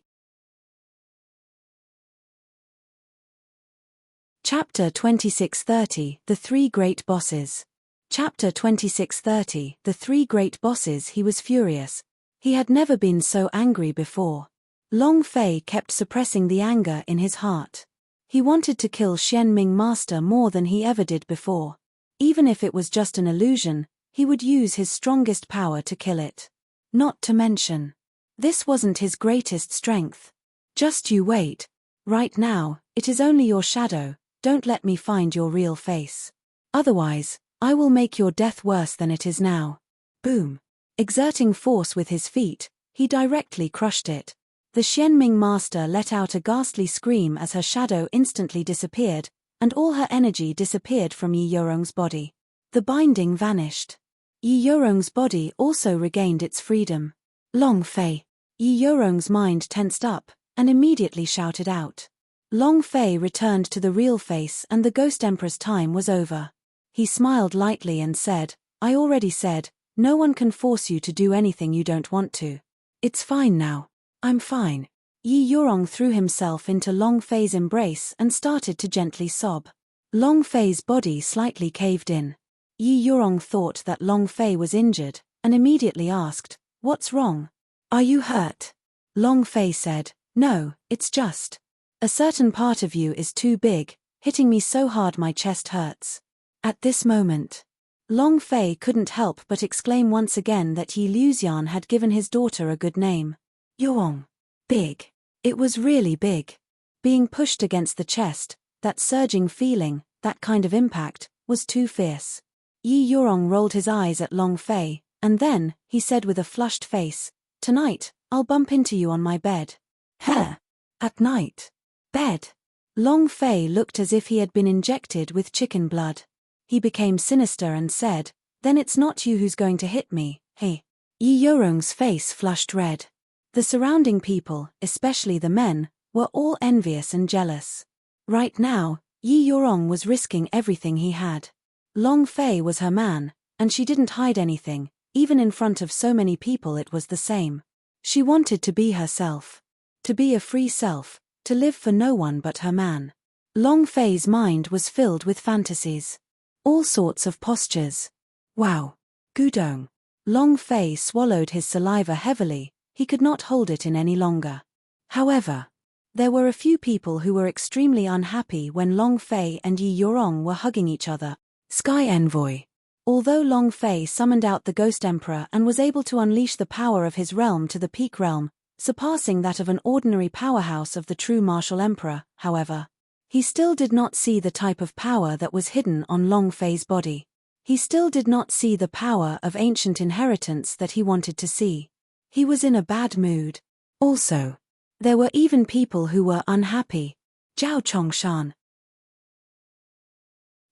Chapter 2630, The Three Great Bosses. Chapter 2630, The Three Great Bosses. He was furious. He had never been so angry before. Long Fei kept suppressing the anger in his heart. He wanted to kill Xianming Master more than he ever did before. Even if it was just an illusion, he would use his strongest power to kill it. Not to mention, this wasn't his greatest strength. Just you wait. Right now, it is only your shadow, don't let me find your real face. Otherwise, I will make your death worse than it is now. Boom. Exerting force with his feet, he directly crushed it. The Xianming Master let out a ghastly scream as her shadow instantly disappeared, and all her energy disappeared from Yi Yorong's body. The binding vanished. Yi Yorong's body also regained its freedom. Long Fei. Yi Yorong's mind tensed up, and immediately shouted out. Long Fei returned to the real face and the Ghost Emperor's time was over. He smiled lightly and said, I already said, no one can force you to do anything you don't want to. It's fine now. I'm fine. Yi Yorong threw himself into Long Fei's embrace and started to gently sob. Long Fei's body slightly caved in. Yi Yorong thought that Long Fei was injured, and immediately asked, What's wrong? Are you hurt? Long Fei said, No, it's just. A certain part of you is too big, hitting me so hard my chest hurts. At this moment, Long Fei couldn't help but exclaim once again that Yi Luxian had given his daughter a good name. Yorong. Big. It was really big. Being pushed against the chest, that surging feeling, that kind of impact, was too fierce. Yi Yorong rolled his eyes at Long Fei, and then, he said with a flushed face, Tonight, I'll bump into you on my bed. Huh? At night? Bed? Long Fei looked as if he had been injected with chicken blood. He became sinister and said, Then it's not you who's going to hit me, hey? Yi Yorong's face flushed red. The surrounding people, especially the men, were all envious and jealous. Right now, Yi Yorong was risking everything he had. Long Fei was her man, and she didn't hide anything, even in front of so many people it was the same. She wanted to be herself. To be a free self, to live for no one but her man. Long Fei's mind was filled with fantasies. All sorts of postures. Wow. Gudong. Long Fei swallowed his saliva heavily. He could not hold it in any longer. However, there were a few people who were extremely unhappy when Long Fei and Yi Yorong were hugging each other. Sky Envoy. Although Long Fei summoned out the Ghost Emperor and was able to unleash the power of his realm to the peak realm, surpassing that of an ordinary powerhouse of the true martial emperor, however, he still did not see the type of power that was hidden on Long Fei's body. He still did not see the power of ancient inheritance that he wanted to see. He was in a bad mood. Also, there were even people who were unhappy. Zhao Chongshan.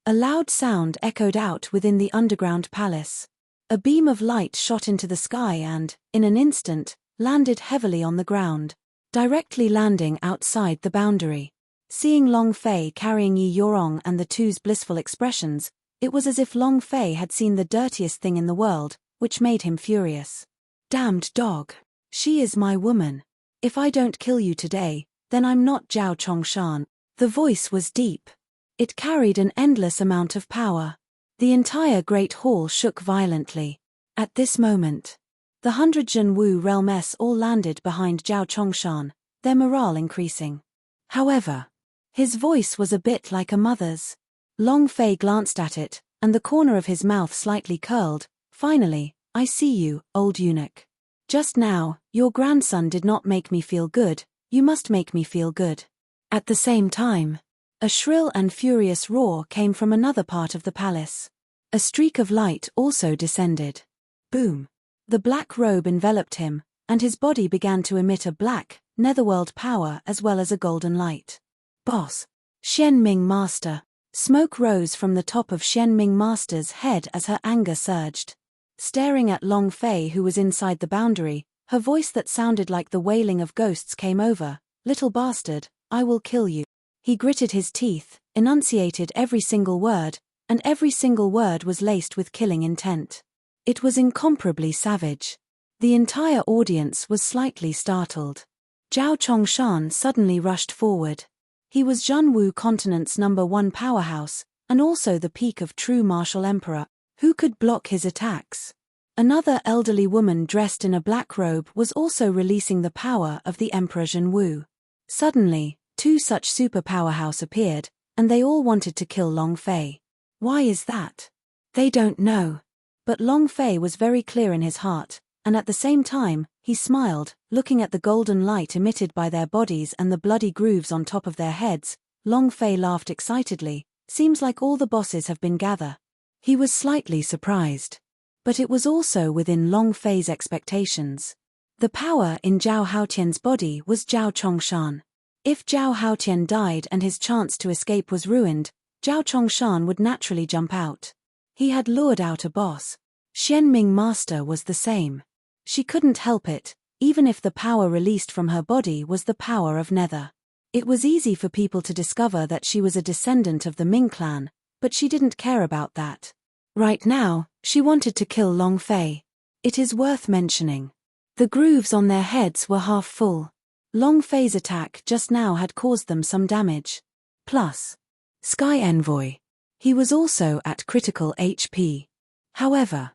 A loud sound echoed out within the underground palace. A beam of light shot into the sky and, in an instant, landed heavily on the ground, directly landing outside the boundary. Seeing Long Fei carrying Yi Yorong and the two's blissful expressions, it was as if Long Fei had seen the dirtiest thing in the world, which made him furious. Damned dog. She is my woman. If I don't kill you today, then I'm not Zhao Chongshan. The voice was deep. It carried an endless amount of power. The entire great hall shook violently. At this moment, the 100 Zhenwu realmess all landed behind Zhao Chongshan, their morale increasing. However, his voice was a bit like a mother's. Long Fei glanced at it, and the corner of his mouth slightly curled. Finally, I see you, old eunuch. Just now, your grandson did not make me feel good, you must make me feel good. At the same time, a shrill and furious roar came from another part of the palace. A streak of light also descended. Boom! The black robe enveloped him, and his body began to emit a black, netherworld power as well as a golden light. Boss! Xian Ming Master! Smoke rose from the top of Xian Ming Master's head as her anger surged. Staring at Long Fei who was inside the boundary, her voice that sounded like the wailing of ghosts came over. Little bastard, I will kill you. He gritted his teeth, enunciated every single word, and every single word was laced with killing intent. It was incomparably savage. The entire audience was slightly startled. Zhao Chongshan suddenly rushed forward. He was Zhenwu continent's #1 powerhouse, and also the peak of true martial emperor. Who could block his attacks? Another elderly woman dressed in a black robe was also releasing the power of the Emperor Zhenwu. Suddenly, two such superpowerhouse appeared, and they all wanted to kill Long Fei. Why is that? They don't know. But Long Fei was very clear in his heart, and at the same time, he smiled, looking at the golden light emitted by their bodies and the bloody grooves on top of their heads. Long Fei laughed excitedly. Seems like all the bosses have been gathered. He was slightly surprised. But it was also within Long Fei's expectations. The power in Zhao Haotian's body was Zhao Chongshan. If Zhao Haotian died and his chance to escape was ruined, Zhao Chongshan would naturally jump out. He had lured out a boss. Xian Ming Master was the same. She couldn't help it, even if the power released from her body was the power of Nether. It was easy for people to discover that she was a descendant of the Ming clan, but she didn't care about that. Right now, she wanted to kill Long Fei. It is worth mentioning. The grooves on their heads were half full. Long Fei's attack just now had caused them some damage. Plus, Sky Envoy. He was also at critical HP. However,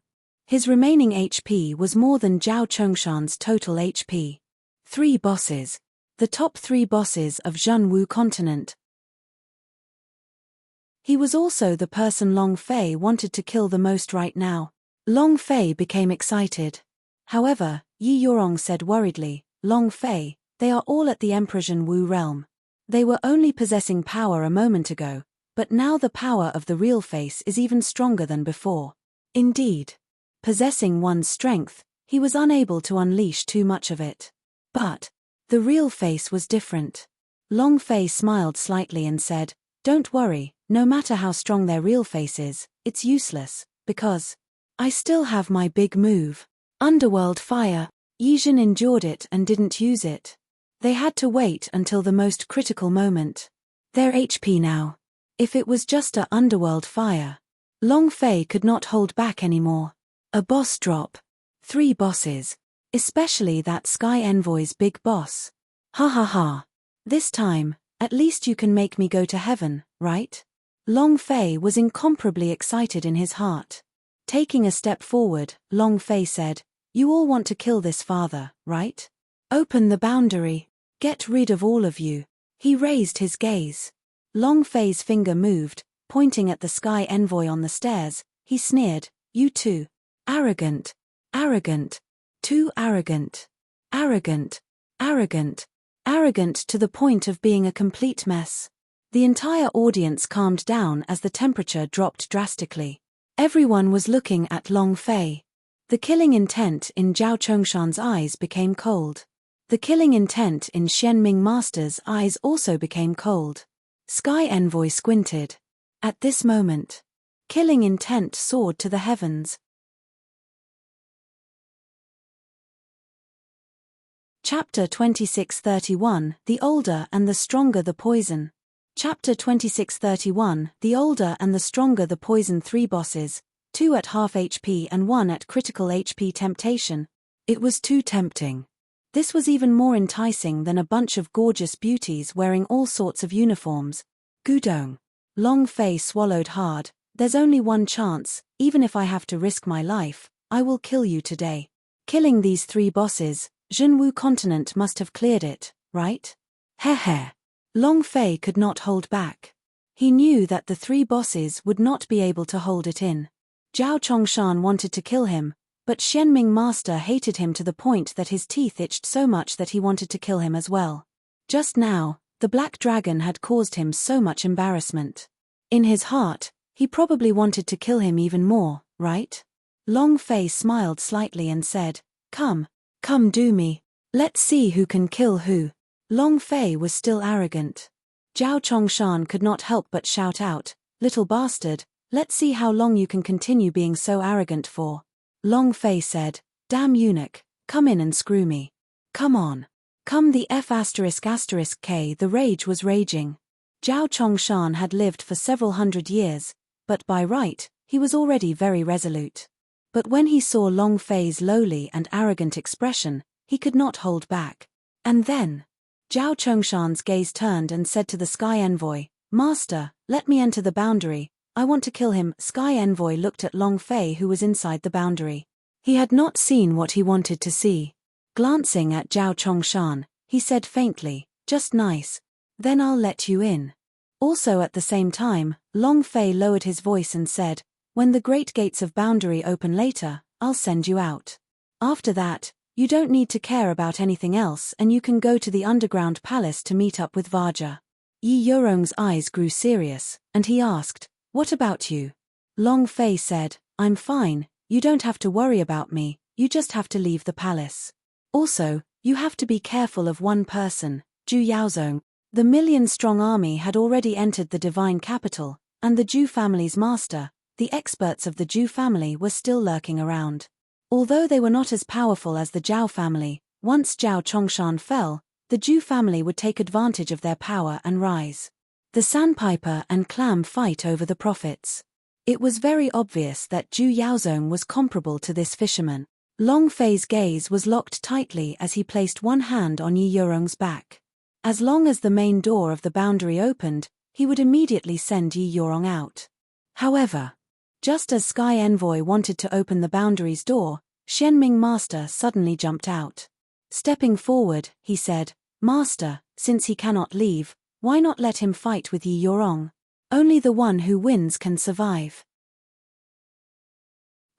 his remaining HP was more than Zhao Chongshan's total HP. 3 bosses. The top 3 bosses of Zhenwu continent. He was also the person Long Fei wanted to kill the most right now. Long Fei became excited. However, Yi Yorong said worriedly, Long Fei, they are all at the Emperor Zhenwu realm. They were only possessing power a moment ago, but now the power of the real face is even stronger than before. Indeed, possessing one's strength, he was unable to unleash too much of it. But the real face was different. Long Fei smiled slightly and said, don't worry, no matter how strong their real face is, it's useless, because I still have my big move. Underworld Fire. Yijin endured it and didn't use it. They had to wait until the most critical moment. Their HP now. If it was just a Underworld Fire, Long Fei could not hold back anymore. A boss drop. 3 bosses. Especially that Sky Envoy's big boss. Ha ha ha. This time, at least you can make me go to heaven, right? Long Fei was incomparably excited in his heart. Taking a step forward, Long Fei said, you all want to kill this father, right? Open the boundary. Get rid of all of you. He raised his gaze. Long Fei's finger moved, pointing at the Sky Envoy on the stairs. He sneered, You too. Arrogant. Arrogant. Too arrogant. Arrogant. Arrogant. Arrogant to the point of being a complete mess. The entire audience calmed down as the temperature dropped drastically. Everyone was looking at Long Fei. The killing intent in Zhao Chongshan's eyes became cold. The killing intent in Xianming Master's eyes also became cold. Sky Envoy squinted. At this moment, killing intent soared to the heavens. Chapter 2631, The Older and the Stronger the Poison. Chapter 2631, The Older and the Stronger the Poison. 3 bosses, 2 at half HP and 1 at critical HP. Temptation. It was too tempting. This was even more enticing than a bunch of gorgeous beauties wearing all sorts of uniforms. Gudong. Long Fei swallowed hard. There's only one chance, even if I have to risk my life, I will kill you today. Killing these 3 bosses, Zhenwu continent must have cleared it, right? Heh. Long Fei could not hold back. He knew that the 3 bosses would not be able to hold it in. Zhao Chongshan wanted to kill him, but Xianming Master hated him to the point that his teeth itched so much that he wanted to kill him as well. Just now, the black dragon had caused him so much embarrassment. In his heart, he probably wanted to kill him even more, right? Long Fei smiled slightly and said, Come do me. Let's see who can kill who. Long Fei was still arrogant. Zhao Chongshan could not help but shout out, Little bastard, let's see how long you can continue being so arrogant for. Long Fei said, Damn eunuch, come in and screw me. Come on. Come the F***K. The rage was raging. Zhao Chongshan had lived for several hundred years, but by right, he was already very resolute. But when he saw Long Fei's lowly and arrogant expression, he could not hold back. And then, Zhao Chongshan's gaze turned and said to the Sky Envoy, Master, let me enter the boundary, I want to kill him. Sky Envoy looked at Long Fei who was inside the boundary. He had not seen what he wanted to see. Glancing at Zhao Chongshan, he said faintly, Just nice. Then I'll let you in. Also at the same time, Long Fei lowered his voice and said, When the great gates of boundary open later, I'll send you out. After that, you don't need to care about anything else and you can go to the underground palace to meet up with Vaja. Yi Yorong's eyes grew serious, and he asked, What about you? Long Fei said, I'm fine, you don't have to worry about me, you just have to leave the palace. Also, you have to be careful of one person, Zhu Yaozong. The million-strong army had already entered the divine capital, and the Zhu family's master, the experts of the Zhu family were still lurking around. Although they were not as powerful as the Zhao family, once Zhao Chongshan fell, the Zhu family would take advantage of their power and rise. The sandpiper and clam fight over the profits. It was very obvious that Zhu Yaozong was comparable to this fisherman. Long Fei's gaze was locked tightly as he placed one hand on Yi Yorong's back. As long as the main door of the boundary opened, he would immediately send Yi Yorong out. However, just as Sky Envoy wanted to open the boundary's door, Xianming Master suddenly jumped out. Stepping forward, he said, Master, since he cannot leave, why not let him fight with Yi Yorong? Only the one who wins can survive.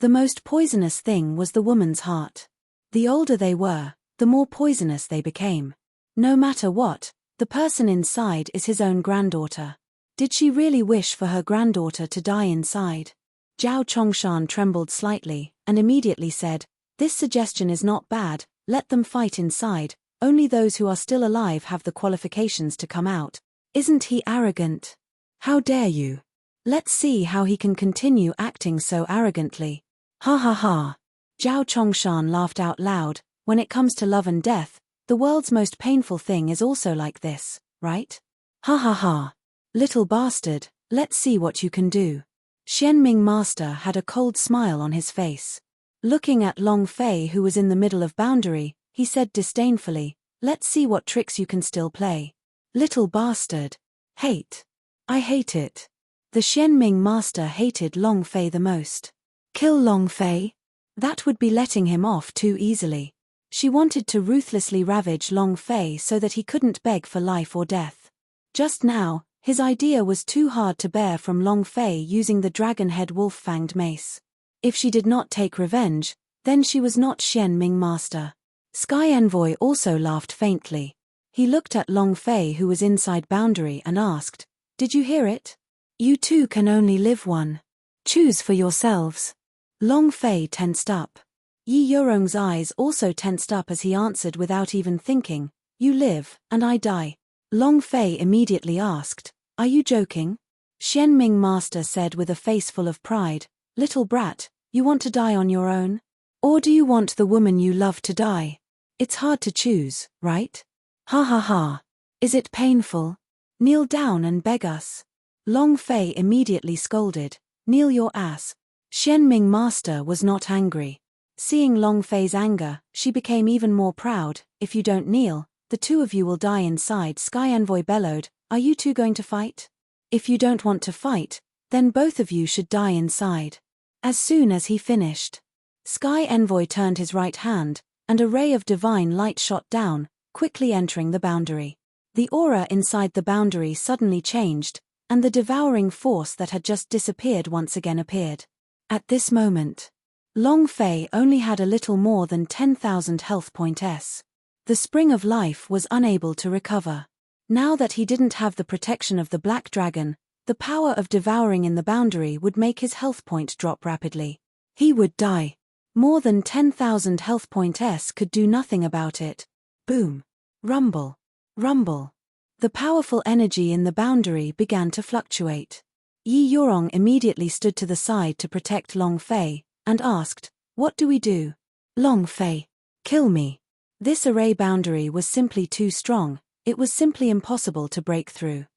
The most poisonous thing was the woman's heart. The older they were, the more poisonous they became. No matter what, the person inside is his own granddaughter. Did she really wish for her granddaughter to die inside? Zhao Chongshan trembled slightly, and immediately said, This suggestion is not bad, let them fight inside, only those who are still alive have the qualifications to come out. Isn't he arrogant? How dare you? Let's see how he can continue acting so arrogantly. Ha ha ha. Zhao Chongshan laughed out loud. When it comes to love and death, the world's most painful thing is also like this, right? Ha ha ha. Little bastard, let's see what you can do. Xianming Master had a cold smile on his face. Looking at Long Fei who was in the middle of boundary, he said disdainfully, Let's see what tricks you can still play. Little bastard. Hate. I hate it. The Xianming Master hated Long Fei the most. Kill Long Fei? That would be letting him off too easily. She wanted to ruthlessly ravage Long Fei so that he couldn't beg for life or death. Just now, his idea was too hard to bear from Long Fei using the dragon-head wolf-fanged mace. If she did not take revenge, then she was not Xian Ming Master. Sky Envoy also laughed faintly. He looked at Long Fei, who was inside boundary, and asked, "Did you hear it? You two can only live one. Choose for yourselves." Long Fei tensed up. Yi Yorong's eyes also tensed up as he answered without even thinking, "You live, and I die." Long Fei immediately asked, "Are you joking?" Xian Ming Master said with a face full of pride, "Little brat, you want to die on your own? Or do you want the woman you love to die? It's hard to choose, right? Ha ha ha. Is it painful? Kneel down and beg us." Long Fei immediately scolded, "Kneel your ass." Xian Ming Master was not angry. Seeing Long Fei's anger, she became even more proud. "If you don't kneel, the two of you will die inside." Sky Envoy bellowed, "Are you two going to fight? If you don't want to fight, then both of you should die inside." As soon as he finished, Sky Envoy turned his right hand, and a ray of divine light shot down, quickly entering the boundary. The aura inside the boundary suddenly changed, and the devouring force that had just disappeared once again appeared. At this moment, Long Fei only had a little more than 10,000 health points. The Spring of Life was unable to recover. Now that he didn't have the protection of the Black Dragon, the power of devouring in the boundary would make his health point drop rapidly. He would die. More than 10,000 health points could do nothing about it. Boom. Rumble. Rumble. The powerful energy in the boundary began to fluctuate. Yi Yorong immediately stood to the side to protect Long Fei, and asked, "What do we do?" "Long Fei, kill me." This array boundary was simply too strong, it was simply impossible to break through.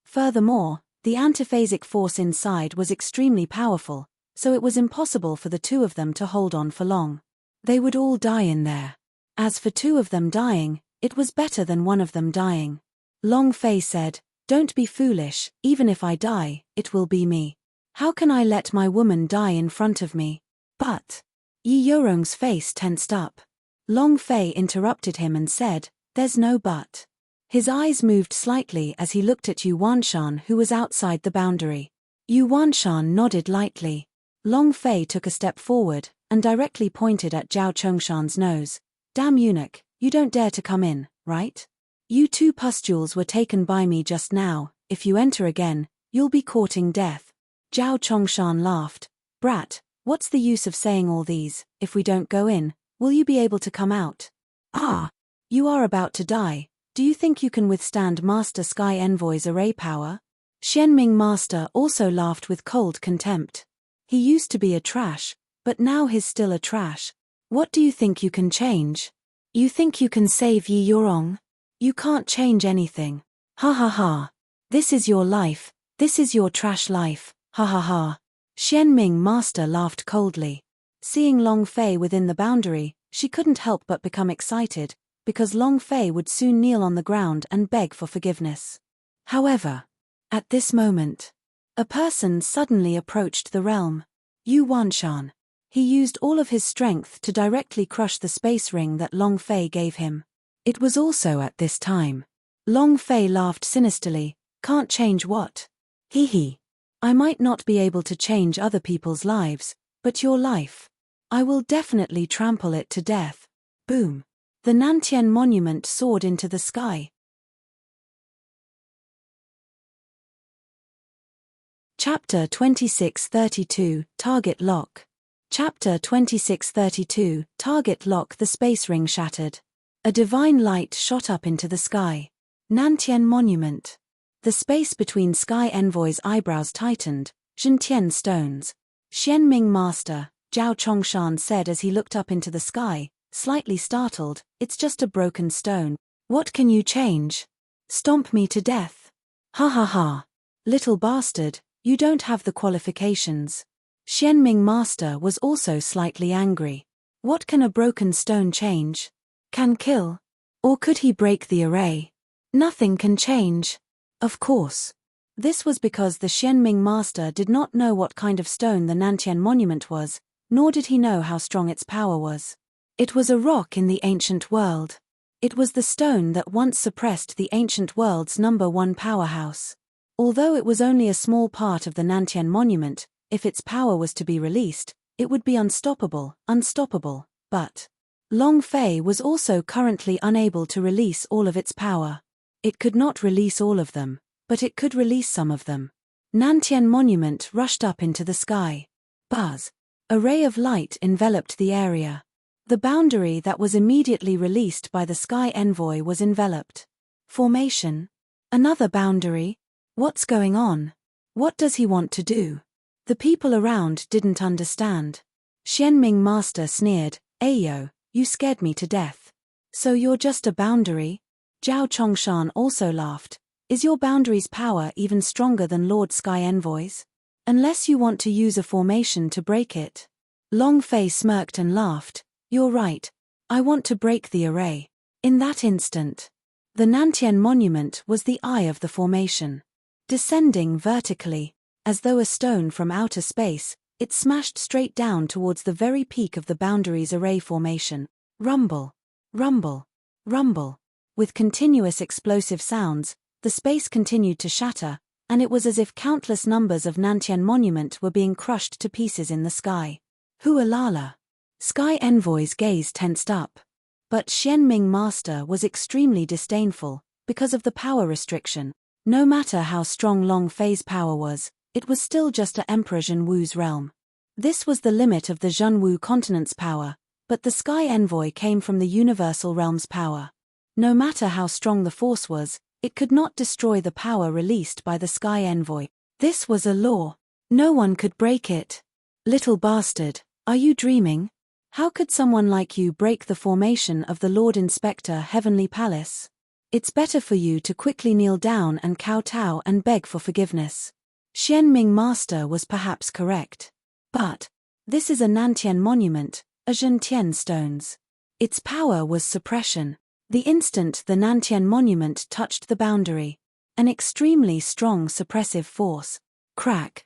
Furthermore, the antiphasic force inside was extremely powerful, so it was impossible for the two of them to hold on for long. They would all die in there. As for two of them dying, it was better than one of them dying. Long Fei said, "Don't be foolish, even if I die, it will be me. How can I let my woman die in front of me?" "But..." Yi Yorong's face tensed up. Long Fei interrupted him and said, "There's no but." His eyes moved slightly as he looked at Yu Wanshan, who was outside the boundary. Yu Wanshan nodded lightly. Long Fei took a step forward, and directly pointed at Zhao Chongshan's nose. "Damn eunuch, you don't dare to come in, right? You two pustules were taken by me just now, if you enter again, you'll be courting death." Zhao Chongshan laughed. "Brat, what's the use of saying all these? If we don't go in, will you be able to come out? Ah! You are about to die. Do you think you can withstand Master Sky Envoy's array power?" Xian Ming Master also laughed with cold contempt. He used to be a trash, but now he's still a trash. "What do you think you can change? You think you can save Yi Yorong? You can't change anything. Ha ha ha. This is your life, this is your trash life, ha ha ha." Xian Ming Master laughed coldly. Seeing Long Fei within the boundary, she couldn't help but become excited, because Long Fei would soon kneel on the ground and beg for forgiveness. However, at this moment, a person suddenly approached the realm. Yu Wanshan. He used all of his strength to directly crush the space ring that Long Fei gave him. It was also at this time. Long Fei laughed sinisterly. "Can't change what? Hee hee. I might not be able to change other people's lives, but your life. I will definitely trample it to death." Boom. The Nantian monument soared into the sky. Chapter 2632, Target Lock. Chapter 2632, Target Lock. The space ring shattered. A divine light shot up into the sky. Nantian Monument. The space between Sky Envoy's eyebrows tightened. Zhentian stones. Xian Ming Master, Zhao Chongshan said as he looked up into the sky, slightly startled, "It's just a broken stone. What can you change? Stomp me to death. Ha ha ha. Little bastard, you don't have the qualifications." Xian Ming Master was also slightly angry. What can a broken stone change? Can kill? Or could he break the array? Nothing can change. Of course. This was because the Xian Ming Master did not know what kind of stone the Nantian Monument was, nor did he know how strong its power was. It was a rock in the ancient world. It was the stone that once suppressed the ancient world's #1 powerhouse. Although it was only a small part of the Nantian Monument, If its power was to be released, it would be unstoppable, unstoppable, but Long Fei was also currently unable to release all of its power. It could not release all of them, but it could release some of them. Nantian Monument rushed up into the sky. Buzz. A ray of light enveloped the area. The boundary that was immediately released by the Sky Envoy was enveloped. Formation? Another boundary? What's going on? What does he want to do? The people around didn't understand. Xianming Master sneered, "Ayo, you scared me to death. So you're just a boundary?" Zhao Chongshan also laughed. "Is your boundary's power even stronger than Lord Sky Envoy's? Unless you want to use a formation to break it." Long Fei smirked and laughed. "You're right. I want to break the array." In that instant, the Nantian Monument was the eye of the formation. Descending vertically, as though a stone from outer space, it smashed straight down towards the very peak of the boundary's array formation. Rumble, rumble, rumble. With continuous explosive sounds, the space continued to shatter, and it was as if countless numbers of Nantian Monument were being crushed to pieces in the sky. Hualala. Sky Envoy's gaze tensed up. But Xianming Master was extremely disdainful, because of the power restriction. No matter how strong Long Fei's power was, it was still just Emperor Zhenwu's realm. This was the limit of the Zhenwu continent's power, but the Sky Envoy came from the universal realm's power. No matter how strong the force was, it could not destroy the power released by the Sky Envoy. This was a law. No one could break it. Little bastard, are you dreaming? How could someone like you break the formation of the Lord Inspector Heavenly Palace? It's better for you to quickly kneel down and kowtow and beg for forgiveness. Xianming Master was perhaps correct. But this is a Nantian Monument, a Zhentian stones. Its power was suppression. The instant the Nantian Monument touched the boundary, an extremely strong suppressive force. Crack.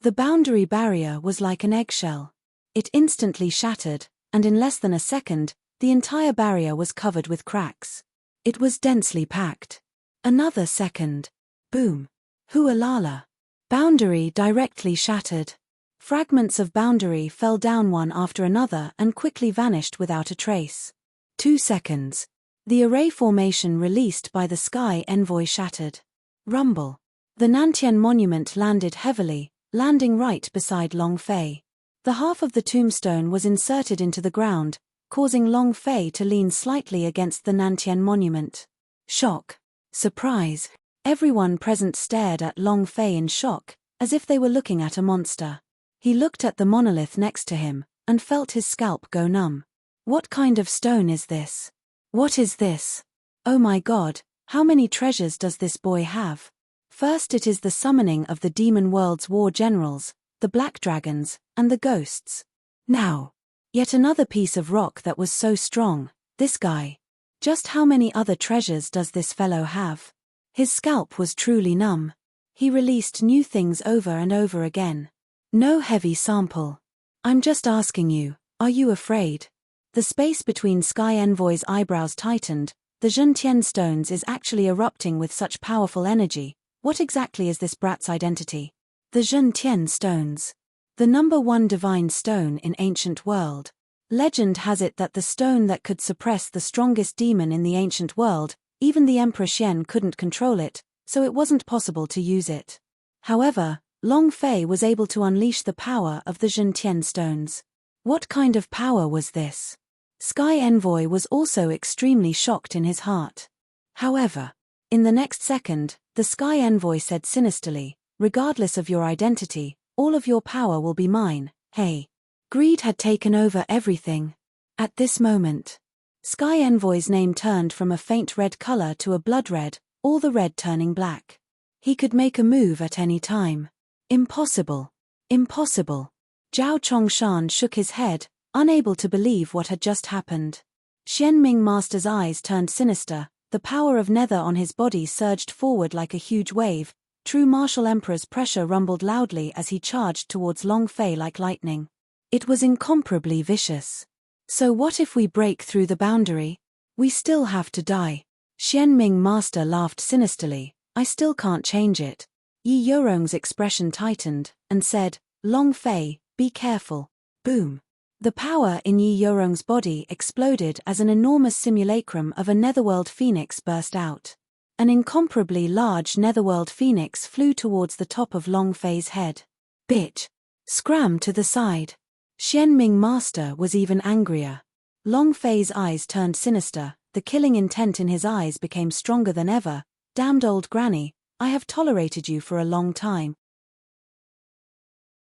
The boundary barrier was like an eggshell. It instantly shattered, and in less than a second, the entire barrier was covered with cracks. It was densely packed. Another second. Boom. Hualala. Boundary directly shattered. Fragments of boundary fell down one after another and quickly vanished without a trace. 2 seconds. The array formation released by the Sky Envoy shattered. Rumble. The Nantian Monument landed heavily, landing right beside Long Fei. The half of the tombstone was inserted into the ground, causing Long Fei to lean slightly against the Nantian Monument. Shock. Surprise. Everyone present stared at Long Fei in shock, as if they were looking at a monster. He looked at the monolith next to him, and felt his scalp go numb. What kind of stone is this? What is this? Oh my God, how many treasures does this boy have? First it is the summoning of the demon world's war generals, the black dragons, and the ghosts. Now, yet another piece of rock that was so strong, this guy. Just how many other treasures does this fellow have? His scalp was truly numb. He released new things over and over again. No heavy sample. I'm just asking you, are you afraid? The space between Sky Envoy's eyebrows tightened. The Zhentian stones is actually erupting with such powerful energy. What exactly is this brat's identity? The Zhentian stones. The number 1 divine stone in ancient world. Legend has it that the stone that could suppress the strongest demon in the ancient world, even the Emperor Xian couldn't control it, so it wasn't possible to use it. However, Long Fei was able to unleash the power of the Zhentian stones. What kind of power was this? Sky Envoy was also extremely shocked in his heart. However, in the next second, the Sky Envoy said sinisterly, "Regardless of your identity, all of your power will be mine, hey." Greed had taken over everything. At this moment, Sky Envoy's name turned from a faint red color to a blood red, all the red turning black. He could make a move at any time. Impossible. Impossible. Zhao Chongshan shook his head, unable to believe what had just happened. Xianming Master's eyes turned sinister, the power of nether on his body surged forward like a huge wave. True martial emperor's pressure rumbled loudly as he charged towards Long Fei like lightning. It was incomparably vicious. So what if we break through the boundary? We still have to die. Xianming Master laughed sinisterly. I still can't change it. Yi Yorong's expression tightened, and said, "Long Fei, be careful." Boom. The power in Yi Yorong's body exploded as an enormous simulacrum of a netherworld phoenix burst out. An incomparably large netherworld phoenix flew towards the top of Long Fei's head. "Bitch! Scram to the side." Xian Ming Master was even angrier. Long Fei's eyes turned sinister, the killing intent in his eyes became stronger than ever. "Damned old granny, I have tolerated you for a long time.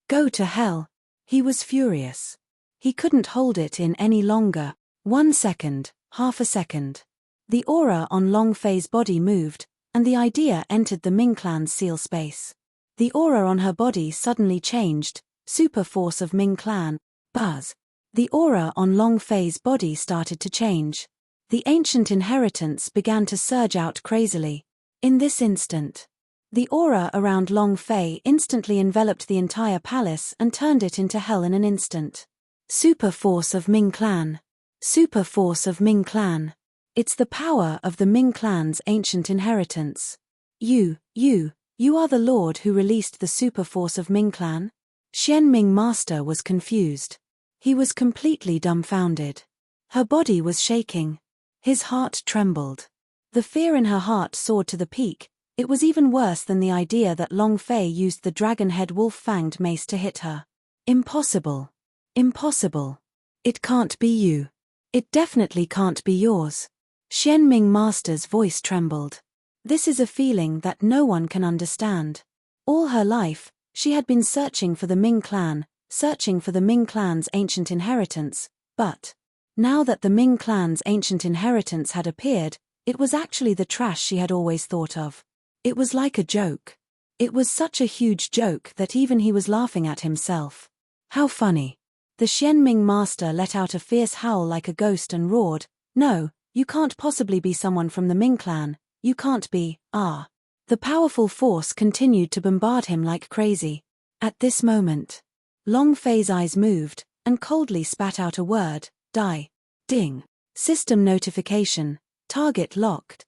Go to hell." He was furious. He couldn't hold it in any longer. 1 second, half a second. The aura on Long Fei's body moved, and the idea entered the Ming clan's seal space. The aura on her body suddenly changed, super force of Ming clan, buzz. The aura on Long Fei's body started to change. The ancient inheritance began to surge out crazily. In this instant, the aura around Long Fei instantly enveloped the entire palace and turned it into hell in an instant. Super force of Ming clan. Super force of Ming clan. It's the power of the Ming clan's ancient inheritance. You are the lord who released the super force of Ming clan? Xian Ming Master was confused. He was completely dumbfounded. Her body was shaking. His heart trembled. The fear in her heart soared to the peak. It was even worse than the idea that Long Fei used the dragon-head wolf-fanged mace to hit her. Impossible. Impossible. It can't be you. It definitely can't be yours. Xian Ming Master's voice trembled. This is a feeling that no one can understand. All her life, she had been searching for the Ming clan, searching for the Ming clan's ancient inheritance, but now that the Ming clan's ancient inheritance had appeared, it was actually the trash she had always thought of. It was like a joke. It was such a huge joke that even he was laughing at himself. How funny. The Xian Ming Master let out a fierce howl like a ghost and roared, "No, you can't possibly be someone from the Ming clan, you can't be, ah." The powerful force continued to bombard him like crazy. At this moment, Long Fei's eyes moved, and coldly spat out a word, "Die." Ding. System notification. Target locked.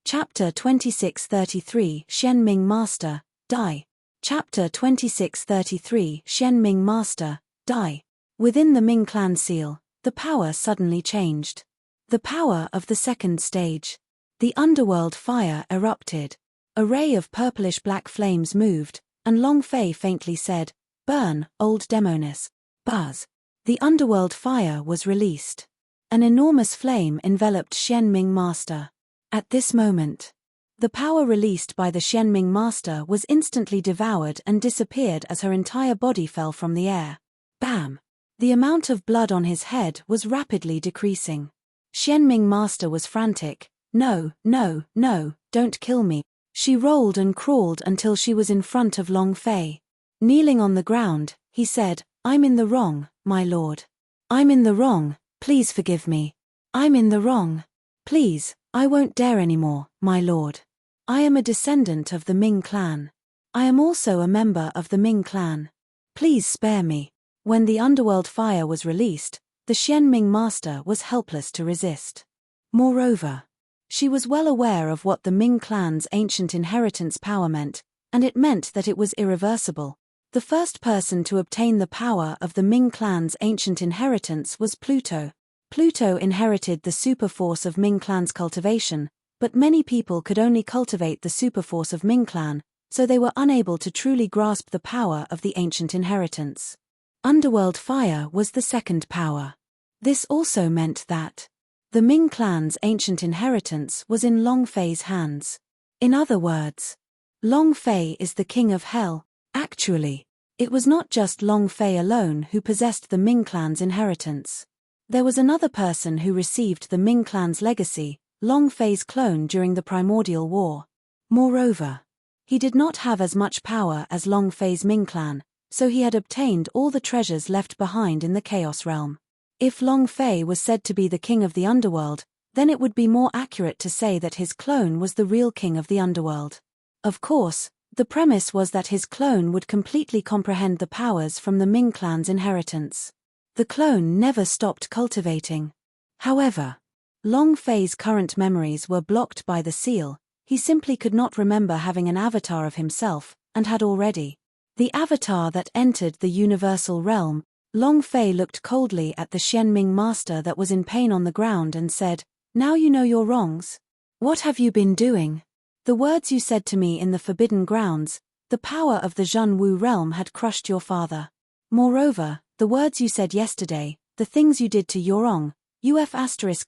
Chapter 2633 Xian Ming Master, Die. Chapter 2633 Xian Ming Master, Die. Within the Ming clan seal, the power suddenly changed. The power of the second stage. The underworld fire erupted. A ray of purplish-black flames moved, and Long Fei faintly said, "Burn, old demoness." Buzz. The underworld fire was released. An enormous flame enveloped Xian Ming Master. At this moment, the power released by the Xian Ming Master was instantly devoured and disappeared as her entire body fell from the air. Bam! The amount of blood on his head was rapidly decreasing. Xian Ming Master was frantic. "No, no, no, don't kill me." She rolled and crawled until she was in front of Long Fei. Kneeling on the ground, he said, "I'm in the wrong, my lord. I'm in the wrong, please forgive me. I'm in the wrong. Please, I won't dare anymore, my lord. I am a descendant of the Ming clan. I am also a member of the Ming clan. Please spare me." When the underworld fire was released, the Xian Ming Master was helpless to resist. Moreover, she was well aware of what the Ming clan's ancient inheritance power meant, and it meant that it was irreversible. The first person to obtain the power of the Ming clan's ancient inheritance was Pluto. Pluto inherited the super force of Ming clan's cultivation, but many people could only cultivate the super force of Ming clan, so they were unable to truly grasp the power of the ancient inheritance. Underworld fire was the second power. This also meant that the Ming clan's ancient inheritance was in Long Fei's hands. In other words, Long Fei is the king of hell. Actually, it was not just Long Fei alone who possessed the Ming clan's inheritance. There was another person who received the Ming clan's legacy, Long Fei's clone during the Primordial War. Moreover, he did not have as much power as Long Fei's Ming clan, so he had obtained all the treasures left behind in the Chaos Realm. If Long Fei was said to be the king of the underworld, then it would be more accurate to say that his clone was the real king of the underworld. Of course, the premise was that his clone would completely comprehend the powers from the Ming clan's inheritance. The clone never stopped cultivating. However, Long Fei's current memories were blocked by the seal. He simply could not remember having an avatar of himself, and had already. The avatar that entered the universal realm. Long Fei looked coldly at the Xianming master that was in pain on the ground and said, "Now you know your wrongs. What have you been doing? The words you said to me in the Forbidden Grounds, the power of the Zhenwu realm had crushed your father. Moreover, the words you said yesterday, the things you did to Yorong,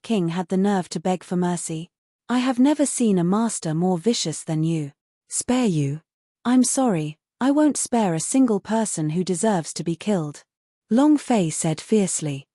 King had the nerve to beg for mercy. I have never seen a master more vicious than you. Spare you? I'm sorry, I won't spare a single person who deserves to be killed." Long Fei said fiercely.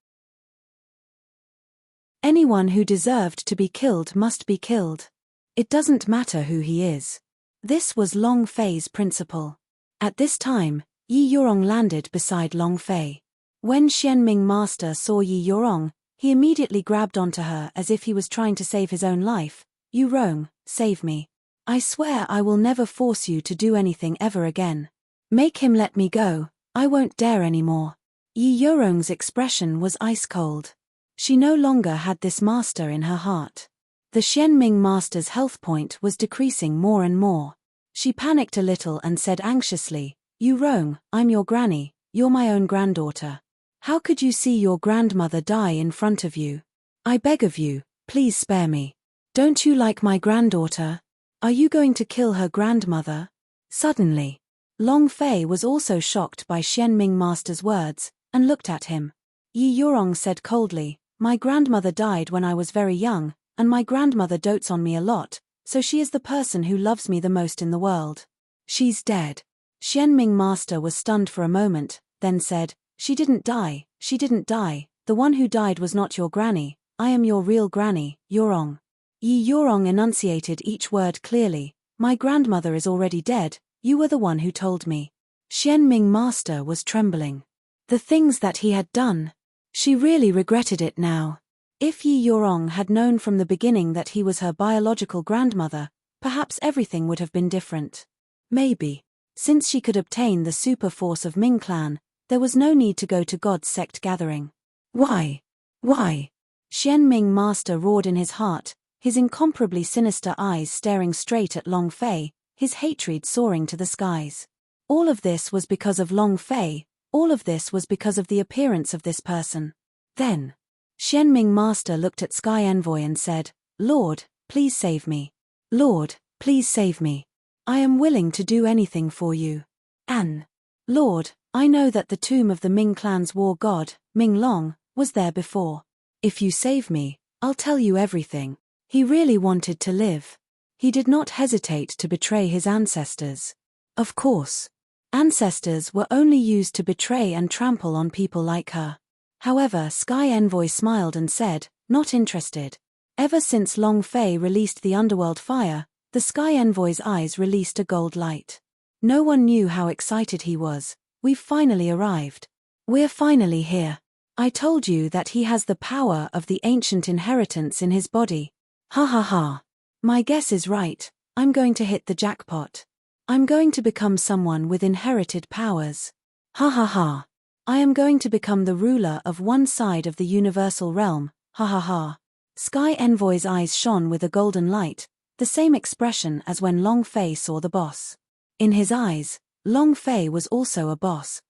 Anyone who deserved to be killed must be killed. It doesn't matter who he is. This was Long Fei's principle. At this time, Yi Yorong landed beside Long Fei. When Xianming master saw Yi Yorong, he immediately grabbed onto her as if he was trying to save his own life. "You Rong, save me. I swear I will never force you to do anything ever again. Make him let me go, I won't dare anymore." Yi Yorong's expression was ice cold. She no longer had this master in her heart. The Xianming master's health point was decreasing more and more. She panicked a little and said anxiously, "You Rong, I'm your granny, you're my own granddaughter. How could you see your grandmother die in front of you? I beg of you, please spare me. Don't you like my granddaughter? Are you going to kill her grandmother?" Suddenly, Long Fei was also shocked by Xianming master's words, and looked at him. Yi Yorong said coldly, "My grandmother died when I was very young, and my grandmother dotes on me a lot, so she is the person who loves me the most in the world. She's dead." Xianming master was stunned for a moment, then said, she didn't die, the one who died was not your granny, I am your real granny, Yorong." Yi Yorong enunciated each word clearly, "My grandmother is already dead, you were the one who told me." Xianming master was trembling. The things that he had done. She really regretted it now. If Yi Yorong had known from the beginning that he was her biological grandmother, perhaps everything would have been different. Maybe. Since she could obtain the super force of Ming clan, there was no need to go to God's sect gathering. Why? Xianming master roared in his heart, his incomparably sinister eyes staring straight at Long Fei, his hatred soaring to the skies. All of this was because of Long Fei. All of this was because of the appearance of this person. Then, Xianming master looked at Sky Envoy and said, "Lord, please save me. Lord, please save me. I am willing to do anything for you. And, Lord, I know that the tomb of the Ming clan's war god, Ming Long, was there before. If you save me, I'll tell you everything." He really wanted to live. He did not hesitate to betray his ancestors. Of course. Ancestors were only used to betray and trample on people like her. However, Sky Envoy smiled and said, "Not interested." Ever since Long Fei released the underworld fire, the Sky Envoy's eyes released a gold light. No one knew how excited he was. "We've finally arrived. We're finally here. I told you that he has the power of the ancient inheritance in his body. Ha ha ha. My guess is right, I'm going to hit the jackpot. I'm going to become someone with inherited powers. Ha ha ha. I am going to become the ruler of one side of the universal realm, ha ha ha." Sky Envoy's eyes shone with a golden light, the same expression as when Long Fei saw the boss. In his eyes, Long Fei was also a boss.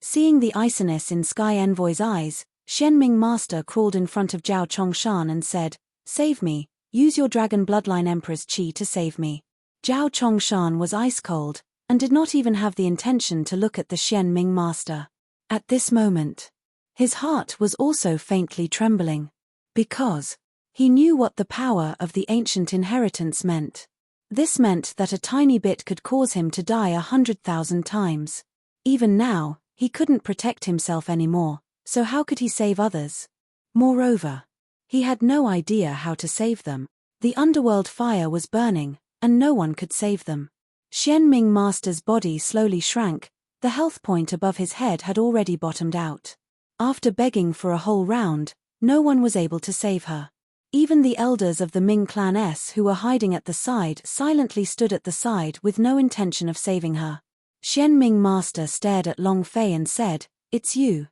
Seeing the iciness in Sky Envoy's eyes, Xianming master crawled in front of Zhao Chongshan and said, "Save me, use your dragon bloodline emperor's qi to save me." Zhao Chongshan was ice cold, and did not even have the intention to look at the Xianming master. At this moment, his heart was also faintly trembling. Because he knew what the power of the ancient inheritance meant. This meant that a tiny bit could cause him to die 100,000 times. Even now, he couldn't protect himself anymore, so how could he save others? Moreover, he had no idea how to save them. The underworld fire was burning, and no one could save them. Xianming master's body slowly shrank, the health point above his head had already bottomed out. After begging for a whole round, no one was able to save her. Even the elders of the Ming clan who were hiding at the side silently stood at the side with no intention of saving her. Xianming master stared at Long Fei and said, it's you,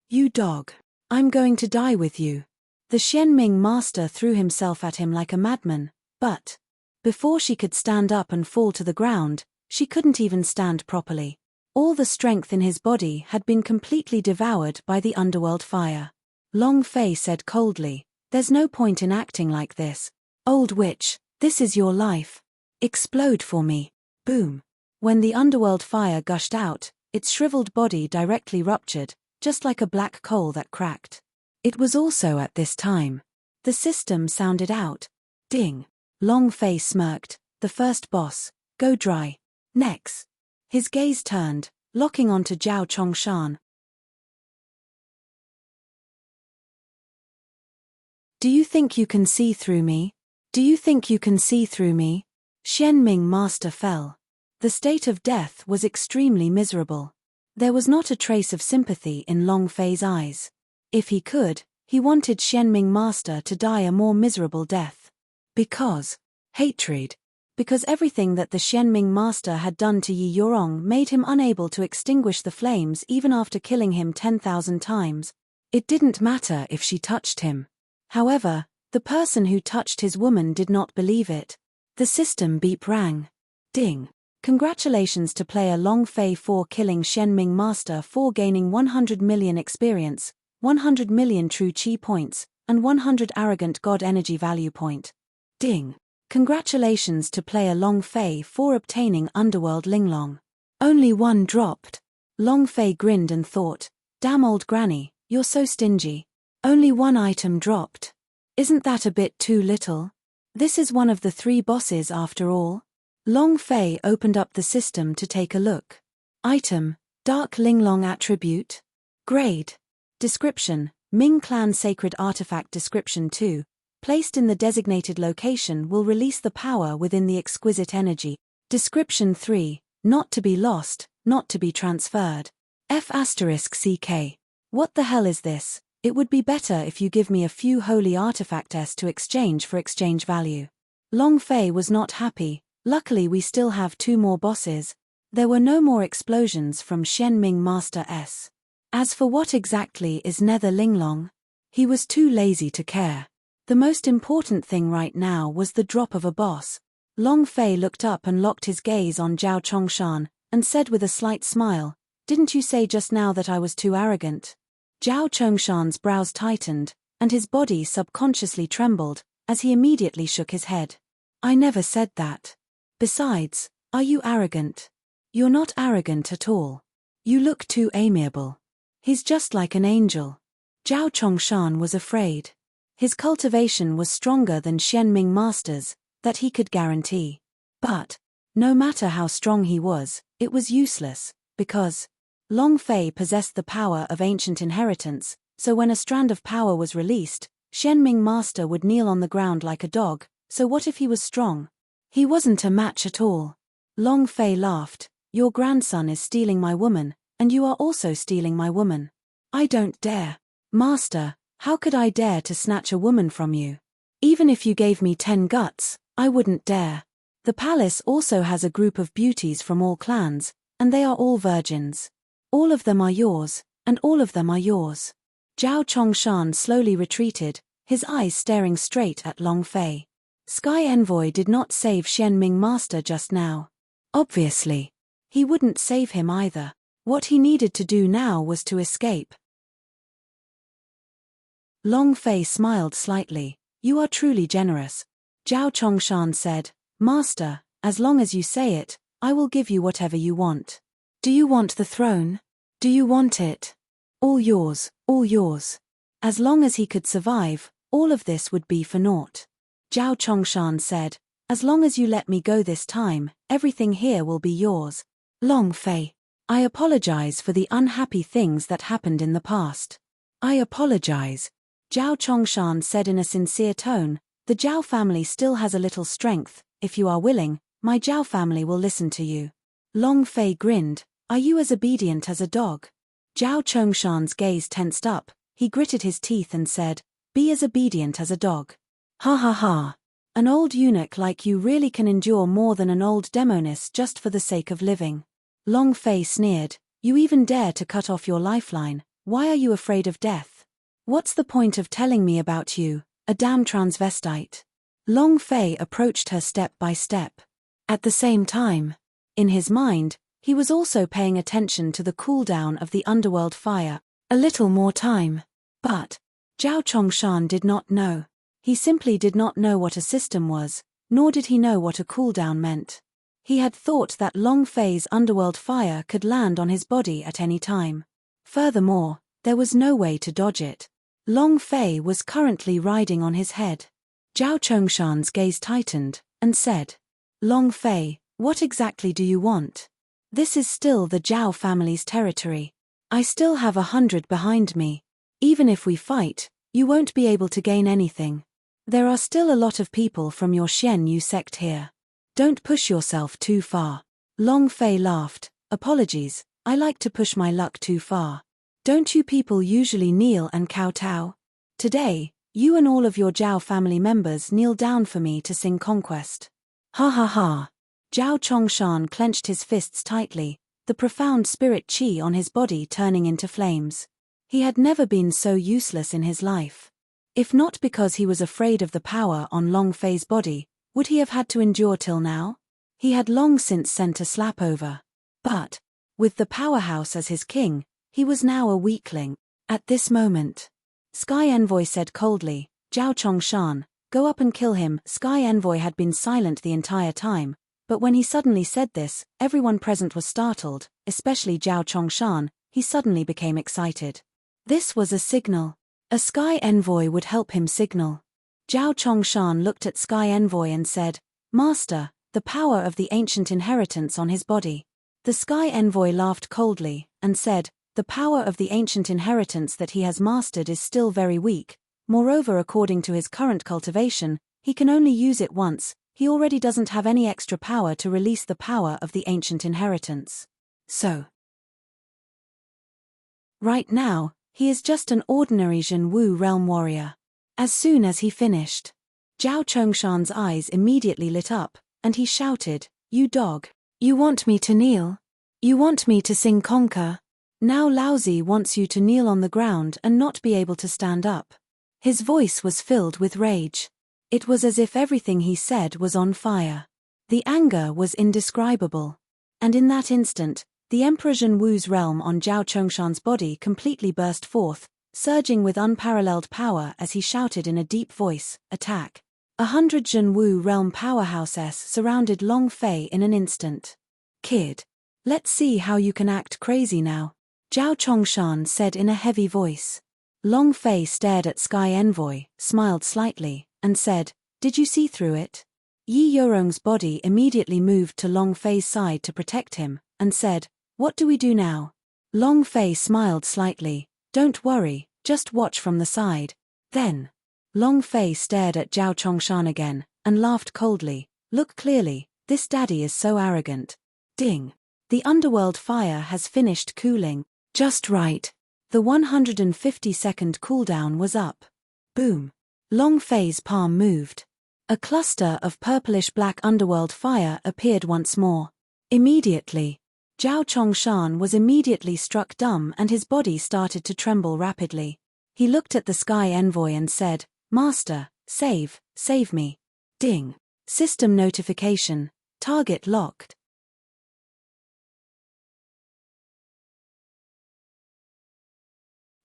you dog. I'm going to die with you. The Xianming master threw himself at him like a madman, but before she could stand up and fall to the ground, she couldn't even stand properly. All the strength in his body had been completely devoured by the underworld fire. Long Fei said coldly, "There's no point in acting like this. Old witch, this is your life. Explode for me." Boom. When the underworld fire gushed out, its shriveled body directly ruptured, just like a black coal that cracked. It was also at this time the system sounded out. Ding. Long Fei smirked. "The first boss. Go dry. Next." His gaze turned, locking onto Zhao Chongshan. "Do you think you can see through me? Do you think you can see through me?" Xianming master fell. The state of death was extremely miserable. There was not a trace of sympathy in Long Fei's eyes. If he could, he wanted Xianming master to die a more miserable death. Because hatred. Because everything that the Xianming master had done to Yi Yorong made him unable to extinguish the flames even after killing him 10,000 times. It didn't matter if she touched him. However, the person who touched his woman did not believe it. The system beep rang. Ding. Congratulations to player Long Fei for killing Xianming master for gaining 100 million experience, 100 million true chi points, and 100 arrogant god energy value point. Ding. Congratulations to player Long Fei for obtaining Underworld Linglong. Only one dropped. Long Fei grinned and thought, "Damn old granny, you're so stingy. Only one item dropped. Isn't that a bit too little? This is one of the 3 bosses after all." Long Fei opened up the system to take a look. Item, Dark Linglong Attribute. Grade. Description, Ming Clan Sacred Artifact. Description 2. Placed in the designated location will release the power within the exquisite energy. Description 3. Not to be lost, not to be transferred. F***CK. What the hell is this? It would be better if you give me a few holy artifacts to exchange for exchange value. Long Fei was not happy. Luckily we still have 2 more bosses. There were no more explosions from Xianming Master S. As for what exactly is Nether Linglong, he was too lazy to care. The most important thing right now was the drop of a boss. Long Fei looked up and locked his gaze on Zhao Chongshan, and said with a slight smile, "Didn't you say just now that I was too arrogant?" Zhao Chongshan's brows tightened, and his body subconsciously trembled, as he immediately shook his head. "I never said that. Besides, are you arrogant? You're not arrogant at all. You look too amiable. He's just like an angel." Zhao Chongshan was afraid. His cultivation was stronger than Xianming Master's, that he could guarantee. But, no matter how strong he was, it was useless, because Long Fei possessed the power of ancient inheritance, so when a strand of power was released, Xianming Master would kneel on the ground like a dog. So what if he was strong? He wasn't a match at all. Long Fei laughed. "Your grandson is stealing my woman, and you are also stealing my woman." "I don't dare. Master, how could I dare to snatch a woman from you? Even if you gave me 10 guts, I wouldn't dare. The palace also has a group of beauties from all clans, and they are all virgins. All of them are yours, and all of them are yours." Zhao Chongshan slowly retreated, his eyes staring straight at Long Fei. Sky Envoy did not save Xianming Master just now. Obviously. He wouldn't save him either. What he needed to do now was to escape. Long Fei smiled slightly. "You are truly generous." Zhao Chongshan said, "Master, as long as you say it, I will give you whatever you want. Do you want the throne? Do you want it? All yours, all yours." As long as he could survive, all of this would be for naught. Zhao Chongshan said, "As long as you let me go this time, everything here will be yours." Long Fei, "I apologize for the unhappy things that happened in the past." "I apologize," Zhao Chongshan said in a sincere tone. "The Zhao family still has a little strength. If you are willing, my Zhao family will listen to you." Long Fei grinned. "Are you as obedient as a dog?" Zhao Chongshan's gaze tensed up. He gritted his teeth and said, "Be as obedient as a dog. Ha ha ha. An old eunuch like you really can endure more than an old demoness just for the sake of living." Long Fei sneered, "You even dare to cut off your lifeline. Why are you afraid of death?" What's the point of telling me about you, a damn transvestite? Long Fei approached her step by step. At the same time, in his mind, he was also paying attention to the cooldown of the underworld fire. A little more time. But Zhao Chongshan did not know. He simply did not know what a system was, nor did he know what a cooldown meant. He had thought that Long Fei's underworld fire could land on his body at any time. Furthermore, there was no way to dodge it. Long Fei was currently riding on his head. Zhao Chongshan's gaze tightened, and said, Long Fei, what exactly do you want? This is still the Zhao family's territory. I still have 100 behind me. Even if we fight, you won't be able to gain anything. There are still a lot of people from your Xian Yu sect here. Don't push yourself too far. Long Fei laughed. Apologies, I like to push my luck too far. Don't you people usually kneel and kowtow? Today, you and all of your Zhao family members kneel down for me to sing conquest. Ha ha ha. Zhao Chongshan clenched his fists tightly, the profound spirit qi on his body turning into flames. He had never been so useless in his life. If not because he was afraid of the power on Long Fei's body, would he have had to endure till now? He had long since sent a slap over. But, with the powerhouse as his king, he was now a weakling. At this moment, Sky Envoy said coldly, Zhao Chongshan, go up and kill him. Sky Envoy had been silent the entire time, but when he suddenly said this, everyone present was startled, especially Zhao Chongshan. He suddenly became excited. This was a signal. A Sky Envoy would help him signal. Zhao Chongshan looked at Sky Envoy and said, Master, the power of the ancient inheritance on his body. The Sky Envoy laughed coldly, and said, the power of the ancient inheritance that he has mastered is still very weak. Moreover, according to his current cultivation, he can only use it once. He already doesn't have any extra power to release the power of the ancient inheritance. So, right now, he is just an ordinary Zhen Wu realm warrior. As soon as he finished, Zhao Chongshan's eyes immediately lit up, and he shouted, You dog! You want me to kneel? You want me to sing conquer? Now Laozi wants you to kneel on the ground and not be able to stand up. His voice was filled with rage. It was as if everything he said was on fire. The anger was indescribable. And in that instant, the Emperor Zhen Wu's realm on Zhao Chongshan's body completely burst forth, surging with unparalleled power as he shouted in a deep voice, Attack! 100 Zhen Wu realm powerhouses surrounded Long Fei in an instant. Kid, let's see how you can act crazy now, Zhao Chongshan said in a heavy voice. Long Fei stared at Sky Envoy, smiled slightly, and said, Did you see through it? Yi Yorong's body immediately moved to Long Fei's side to protect him, and said, What do we do now? Long Fei smiled slightly, Don't worry, just watch from the side. Then, Long Fei stared at Zhao Chongshan again, and laughed coldly, Look clearly, this daddy is so arrogant. Ding! The underworld fire has finished cooling. Just right. The 150-second cooldown was up. Boom! Long Fei's palm moved. A cluster of purplish-black underworld fire appeared once more. Immediately, Zhao Chongshan was immediately struck dumb and his body started to tremble rapidly. He looked at the Sky Envoy and said, Master, save me. Ding! System notification. Target locked.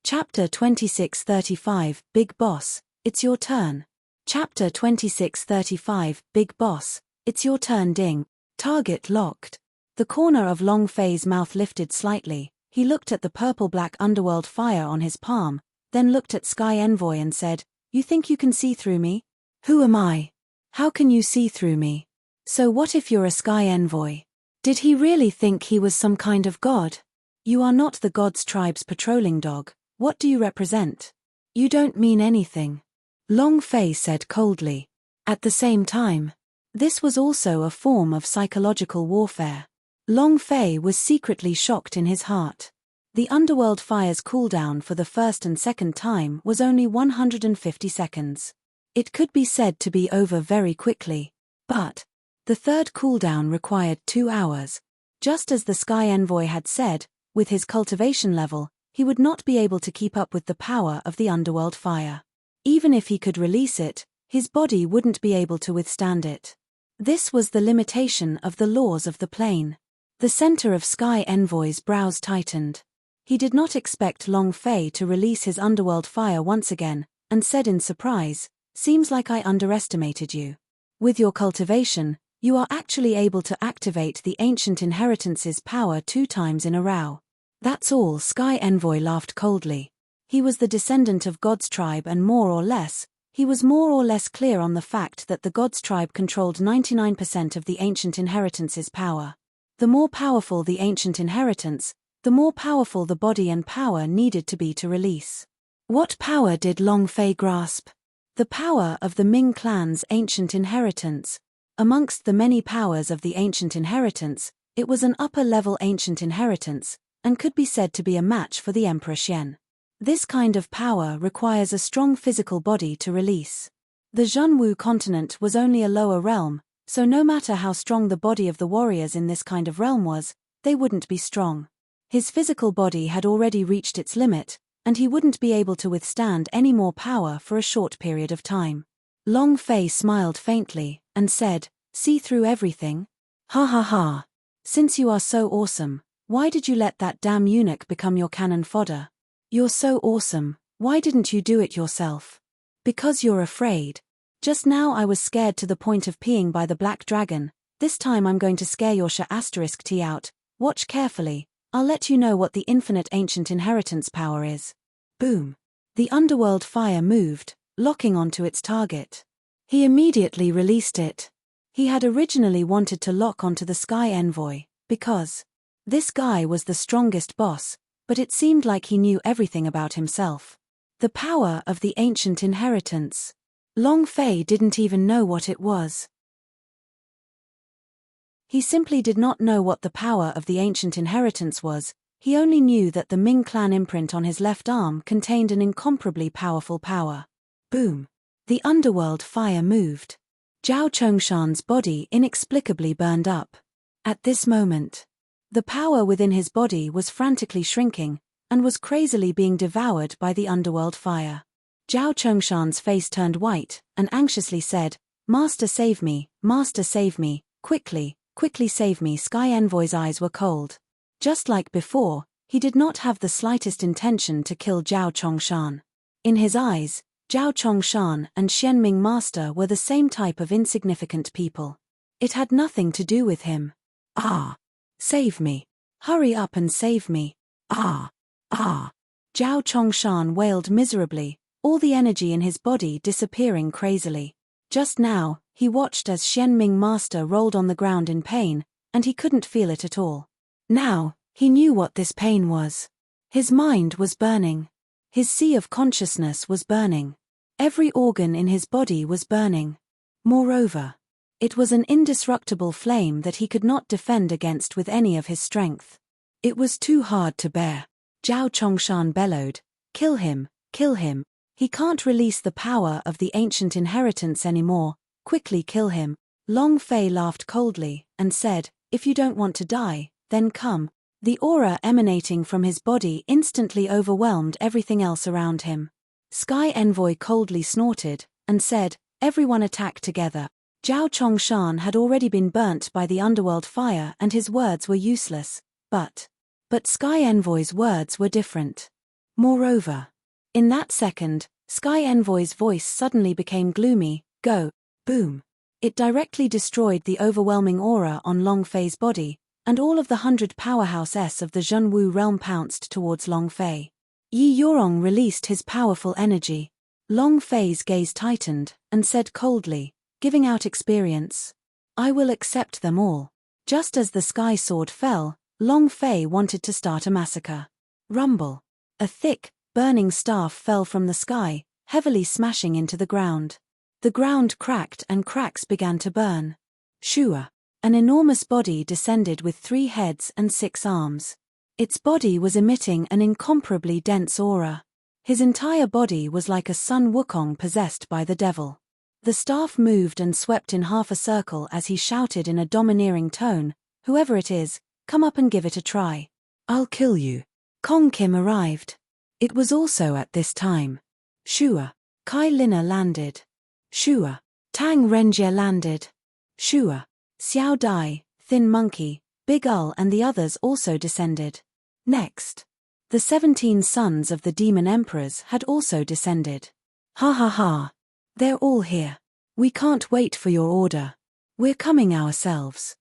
Chapter 2635, Big Boss, it's your turn. Chapter 2635, Big Boss, it's your turn. Ding. Target locked. The corner of Long Fei's mouth lifted slightly. He looked at the purple-black underworld fire on his palm, then looked at Sky Envoy and said, You think you can see through me? Who am I? How can you see through me? So what if you're a Sky Envoy? Did he really think he was some kind of god? You are not the god's tribe's patrolling dog. What do you represent? You don't mean anything. Long Fei said coldly. At the same time, this was also a form of psychological warfare. Long Fei was secretly shocked in his heart. The underworld fire's cooldown for the first and second time was only 150 seconds. It could be said to be over very quickly. But the third cooldown required 2 hours. Just as the Sky Envoy had said, with his cultivation level, he would not be able to keep up with the power of the underworld fire. Even if he could release it, his body wouldn't be able to withstand it. This was the limitation of the laws of the plane. The center of Sky Envoy's brows tightened. He did not expect Long Fei to release his underworld fire once again, and said in surprise, "Seems like I underestimated you. With your cultivation, you are actually able to activate the ancient inheritance's power 2 times in a row." "That's all," Sky Envoy laughed coldly. He was the descendant of God's tribe and he was more or less clear on the fact that the God's tribe controlled 99% of the ancient inheritance's power. The more powerful the ancient inheritance, the more powerful the body and power needed to be to release. What power did Long Fei grasp? The power of the Ming clan's ancient inheritance. Amongst the many powers of the ancient inheritance, it was an upper-level ancient inheritance, and could be said to be a match for the Emperor Xian. This kind of power requires a strong physical body to release. The Zhenwu continent was only a lower realm, so no matter how strong the body of the warriors in this kind of realm was, they wouldn't be strong. His physical body had already reached its limit, and he wouldn't be able to withstand any more power for a short period of time. Long Fei smiled faintly, and said, "See through everything? Ha ha ha. Since you are so awesome, why did you let that damn eunuch become your cannon fodder? You're so awesome, why didn't you do it yourself? Because you're afraid. Just now I was scared to the point of peeing by the black dragon, this time I'm going to scare your Sha*T out, watch carefully, I'll let you know what the infinite ancient inheritance power is." Boom. The underworld fire moved, locking onto its target. He immediately released it. He had originally wanted to lock onto the Sky Envoy, because this guy was the strongest boss, but it seemed like he knew everything about himself. The power of the ancient inheritance. Long Fei didn't even know what it was. He simply did not know what the power of the ancient inheritance was, he only knew that the Ming clan imprint on his left arm contained an incomparably powerful power. Boom. The underworld fire moved. Zhao Chongshan's body inexplicably burned up. At this moment, the power within his body was frantically shrinking, and was crazily being devoured by the underworld fire. Zhao Chongshan's face turned white, and anxiously said, Master save me, quickly, quickly save me." Sky Envoy's eyes were cold. Just like before, he did not have the slightest intention to kill Zhao Chongshan. In his eyes, Zhao Chongshan and Xianming Master were the same type of insignificant people. It had nothing to do with him. "Ah! Save me! Hurry up and save me! Ah! Ah!" Zhao Chongshan wailed miserably, all the energy in his body disappearing crazily. Just now, he watched as Xianming Master rolled on the ground in pain, and he couldn't feel it at all. Now, he knew what this pain was. His mind was burning. His sea of consciousness was burning. Every organ in his body was burning. Moreover, it was an indestructible flame that he could not defend against with any of his strength. It was too hard to bear. Zhao Chongshan bellowed, "Kill him, kill him. He can't release the power of the ancient inheritance anymore, quickly kill him." Long Fei laughed coldly, and said, "If you don't want to die, then come." The aura emanating from his body instantly overwhelmed everything else around him. Sky Envoy coldly snorted, and said, "Everyone attack together." Zhao Chongshan had already been burnt by the underworld fire and his words were useless, but Sky Envoy's words were different. Moreover, in that second, Sky Envoy's voice suddenly became gloomy, "Go!" Boom. It directly destroyed the overwhelming aura on Long Fei's body, and all of the 100 powerhouses of the Zhenwu realm pounced towards Long Fei. Yi Yorong released his powerful energy. Long Fei's gaze tightened, and said coldly, giving out experience, "I will accept them all." Just as the sky sword fell, Long Fei wanted to start a massacre. Rumble. A thick, burning staff fell from the sky, heavily smashing into the ground. The ground cracked and cracks began to burn. Shua. An enormous body descended with 3 heads and 6 arms. Its body was emitting an incomparably dense aura. His entire body was like a Sun Wukong possessed by the devil. The staff moved and swept in half a circle as he shouted in a domineering tone, "Whoever it is, come up and give it a try. I'll kill you." Kong Kim arrived. It was also at this time. Shua. Kai Lina landed. Shua. Tang Renjie landed. Shua. Xiao Dai, Thin Monkey, Big Ul and the others also descended. Next. The 17 sons of the demon emperors had also descended. Ha ha ha. They're all here. We can't wait for your order. We're coming ourselves.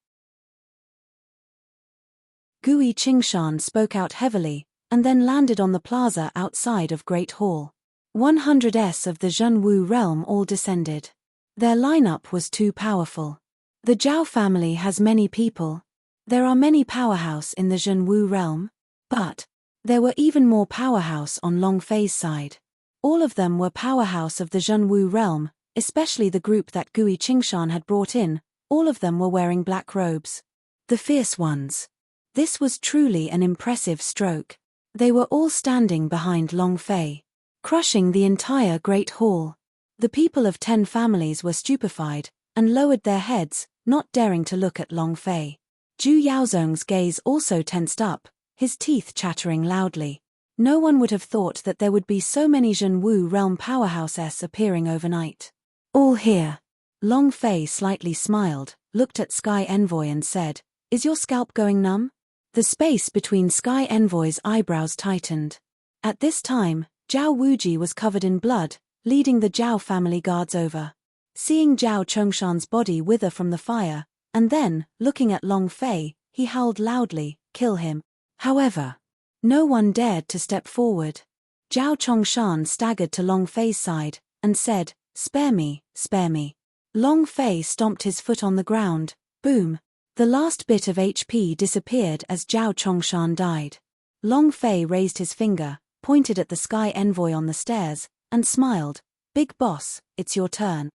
Gui Qingshan spoke out heavily, and then landed on the plaza outside of Great Hall. 100s of the Zhenwu realm all descended. Their lineup was too powerful. The Zhao family has many people. There are many powerhouse in the Zhenwu realm, but there were even more powerhouse on Long Fei's side. All of them were powerhouse of the Zhenwu realm, especially the group that Gui Qingshan had brought in. All of them were wearing black robes. The fierce ones. This was truly an impressive stroke. They were all standing behind Long Fei, crushing the entire Great Hall. The people of 10 families were stupefied, and lowered their heads, not daring to look at Long Fei. Zhu Yaozong's gaze also tensed up, his teeth chattering loudly. No one would have thought that there would be so many Zhenwu realm powerhouses appearing overnight. All here. Long Fei slightly smiled, looked at Sky Envoy and said, "Is your scalp going numb?" The space between Sky Envoy's eyebrows tightened. At this time, Zhao Wuji was covered in blood, leading the Zhao family guards over. Seeing Zhao Chongshan's body wither from the fire, and then, looking at Long Fei, he howled loudly, "Kill him." However, no one dared to step forward. Zhao Chongshan staggered to Long Fei's side, and said, "Spare me, spare me." Long Fei stomped his foot on the ground, boom. The last bit of HP disappeared as Zhao Chongshan died. Long Fei raised his finger, pointed at the Sky Envoy on the stairs, and smiled, "Big boss, it's your turn."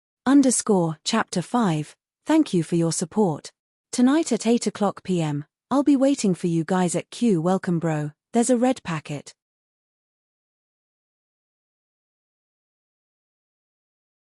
Chapter 5, Thank you for your support. Tonight at 8 p.m, I'll be waiting for you guys at Q. Welcome bro, there's a red packet.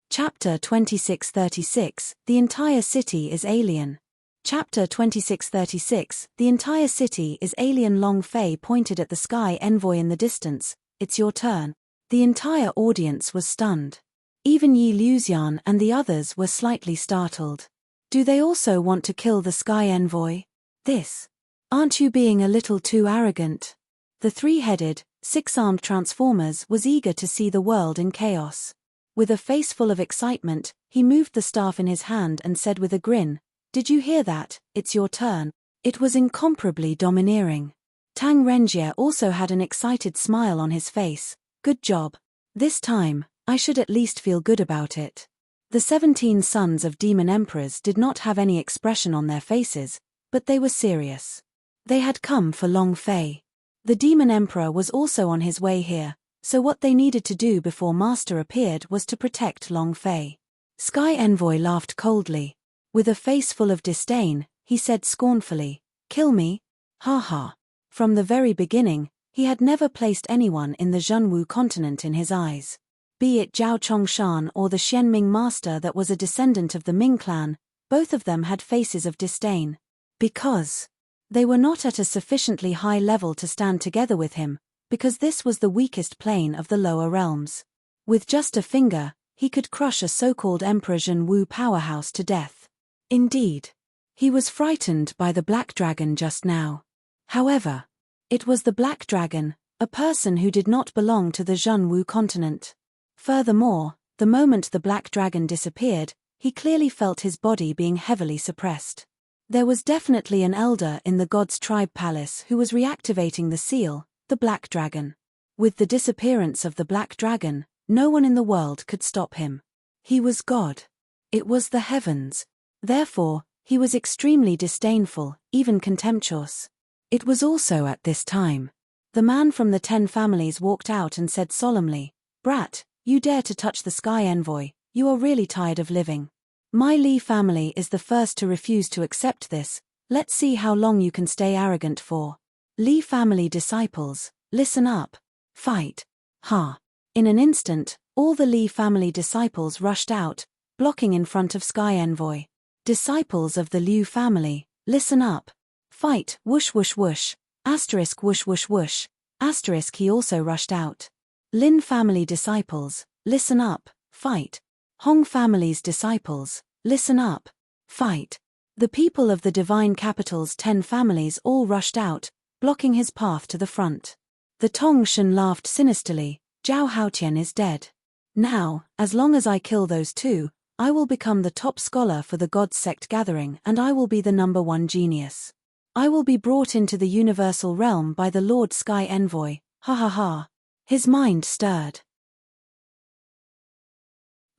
Chapter 2636, The entire city is alien. Chapter 2636, The entire city is alien. Long Fei pointed at the Sky Envoy in the distance, "It's your turn." The entire audience was stunned. Even Yi Luxian and the others were slightly startled. Do they also want to kill the Sky Envoy? This. Aren't you being a little too arrogant? The 3-headed, 6-armed Transformers was eager to see the world in chaos. With a face full of excitement, he moved the staff in his hand and said with a grin, "Did you hear that? It's your turn." It was incomparably domineering. Tang Renjie also had an excited smile on his face. "Good job. This time, I should at least feel good about it." The 17 sons of demon emperors did not have any expression on their faces, but they were serious. They had come for Long Fei. The demon emperor was also on his way here, so what they needed to do before Master appeared was to protect Long Fei. Sky Envoy laughed coldly. With a face full of disdain, he said scornfully, "Kill me? Ha ha." From the very beginning, he had never placed anyone in the Zhenwu continent in his eyes. Be it Zhao Chongshan or the Xianming master that was a descendant of the Ming clan, both of them had faces of disdain. Because they were not at a sufficiently high level to stand together with him, because this was the weakest plane of the lower realms. With just a finger, he could crush a so-called Emperor Zhenwu powerhouse to death. Indeed, he was frightened by the Black Dragon just now. However, it was the Black Dragon, a person who did not belong to the Zhenwu continent. Furthermore, the moment the Black Dragon disappeared, he clearly felt his body being heavily suppressed. There was definitely an elder in the God's Tribe Palace who was reactivating the seal, the Black Dragon. With the disappearance of the Black Dragon, no one in the world could stop him. He was God. It was the heavens. Therefore, he was extremely disdainful, even contemptuous. It was also at this time. The man from the 10 families walked out and said solemnly, "Brat, you dare to touch the Sky Envoy, you are really tired of living. My Li family is the first to refuse to accept this, let's see how long you can stay arrogant for. Li family disciples, listen up. Fight. Ha." In an instant, all the Li family disciples rushed out, blocking in front of Sky Envoy. Disciples of the Liu family, listen up. Fight. Whoosh whoosh whoosh, asterisk whoosh whoosh whoosh. He also rushed out. Lin family disciples, listen up, fight. Hong family's disciples, listen up, fight. The people of the divine capital's 10 families all rushed out, blocking his path to the front. The Tong Shen laughed sinisterly. Zhao Haotian is dead. Now, as long as I kill those two, I will become the top scholar for the God's Sect gathering and I will be the #1 genius. I will be brought into the universal realm by the Lord Sky Envoy, ha ha ha. His mind stirred.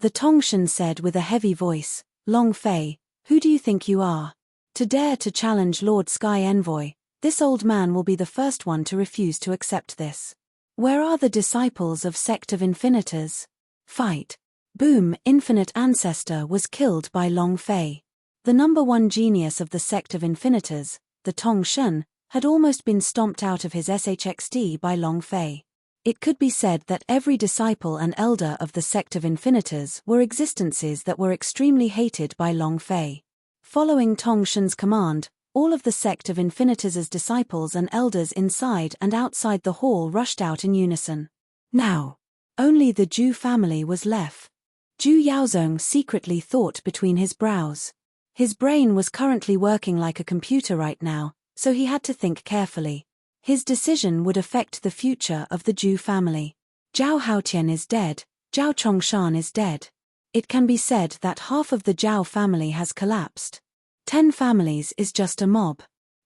The Tong Shen said with a heavy voice, Long Fei, who do you think you are? To dare to challenge Lord Sky Envoy, this old man will be the first one to refuse to accept this. Where are the disciples of Sect of Infinitors? Fight. Boom, Infinite Ancestor was killed by Long Fei. The #1 genius of the Sect of Infinitors, the Tong Shen, had almost been stomped out of his SHXD by Long Fei. It could be said that every disciple and elder of the Sect of Infinitors were existences that were extremely hated by Long Fei. Following Tong Shen's command, all of the Sect of Infinitors' disciples and elders inside and outside the hall rushed out in unison. Now, only the Zhu family was left. Zhu Yaozong secretly thought between his brows. His brain was currently working like a computer right now, so he had to think carefully. His decision would affect the future of the Zhu family. Zhao Haotian is dead, Zhao Chongshan is dead. It can be said that half of the Zhao family has collapsed. 10 families is just a mob.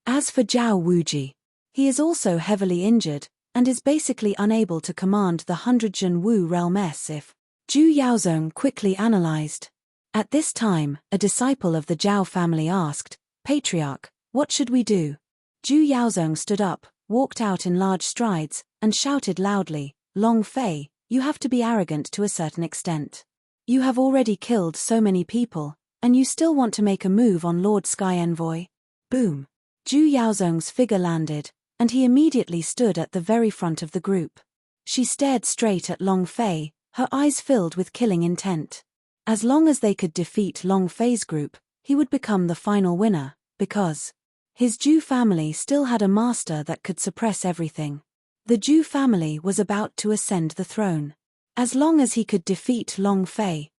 As for Zhao Wuji, he is also heavily injured, and is basically unable to command the 100 Wu realm if. Zhu Yaozong quickly analyzed. At this time, a disciple of the Zhao family asked, Patriarch, what should we do? Zhu Yaozong stood up, walked out in large strides, and shouted loudly, Long Fei, you have to be arrogant to a certain extent. You have already killed so many people, and you still want to make a move on Lord Sky Envoy? Boom. Zhu Yaozong's figure landed, and he immediately stood at the very front of the group. She stared straight at Long Fei, her eyes filled with killing intent. As long as they could defeat Long Fei's group, he would become the final winner, because his Zhu family still had a master that could suppress everything. The Zhu family was about to ascend the throne. As long as he could defeat Long Fei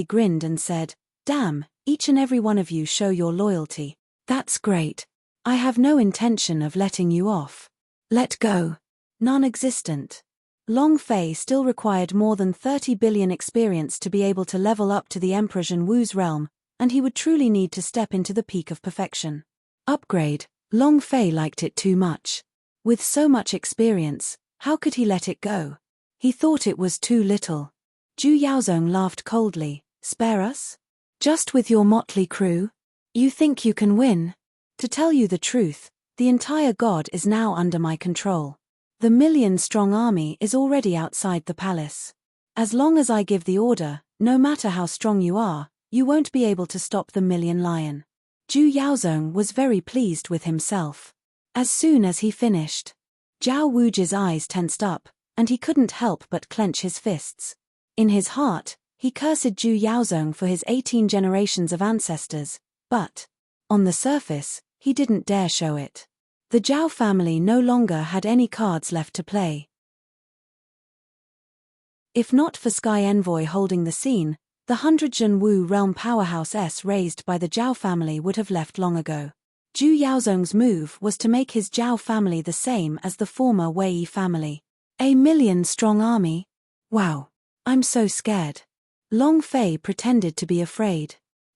grinned and said, Damn, each and every one of you show your loyalty. That's great. I have no intention of letting you off. Let go. Non-existent. Long Fei still required more than 30 billion experience to be able to level up to the Emperor Zhen Wu's realm, and he would truly need to step into the peak of perfection. Upgrade. Long Fei liked it too much. With so much experience, how could he let it go? He thought it was too little. Zhu Yaozong laughed coldly. Spare us? Just with your motley crew? You think you can win? To tell you the truth, the entire god is now under my control. The 1,000,000-strong army is already outside the palace. As long as I give the order, no matter how strong you are, you won't be able to stop the 1,000,000 lion. Zhu Yaozong was very pleased with himself. As soon as he finished, Zhao Wuji's eyes tensed up, and he couldn't help but clench his fists. In his heart, he cursed Zhu Yaozong for his 18 generations of ancestors, but on the surface, he didn't dare show it. The Zhao family no longer had any cards left to play. If not for Sky Envoy holding the scene, the 100 Wu realm powerhouse raised by the Zhao family would have left long ago. Zhu Yaozong's move was to make his Zhao family the same as the former Wei family. A 1,000,000-strong army? Wow. I'm so scared. Long Fei pretended to be afraid.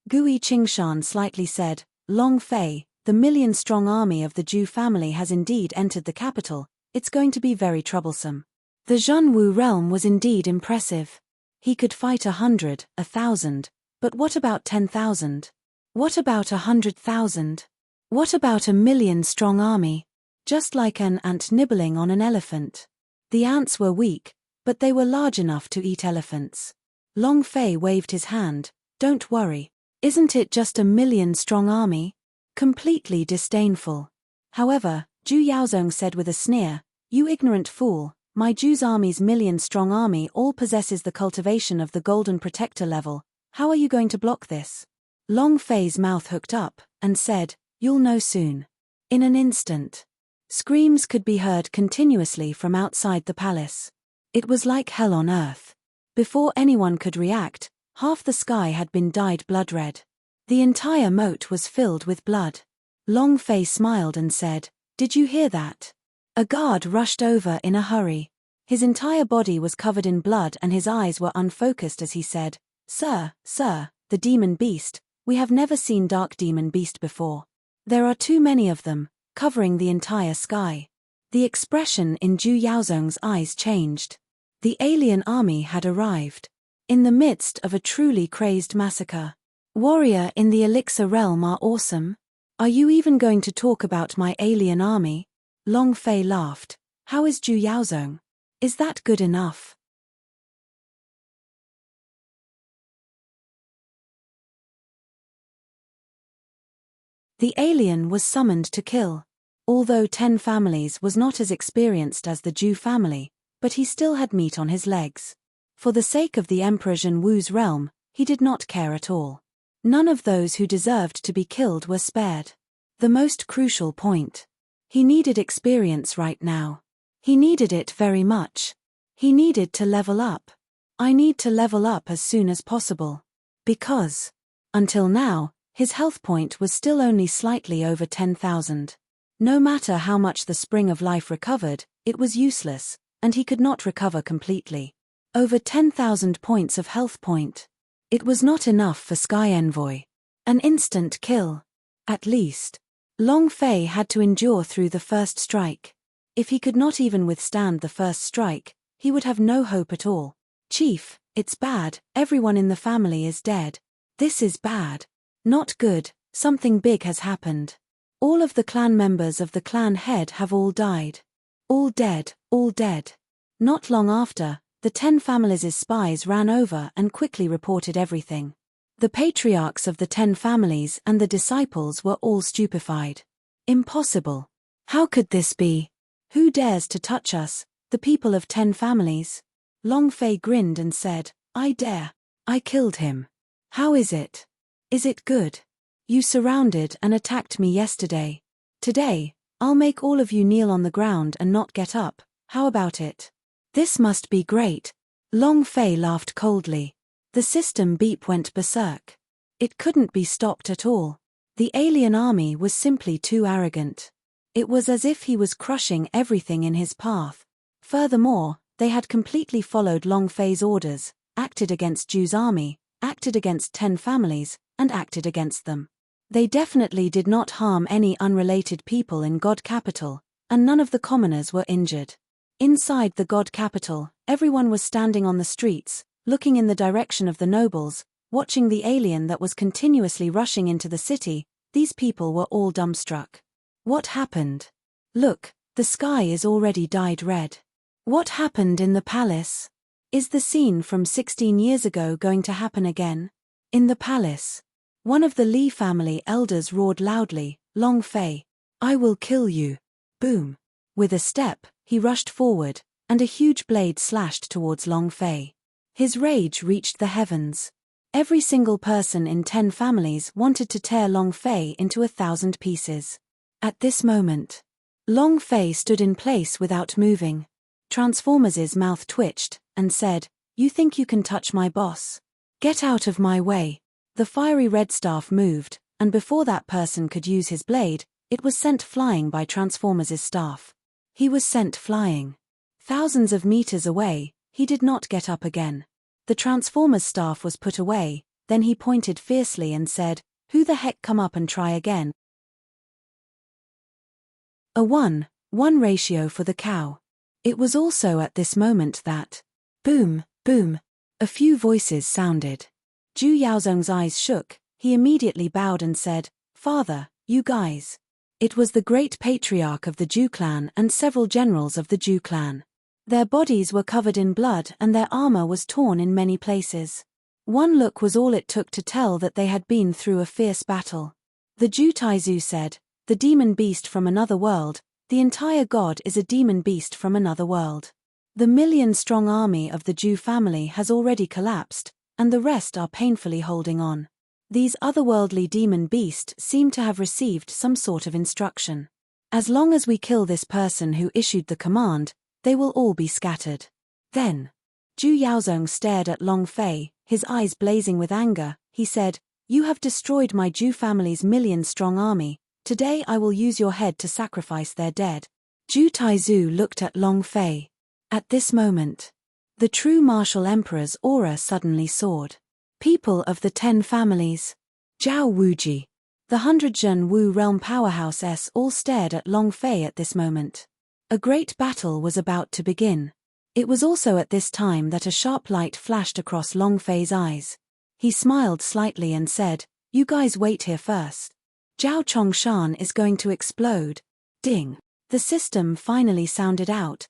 Gui Qingshan slightly said, Long Fei, the 1,000,000-strong army of the Zhu family has indeed entered the capital. It's going to be very troublesome. The Zhen Wu realm was indeed impressive. He could fight 100, 1,000, but what about 10,000? What about 100,000? What about a 1,000,000-strong army? Just like an ant nibbling on an elephant. The ants were weak, but they were large enough to eat elephants. Long Fei waved his hand. Don't worry. Isn't it just a 1,000,000-strong army? Completely disdainful. However, Zhu Yaozong said with a sneer, You ignorant fool, my Zhu's army's 1,000,000-strong army all possesses the cultivation of the Golden Protector level. How are you going to block this? Long Fei's mouth hooked up, and said, You'll know soon. In an instant. Screams could be heard continuously from outside the palace. It was like hell on earth. Before anyone could react, half the sky had been dyed blood red. The entire moat was filled with blood. Long Fei smiled and said, "Did you hear that?" A guard rushed over in a hurry. His entire body was covered in blood and his eyes were unfocused as he said, Sir, the demon beast, we have never seen dark demon beast before. There are too many of them, covering the entire sky." The expression in Zhu Yaozong's eyes changed. The alien army had arrived. In the midst of a truly crazed massacre. "Warrior in the elixir realm are awesome. Are you even going to talk about my alien army?" Long Fei laughed. "How is Zhu Yaozong? Is that good enough?" The alien was summoned to kill. Although 10 families was not as experienced as the Zhu family, but he still had meat on his legs. For the sake of the Emperor Zhenwu's realm, he did not care at all. None of those who deserved to be killed were spared. The most crucial point. He needed experience right now. He needed it very much. He needed to level up. I need to level up as soon as possible. Because, until now, his health point was still only slightly over 10,000. No matter how much the Spring of Life recovered, it was useless, and he could not recover completely. Over 10,000 points of health point. It was not enough for Sky Envoy. An instant kill. At least. Long Fei had to endure through the first strike. If he could not even withstand the first strike, he would have no hope at all. "Chief, it's bad, everyone in the family is dead. This is bad. Not good, something big has happened. All of the clan members of the clan head have all died. All dead, all dead." Not long after, the 10 families' spies ran over and quickly reported everything. The patriarchs of the 10 families and the disciples were all stupefied. Impossible. How could this be? Who dares to touch us, the people of 10 families? Long Fei grinned and said, "I dare. I killed him. How is it? Is it good? You surrounded and attacked me yesterday. Today, I'll make all of you kneel on the ground and not get up. How about it? This must be great." Long Fei laughed coldly. The system beep went berserk. It couldn't be stopped at all. The alien army was simply too arrogant. It was as if he was crushing everything in his path. Furthermore, they had completely followed Long Fei's orders, acted against Zhu's army, acted against 10 families, and acted against them. They definitely did not harm any unrelated people in God Capital, and none of the commoners were injured. Inside the God Capital, everyone was standing on the streets, looking in the direction of the nobles, watching the alien that was continuously rushing into the city. These people were all dumbstruck. What happened? Look, the sky is already dyed red. What happened in the palace? Is the scene from 16 years ago going to happen again? In the palace. One of the Li family elders roared loudly, "Long Fei, I will kill you." Boom. With a step, he rushed forward, and a huge blade slashed towards Long Fei. His rage reached the heavens. Every single person in 10 families wanted to tear Long Fei into 1,000 pieces. At this moment, Long Fei stood in place without moving. Transformers' mouth twitched, and said, "You think you can touch my boss? Get out of my way." The fiery red staff moved, and before that person could use his blade, it was sent flying by Transformers' staff. He was sent flying. Thousands of meters away, he did not get up again. The Transformers' staff was put away, then he pointed fiercely and said, "Who the heck come up and try again?" A 1:1 ratio for the cow. It was also at this moment that, boom, boom, a few voices sounded. Zhu Yaozong's eyes shook, he immediately bowed and said, "Father, you guys." It was the great patriarch of the Zhu clan and several generals of the Zhu clan. Their bodies were covered in blood and their armor was torn in many places. One look was all it took to tell that they had been through a fierce battle. The Zhu Taizu said, "The demon beast from another world, the entire god is a demon beast from another world. The million-strong army of the Zhu family has already collapsed, and the rest are painfully holding on. These otherworldly demon beasts seem to have received some sort of instruction. As long as we kill this person who issued the command, they will all be scattered. Then, Zhu Yaozong stared at Long Fei, his eyes blazing with anger. He said, "You have destroyed my Zhu family's million-strong army. Today I will use your head to sacrifice their dead." Zhu Taizu looked at Long Fei. At this moment, the true martial emperor's aura suddenly soared. People of the 10 families, Zhao Wuji, the 100-Zhen Wu realm powerhouse all stared at Long Fei at this moment. A great battle was about to begin. It was also at this time that a sharp light flashed across Long Fei's eyes. He smiled slightly and said, "You guys wait here first. Zhao Chongshan is going to explode." Ding. The system finally sounded out.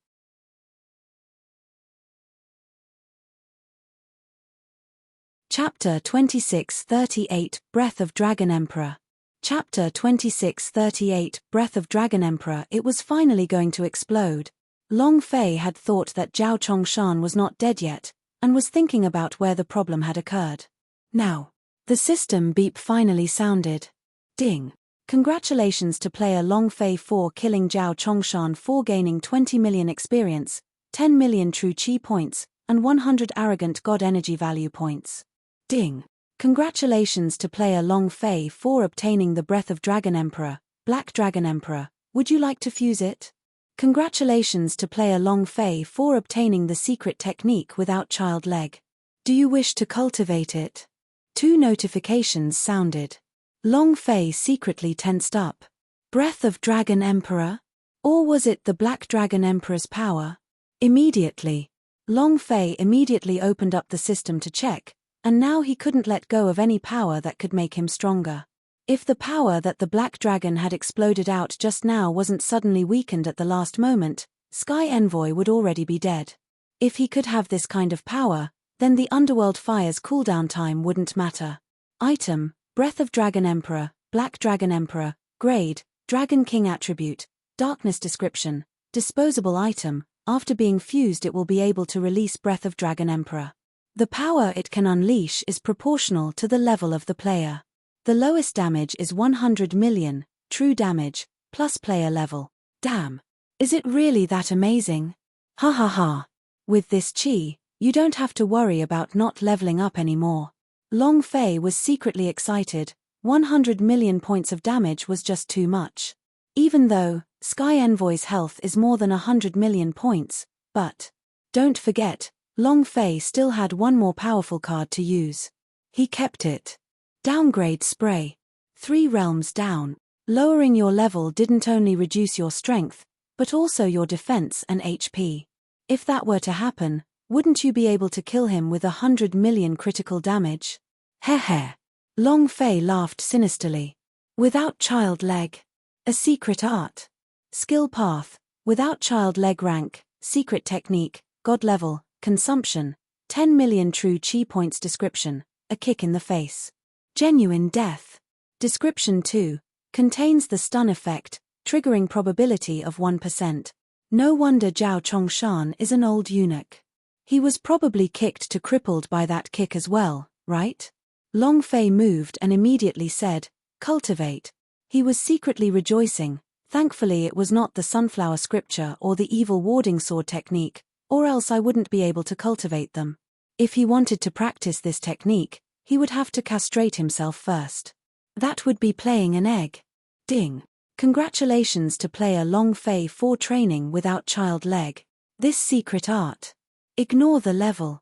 Chapter 26:38 Breath of Dragon Emperor. Chapter 26:38 Breath of Dragon Emperor. It was finally going to explode. Long Fei had thought that Zhao Chongshan was not dead yet, and was thinking about where the problem had occurred. Now, the system beep finally sounded. Ding. Congratulations to player Long Fei for killing Zhao Chongshan for gaining 20 million experience, 10 million true chi points, and 100 arrogant god energy value points. Ding. Congratulations to player Long Fei for obtaining the Breath of Dragon Emperor, Black Dragon Emperor. Would you like to fuse it? Congratulations to player Long Fei for obtaining the secret technique without child leg. Do you wish to cultivate it? 2 notifications sounded. Long Fei secretly tensed up. Breath of Dragon Emperor? Or was it the Black Dragon Emperor's power? Immediately, Long Fei immediately opened up the system to check, and now he couldn't let go of any power that could make him stronger. If the power that the Black Dragon had exploded out just now wasn't suddenly weakened at the last moment, Sky Envoy would already be dead. If he could have this kind of power, then the Underworld Fire's cooldown time wouldn't matter. Item, Breath of Dragon Emperor, Black Dragon Emperor, Grade, Dragon King Attribute, Darkness Description, Disposable Item. After being fused it will be able to release Breath of Dragon Emperor. The power it can unleash is proportional to the level of the player. The lowest damage is 100 million, true damage, plus player level. Damn. Is it really that amazing? Ha ha ha. With this chi, you don't have to worry about not leveling up anymore. Long Fei was secretly excited. 100 million points of damage was just too much. Even though Sky Envoy's health is more than 100 million points, but don't forget, Long Fei still had one more powerful card to use. He kept it. Downgrade Spray. 3 realms down. Lowering your level didn't only reduce your strength, but also your defense and HP. If that were to happen, wouldn't you be able to kill him with 100 million critical damage? Heh. Long Fei laughed sinisterly. Without child leg. A secret art. Skill path. Without child leg rank. Secret technique. God level. Consumption. 10 million true chi points. Description. A kick in the face. Genuine death. Description 2. Contains the stun effect, triggering probability of 1%. No wonder Zhao Chongshan is an old eunuch. He was probably kicked to crippled by that kick as well, right? Long Fei moved and immediately said, "Cultivate." He was secretly rejoicing. Thankfully it was not the sunflower scripture or the evil warding sword technique, or else I wouldn't be able to cultivate them. If he wanted to practice this technique, he would have to castrate himself first. That would be playing an egg. Ding. Congratulations to player Long Fei for training without child leg. This secret art. Ignore the level.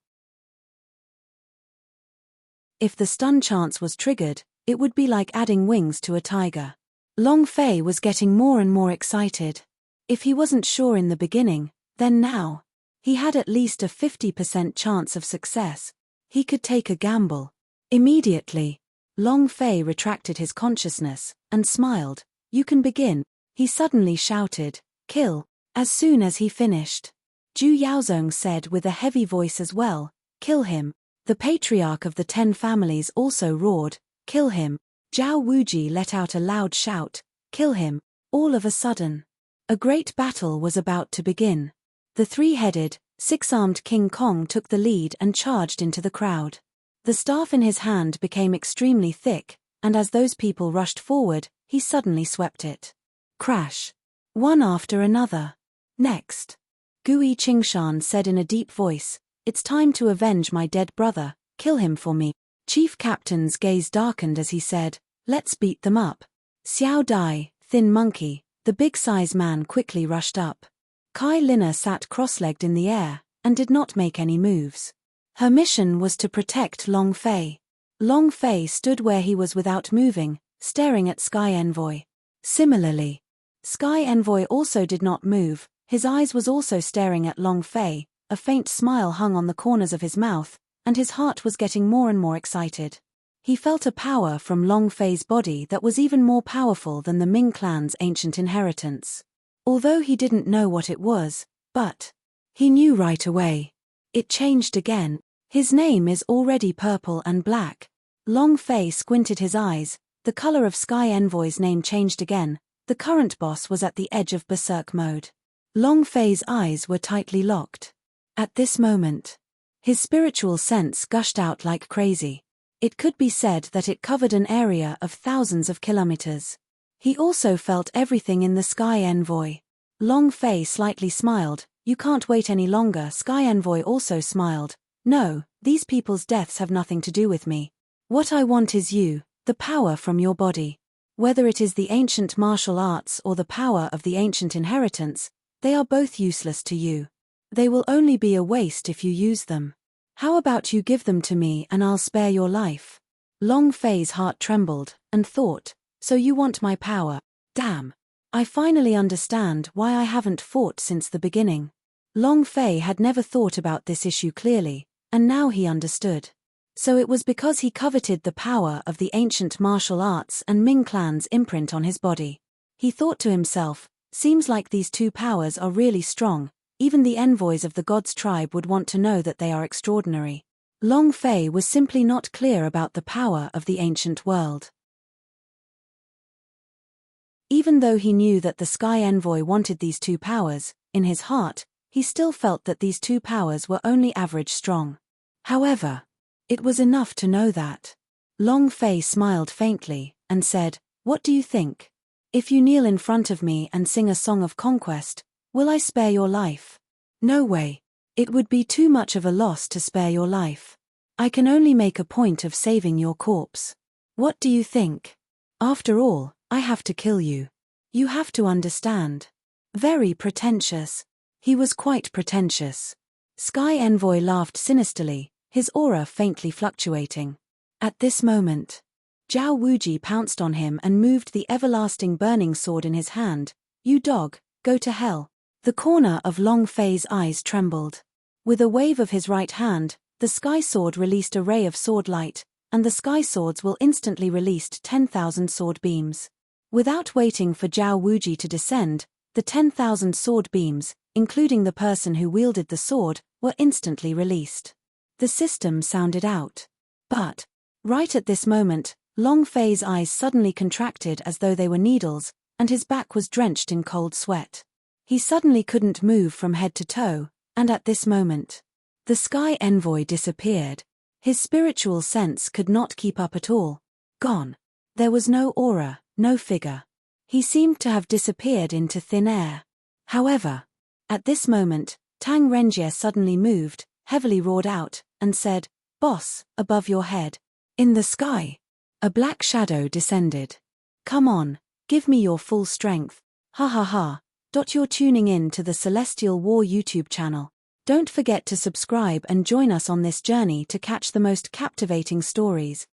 If the stun chance was triggered, it would be like adding wings to a tiger. Long Fei was getting more and more excited. If he wasn't sure in the beginning, then now. He had at least a 50% chance of success. He could take a gamble. Immediately, Long Fei retracted his consciousness, and smiled. "You can begin," he suddenly shouted, "Kill," as soon as he finished. Zhu Yaozong said with a heavy voice as well, "Kill him." The patriarch of the 10 families also roared, "Kill him." Zhao Wuji let out a loud shout, "Kill him." All of a sudden, a great battle was about to begin. The 3-headed, 6-armed King Kong took the lead and charged into the crowd. The staff in his hand became extremely thick, and as those people rushed forward, he suddenly swept it. Crash. one after another. Next. Gui Qingshan said in a deep voice, "It's time to avenge my dead brother, kill him for me." Chief Captain's gaze darkened as he said, "Let's beat them up." Xiao Dai, thin monkey, the big-size man quickly rushed up. Kai Lina sat cross-legged in the air, and did not make any moves. Her mission was to protect Long Fei. Long Fei stood where he was without moving, staring at Sky Envoy. Similarly, Sky Envoy also did not move, his eyes was also staring at Long Fei, a faint smile hung on the corners of his mouth, and his heart was getting more and more excited. He felt a power from Long Fei's body that was even more powerful than the Ming clan's ancient inheritance. Although he didn't know what it was, but he knew right away. It changed again. His name is already purple and black. Long Fei squinted his eyes, the color of Sky Envoy's name changed again, the current boss was at the edge of berserk mode. Long Fei's eyes were tightly locked. At this moment, his spiritual sense gushed out like crazy. It could be said that it covered an area of thousands of kilometers. He also felt everything in the Sky Envoy. Long Fei slightly smiled. "You can't wait any longer." Sky Envoy also smiled. "No, these people's deaths have nothing to do with me. What I want is you, the power from your body. Whether it is the ancient martial arts or the power of the ancient inheritance, they are both useless to you. They will only be a waste if you use them. How about you give them to me and I'll spare your life?" Long Fei's heart trembled, and thought, "So you want my power? Damn. I finally understand why I haven't fought since the beginning." Long Fei had never thought about this issue clearly, and now he understood. So it was because he coveted the power of the ancient martial arts and Ming clan's imprint on his body. He thought to himself, seems like these two powers are really strong, even the envoys of the gods' tribe would want to know that they are extraordinary. Long Fei was simply not clear about the power of the ancient world. Even though he knew that the Sky Envoy wanted these two powers, in his heart, he still felt that these two powers were only average strong. However, it was enough to know that. Long Fei smiled faintly, and said, "What do you think? If you kneel in front of me and sing a song of conquest, will I spare your life?" "No way. It would be too much of a loss to spare your life. I can only make a point of saving your corpse. What do you think? After all, I have to kill you. You have to understand." Very pretentious. He was quite pretentious. Sky Envoy laughed sinisterly, his aura faintly fluctuating. At this moment, Zhao Wuji pounced on him and moved the everlasting burning sword in his hand. "You dog, go to hell." The corner of Long Fei's eyes trembled. With a wave of his right hand, the sky sword released a ray of sword light, and the sky swords will instantly released 10,000 sword beams. Without waiting for Zhao Wuji to descend, the 10,000 sword beams, including the person who wielded the sword, were instantly released. The system sounded out. But, right at this moment, Long Fei's eyes suddenly contracted as though they were needles, and his back was drenched in cold sweat. He suddenly couldn't move from head to toe, and at this moment, the Sky Envoy disappeared. His spiritual sense could not keep up at all. Gone. There was no aura, no figure. He seemed to have disappeared into thin air. However, at this moment, Tang Renjie suddenly moved, heavily roared out, and said, "Boss, above your head." In the sky, a black shadow descended. "Come on, give me your full strength. Ha ha ha. You're tuning in to the Celestial War YouTube channel. Don't forget to subscribe and join us on this journey to catch the most captivating stories.